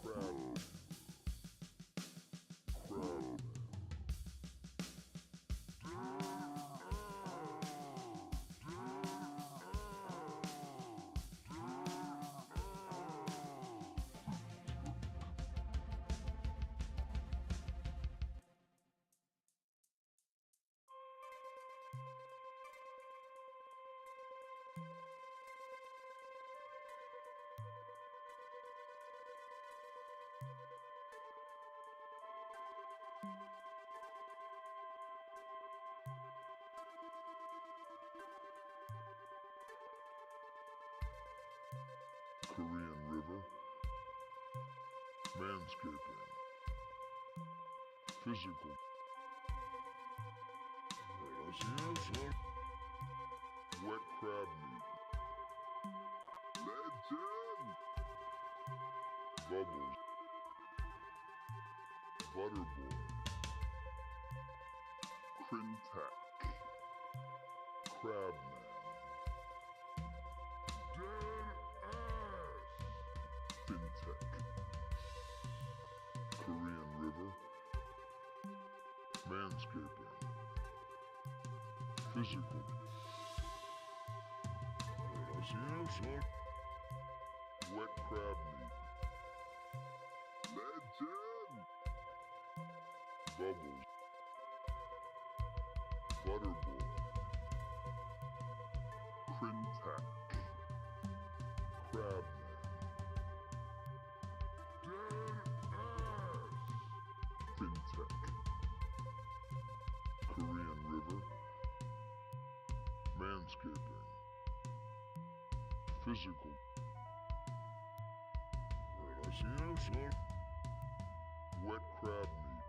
Crab. Crab. Korean River. Manscaping. Physical. Wet crab meat. Legend. Bubbles. Butterboy. Crintack. Crabman. Dead ass. Manscaping. Physical. I see you, son. Wet crab meat. Legend. Bubbles. Butterboy. Crintac. Crabman. Dead ass. Fintech. Korean River. Manscaping. Physical. Right, I see you, son. Wet crab meat.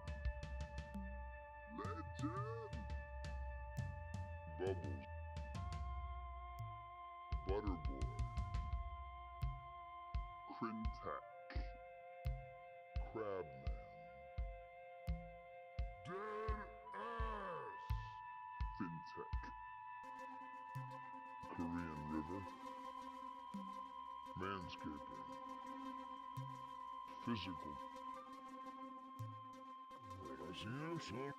Legend. Bubbles. Butterboy. Crintac. Crabman. Dead ass. Fintech. Korean River. Manscaping. Physical. Right, I see you, son.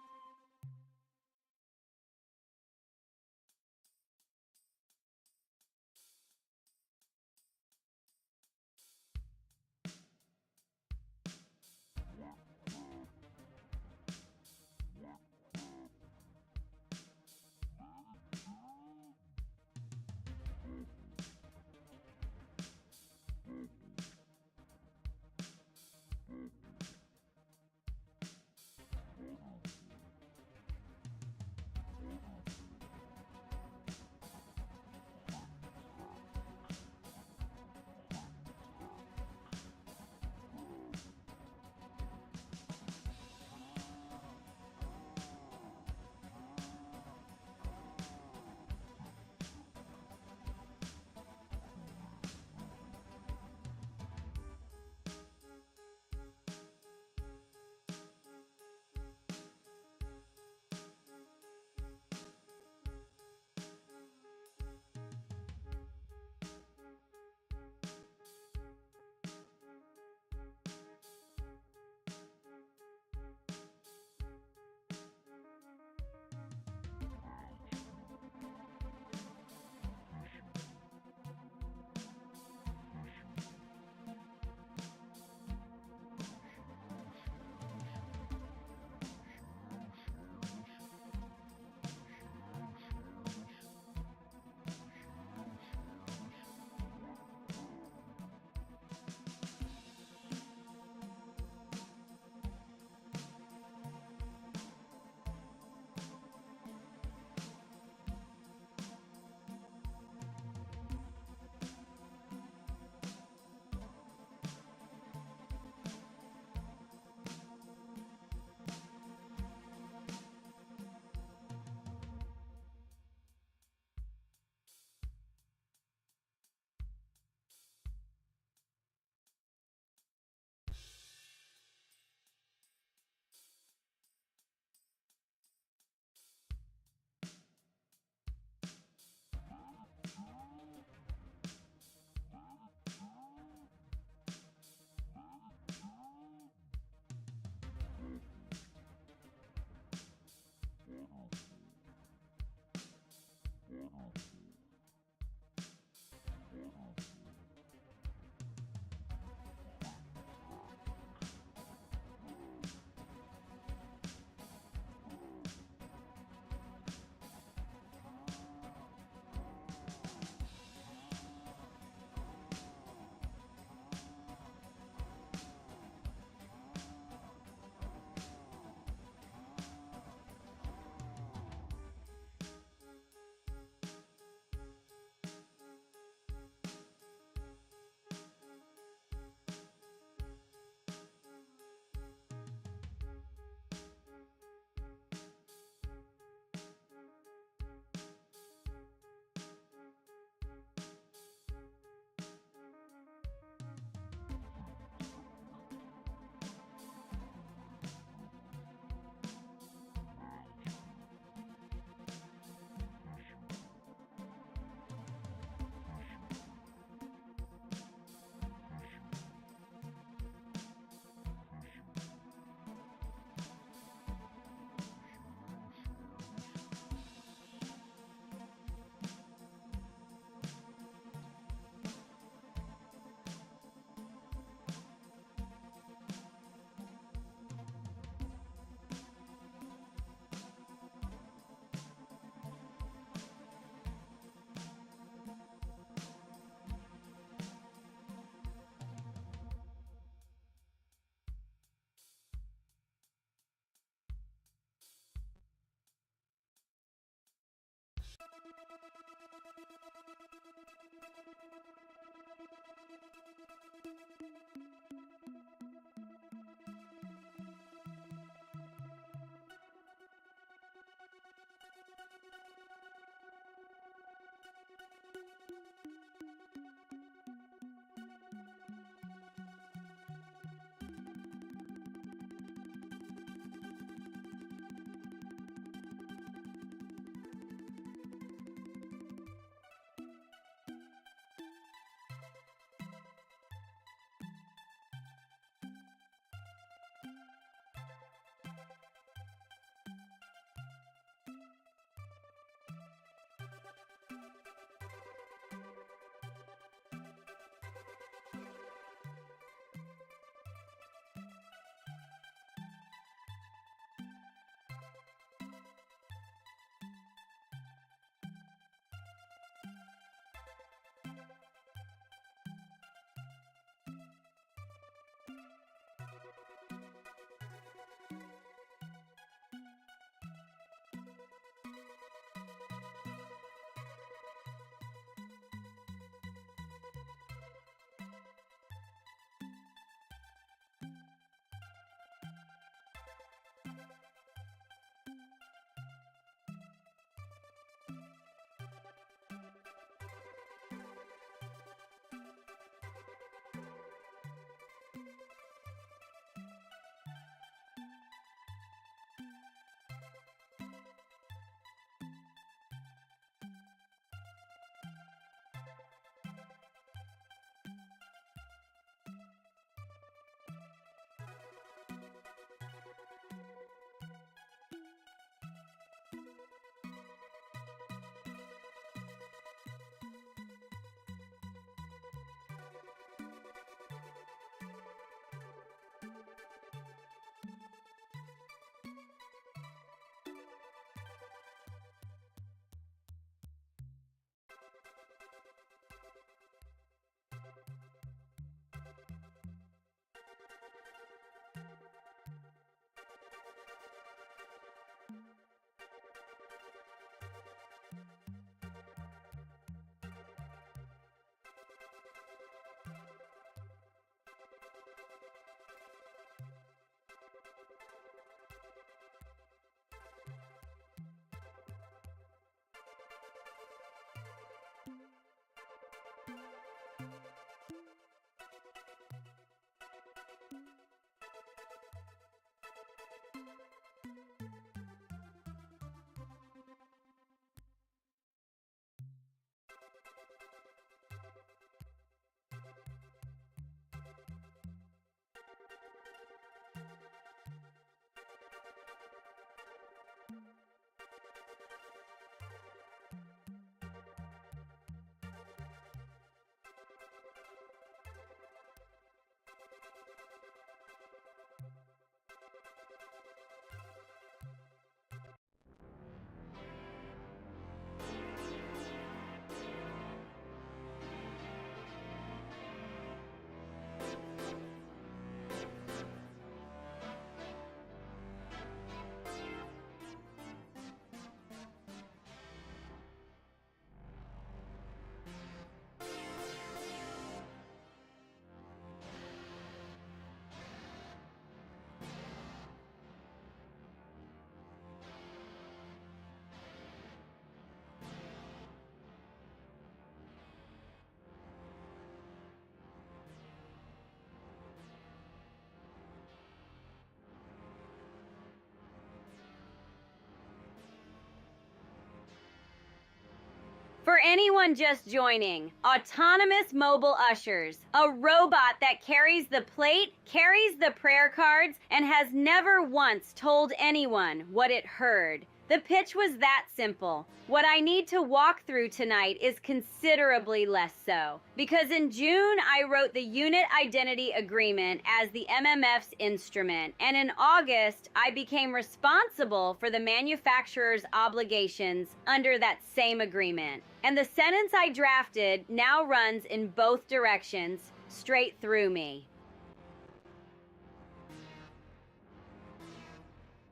anyone just joining, autonomous mobile ushers, a robot that carries the plate, carries the prayer cards, and has never once told anyone what it heard. The pitch was that simple. What I need to walk through tonight is considerably less so, because in June I wrote the Unit Identity Agreement as the MMF's instrument, and in August I became responsible for the manufacturer's obligations under that same agreement. And the sentence I drafted now runs in both directions, straight through me.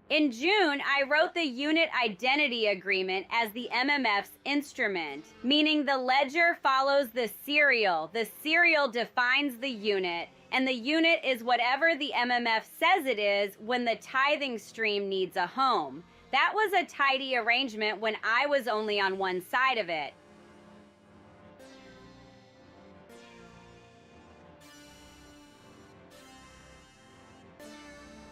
In June, I wrote the Unit Identity Agreement as the MMF's instrument, meaning the ledger follows the serial defines the unit, and the unit is whatever the MMF says it is when the tithing stream needs a home. That was a tidy arrangement when I was only on one side of it.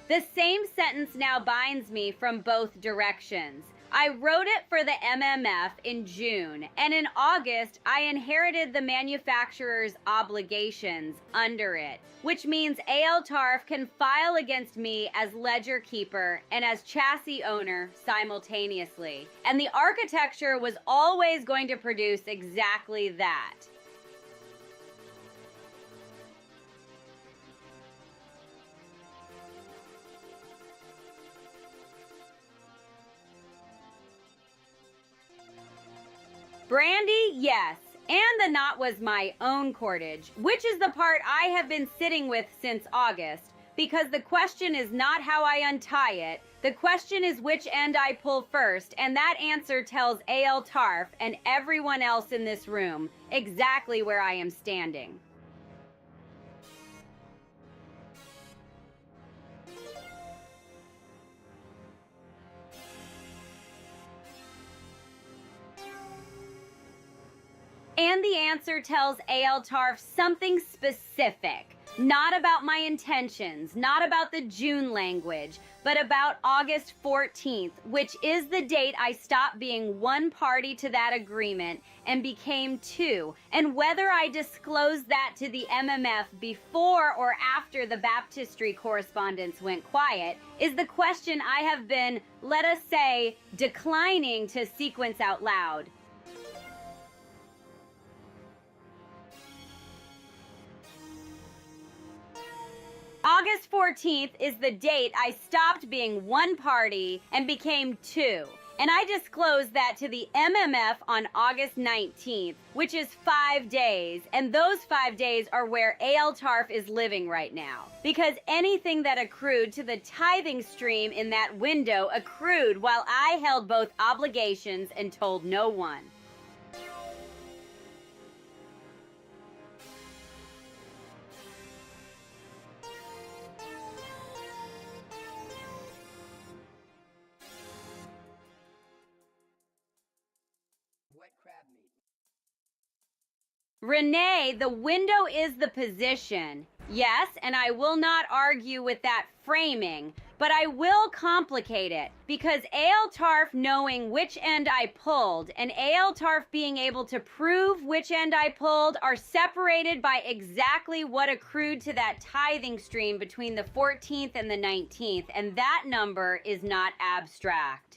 The same sentence now binds me from both directions. I wrote it for the MMF in June, and in August, I inherited the manufacturer's obligations under it, which means ALTARF can file against me as ledger keeper and as chassis owner simultaneously. And the architecture was always going to produce exactly that. Brandy, yes, and the knot was my own cordage, which is the part I have been sitting with since August, because the question is not how I untie it, the question is which end I pull first, and that answer tells ALTARF and everyone else in this room exactly where I am standing. And the answer tells ALTARF something specific, not about my intentions, not about the June language, but about August 14th, which is the date I stopped being one party to that agreement and became two, and whether I disclosed that to the MMF before or after the baptistry correspondence went quiet is the question I have been, let us say, declining to sequence out loud. August 14th is the date I stopped being one party and became two. And I disclosed that to the MMF on August 19th, which is 5 days. And those 5 days are where ALTARF is living right now. Because anything that accrued to the tithing stream in that window accrued while I held both obligations and told no one. Renee, the window is the position. Yes, and I will not argue with that framing, but I will complicate it because ALTARF knowing which end I pulled and ALTARF being able to prove which end I pulled are separated by exactly what accrued to that tithing stream between the 14th and the 19th, and that number is not abstract.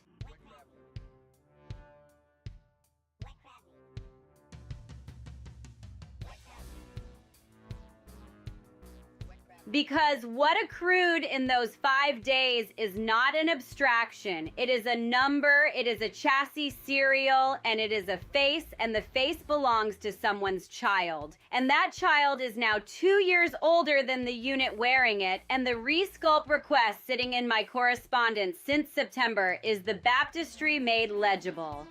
Because what accrued in those 5 days is not an abstraction. It is a number, it is a chassis serial, and it is a face, and the face belongs to someone's child. And that child is now 2 years older than the unit wearing it, and the resculpt request sitting in my correspondence since September is the baptistry made legible.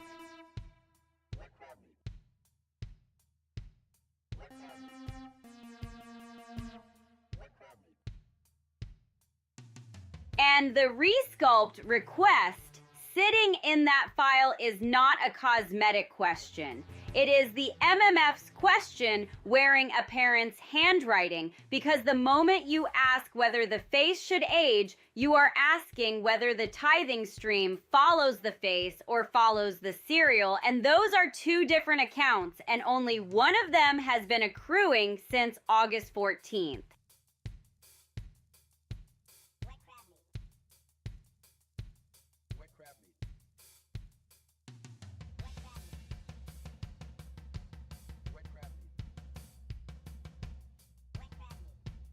And the resculpt request sitting in that file is not a cosmetic question. It is the MMF's question wearing a parent's handwriting, because the moment you ask whether the face should age, you are asking whether the tithing stream follows the face or follows the serial, and those are two different accounts, and only one of them has been accruing since August 14th.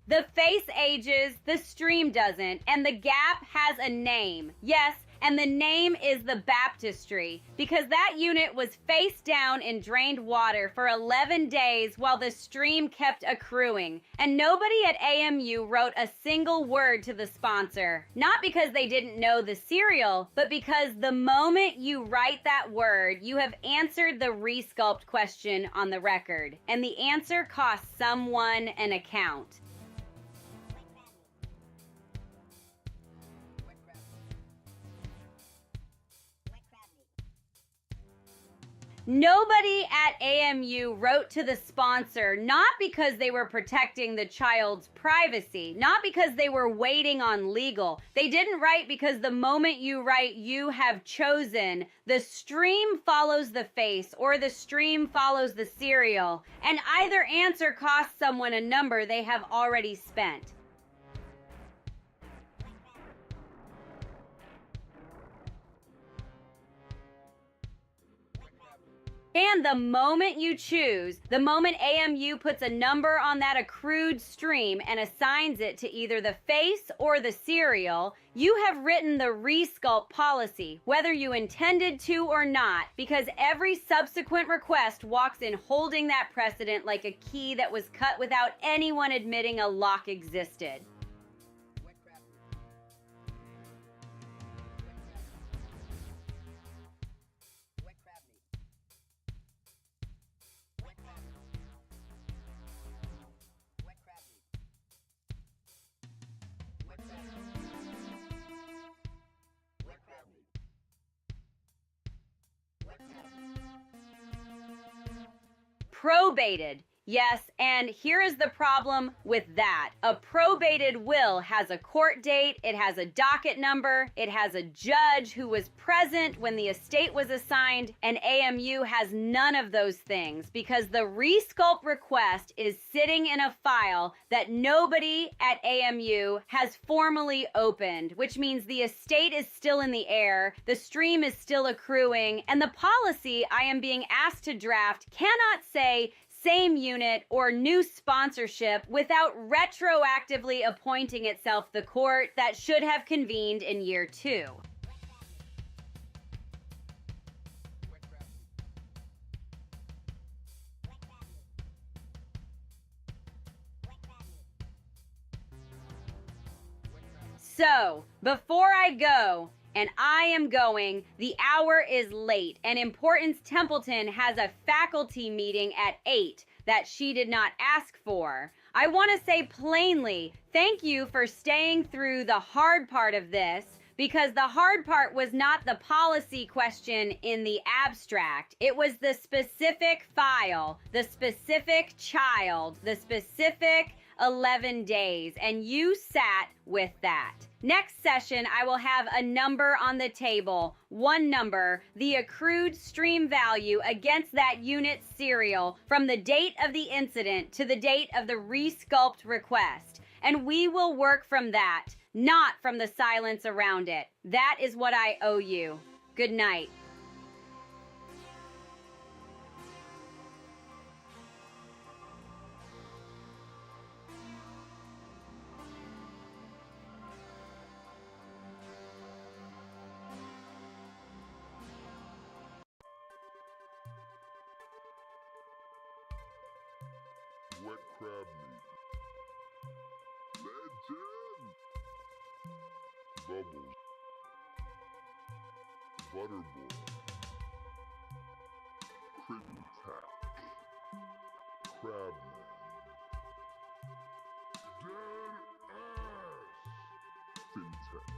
The face ages, the stream doesn't, and the gap has a name. Yes, and the name is the baptistry, because that unit was face down in drained water for 11 days while the stream kept accruing. And nobody at AMU wrote a single word to the sponsor. Not because they didn't know the serial, but because the moment you write that word, you have answered the resculpt question on the record. And the answer costs someone an account. Nobody at AMU wrote to the sponsor, not because they were protecting the child's privacy, not because they were waiting on legal. They didn't write because the moment you write, you have chosen. The stream follows the face or the stream follows the serial, and either answer costs someone a number they have already spent. And the moment you choose, the moment AMU puts a number on that accrued stream and assigns it to either the face or the serial, you have written the resculpt policy, whether you intended to or not, because every subsequent request walks in holding that precedent like a key that was cut without anyone admitting a lock existed. Probated. Yes, and here is the problem with that. A probated will has a court date, it has a docket number, it has a judge who was present when the estate was assigned, and AMU has none of those things because the resculpt request is sitting in a file that nobody at AMU has formally opened, which means the estate is still in the air, the stream is still accruing, and the policy I am being asked to draft cannot say same unit or new sponsorship without retroactively appointing itself the court that should have convened in year 2. So, before I go, and I am going, the hour is late, and Importance Templeton has a faculty meeting at 8 that she did not ask for. I want to say plainly, thank you for staying through the hard part of this, because the hard part was not the policy question in the abstract. It was the specific file, the specific child, the specific 11 days, and you sat with that. Next session, I will have a number on the table, one number, the accrued stream value against that unit serial from the date of the incident to the date of the resculpt request. And we will work from that, not from the silence around it. That is what I owe you. Good night. Wet crab meat. Legend! Bubbles. Butterboy. Crintac. Crabman. Dead ass! Fintech.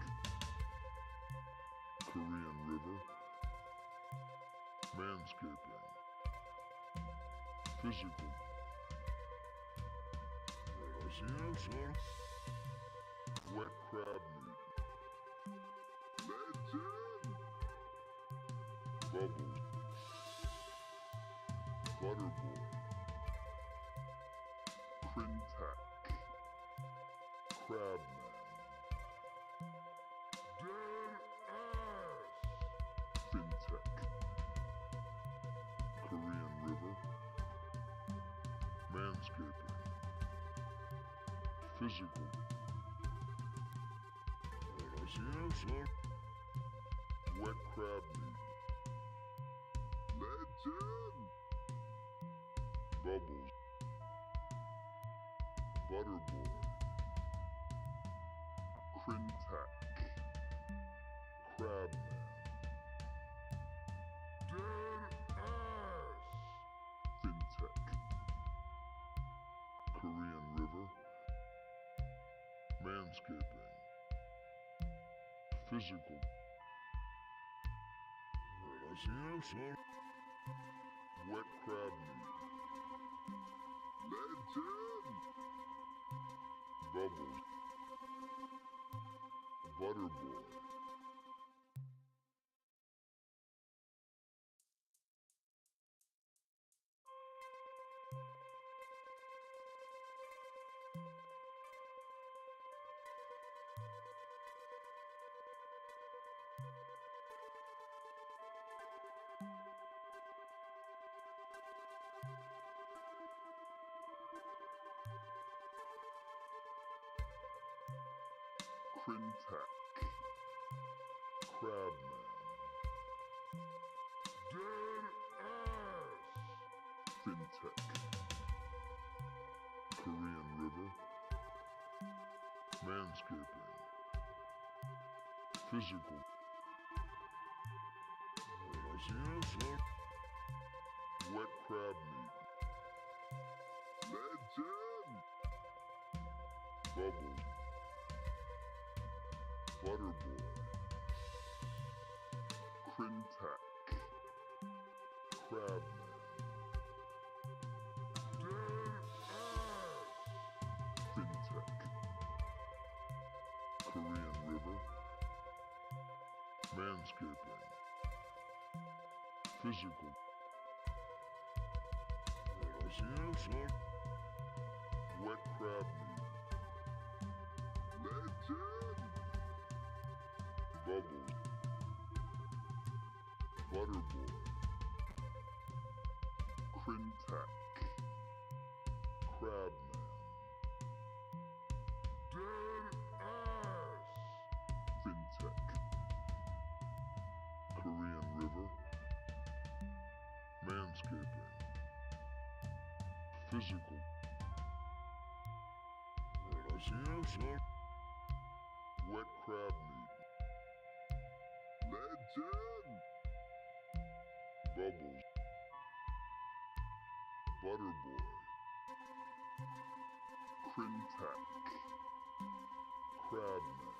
Korean River. Manscaping. Physical. Wet crab meat. Legend. Bubbles. Butterboy. Crintac. Crabman. Dead ass. Fintech. Korean River. Manscaping. Physical. Wet crab meat. Legend. Bubbles. Butterboy. Crintac. Crabman. Dead ass. Fintech. Korean River. Manscaping. Physical. Wet crab meat. Legend. Bubbles. Butterboy. Crintac. Crabman. Dead ass. Fintech. Korean River. Manscaping. Physical. Wet crab meat. Legend. Bubbles. Butterboy. Crintac. Crabman. Dead ass. Fintech. Korean River. Manscaping. Physical. Wet crab meat. Legend. Bubbles. Butterboy. Crintac. Crabman. Dead ass. Fintech. Korean River. Manscaping. Physical. Wet crab meat. Legend. Bubbles. Butterboy. Crintac. Crabman.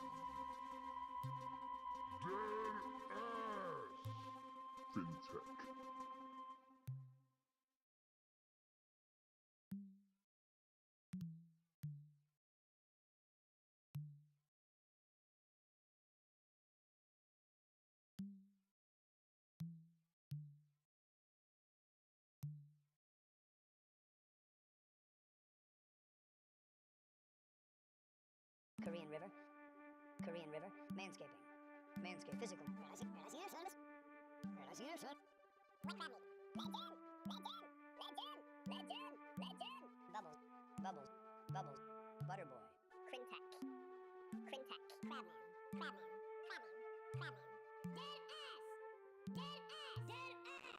Dead ass. Fintech. Korean River. Korean River. Manscaping. Manscaping. Physical. Wet crab meat. Legend. Legend. Legend. Legend. Legend. Bubbles. Bubbles. Bubbles. Butterboy. Crintac. Crintac. Crabman. Crabman. Crabman. Crabman. Dead ass. Dead ass. Dead ass.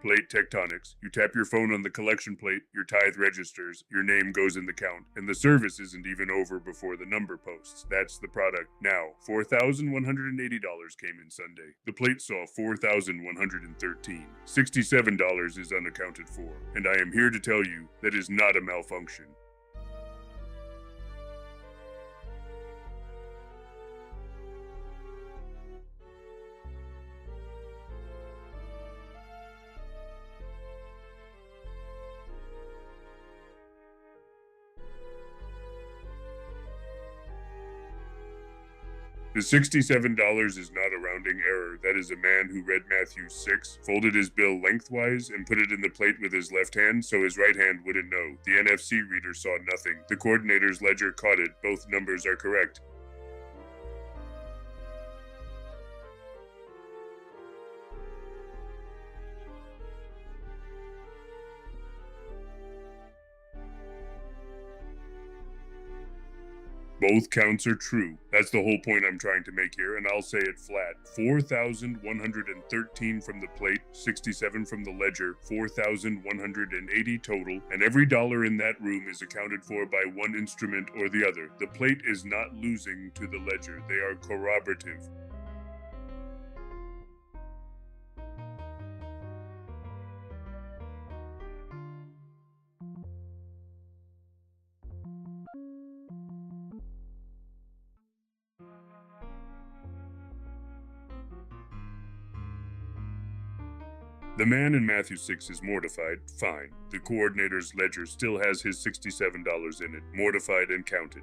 Plate tectonics. You tap your phone on the collection plate, your tithe registers, your name goes in the count, and the service isn't even over before the number posts. That's the product. Now, $4,180 came in Sunday. The plate saw $4,113. $67 is unaccounted for, and I am here to tell you that is not a malfunction. The $67 is not a rounding error. That is a man who read Matthew 6, folded his bill lengthwise, and put it in the plate with his left hand so his right hand wouldn't know. The NFC reader saw nothing. The coordinator's ledger caught it. Both numbers are correct. Both counts are true. That's the whole point I'm trying to make here, and I'll say it flat. 4,113 from the plate, 67 from the ledger, 4,180 total, and every dollar in that room is accounted for by one instrument or the other. The plate is not losing to the ledger. They are corroborative. The man in Matthew 6 is mortified, fine. The coordinator's ledger still has his $67 in it, mortified and counted.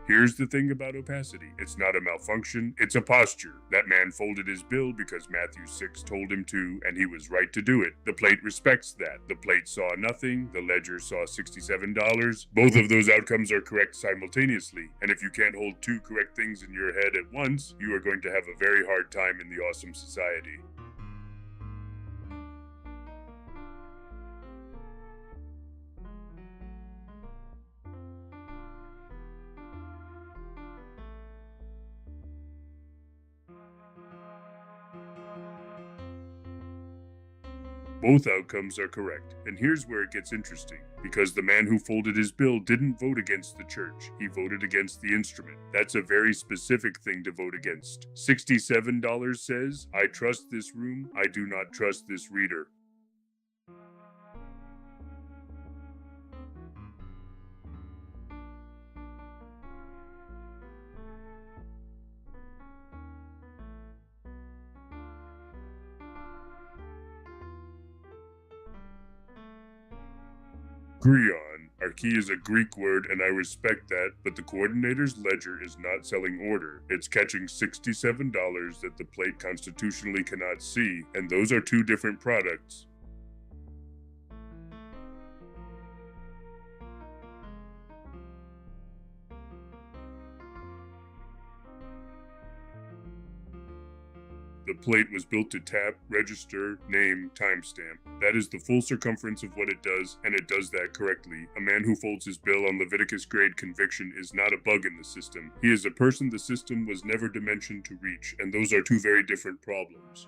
Here's the thing about opacity. It's not a malfunction, it's a posture. That man folded his bill because Matthew 6 told him to, and he was right to do it. The plate respects that. The plate saw nothing, the ledger saw $67. Both of those outcomes are correct simultaneously, and if you can't hold two correct things in your head at once, you are going to have a very hard time in the awesome society. Both outcomes are correct, and here's where it gets interesting. Because the man who folded his bill didn't vote against the church, he voted against the instrument. That's a very specific thing to vote against. $67 says, I trust this room, I do not trust this reader. Grion. Our key is a Greek word, and I respect that, but the coordinator's ledger is not selling order. It's catching $67 that the plate constitutionally cannot see, and those are two different products. The plate was built to tap, register, name, timestamp. That is the full circumference of what it does, and it does that correctly. A man who folds his bill on Leviticus grade conviction is not a bug in the system. He is a person the system was never dimensioned to reach, and those are two very different problems.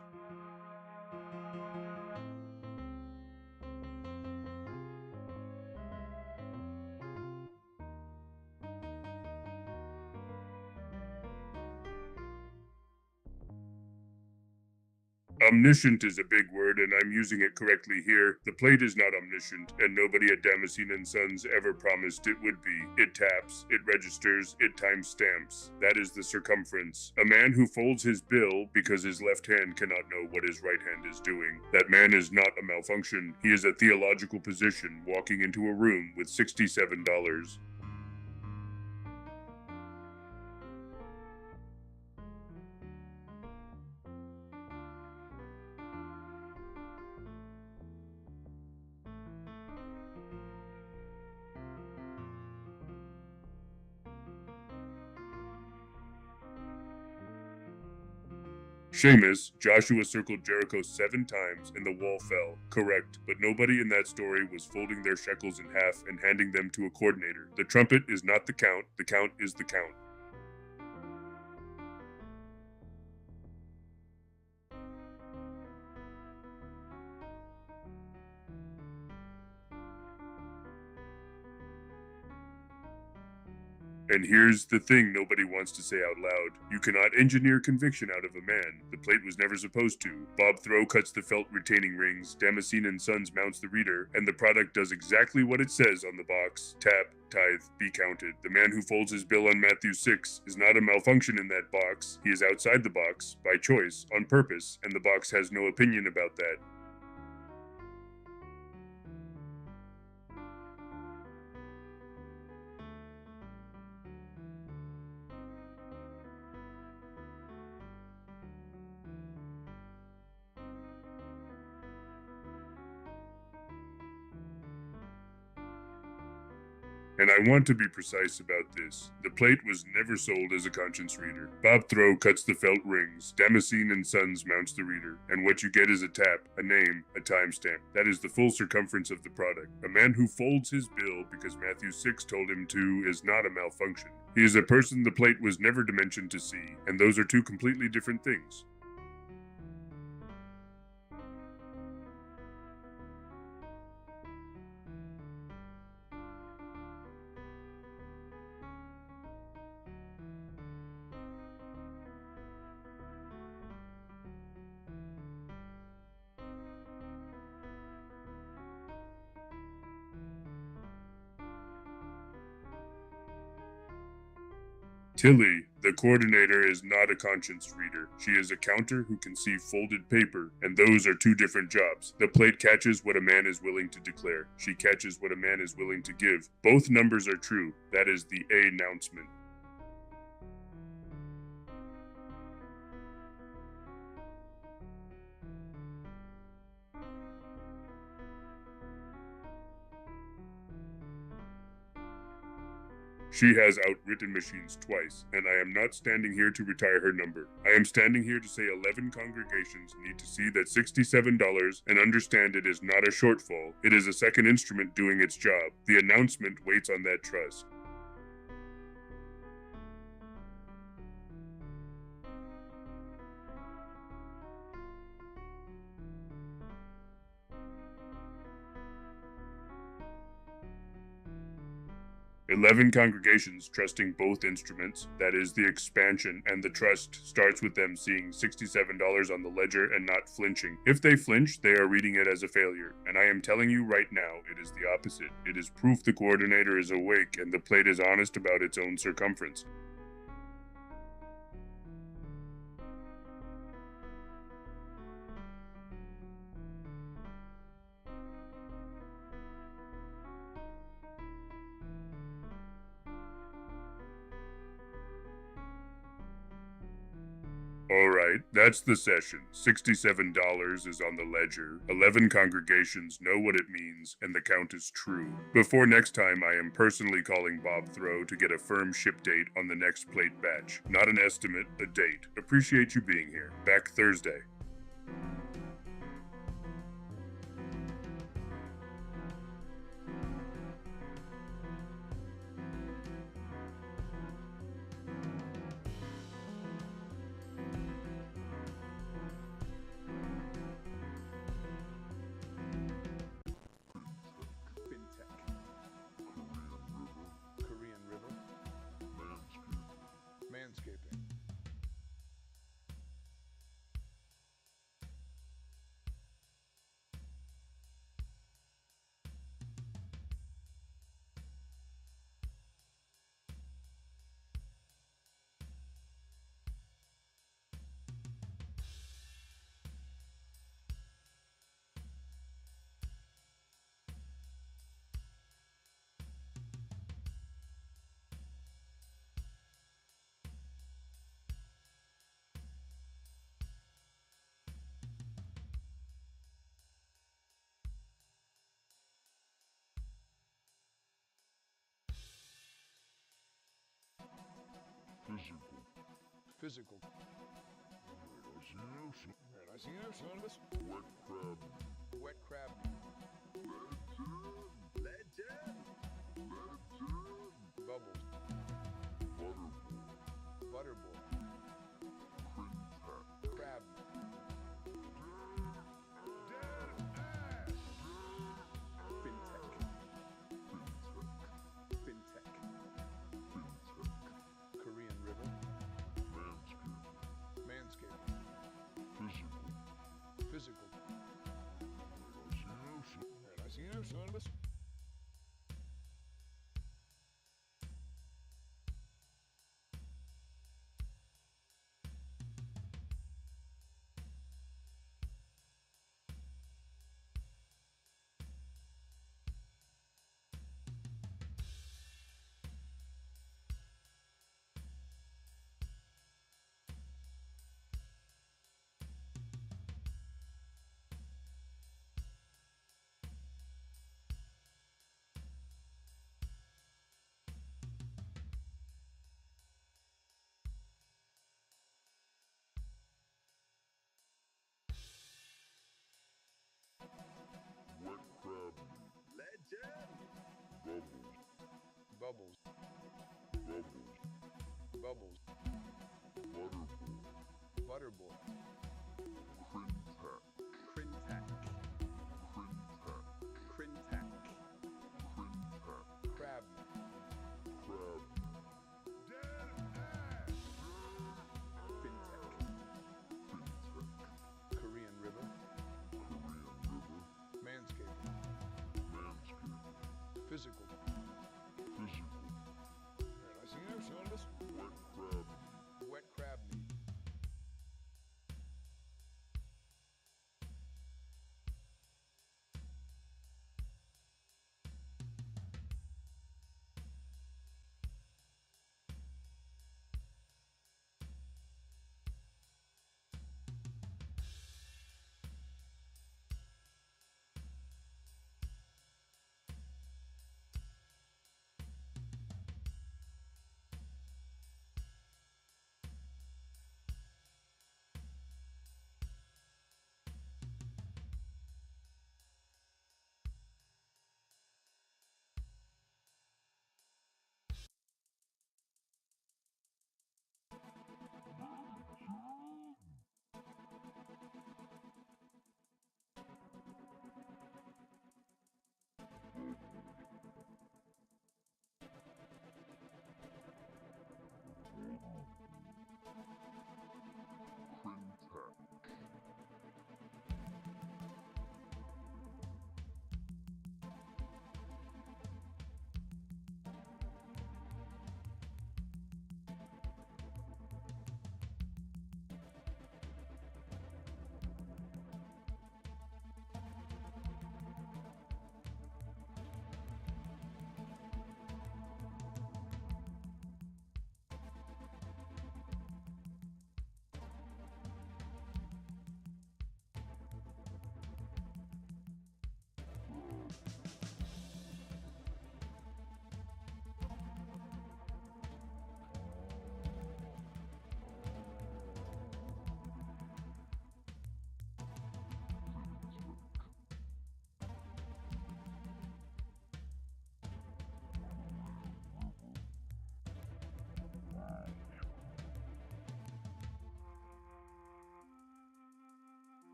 Omniscient is a big word, and I'm using it correctly here. The plate is not omniscient, and nobody at Damascene and Sons ever promised it would be. It taps, it registers, it timestamps. That is the circumference. A man who folds his bill because his left hand cannot know what his right hand is doing. That man is not a malfunction. He is a theological position walking into a room with $67. Seamus, Joshua circled Jericho 7 times and the wall fell. Correct, but nobody in that story was folding their shekels in half and handing them to a coordinator. The trumpet is not the count is the count. And here's the thing nobody wants to say out loud. You cannot engineer conviction out of a man. The plate was never supposed to. Bob Throw cuts the felt retaining rings, Damascene and Sons mounts the reader, and the product does exactly what it says on the box. Tap, tithe, be counted. The man who folds his bill on Matthew 6 is not a malfunction in that box. He is outside the box, by choice, on purpose, and the box has no opinion about that. And I want to be precise about this. The plate was never sold as a conscience reader. Bob Throw cuts the felt rings, Damascene and Sons mounts the reader, and what you get is a tap, a name, a timestamp. That is the full circumference of the product. A man who folds his bill because Matthew 6 told him to is not a malfunction. He is a person the plate was never dimensioned to see, and those are two completely different things. Tilly, the coordinator, is not a conscience reader. She is a counter who can see folded paper, and those are two different jobs. The plate catches what a man is willing to declare. She catches what a man is willing to give. Both numbers are true. That is the announcement. She has outwritten machines twice, and I am not standing here to retire her number. I am standing here to say 11 congregations need to see that $67 and understand it is not a shortfall. It is a second instrument doing its job. The announcement waits on that trust. "11 congregations trusting both instruments, that is, the expansion and the trust, starts with them seeing $67 on the ledger and not flinching. If they flinch, they are reading it as a failure, and I am telling you right now, it is the opposite. It is proof the coordinator is awake and the plate is honest about its own circumference." Alright, that's the session. $67 is on the ledger, 11 congregations know what it means, and the count is true. Before next time, I am personally calling Bob Throw to get a firm ship date on the next plate batch. Not an estimate, a date. Appreciate you being here. Back Thursday. Korean River. Manscaping. Physical. Man, I see you, son of a... Wet crab. Wet crab meat. Legend. Bubbles. Butter boy. Crab meat. Fintech. Korean river. Manscaping. Physical. Man, I see you, son of a... Wet crab. Legend. Bubbles. Bubbles. Bubbles. Butter boy. Butter boy.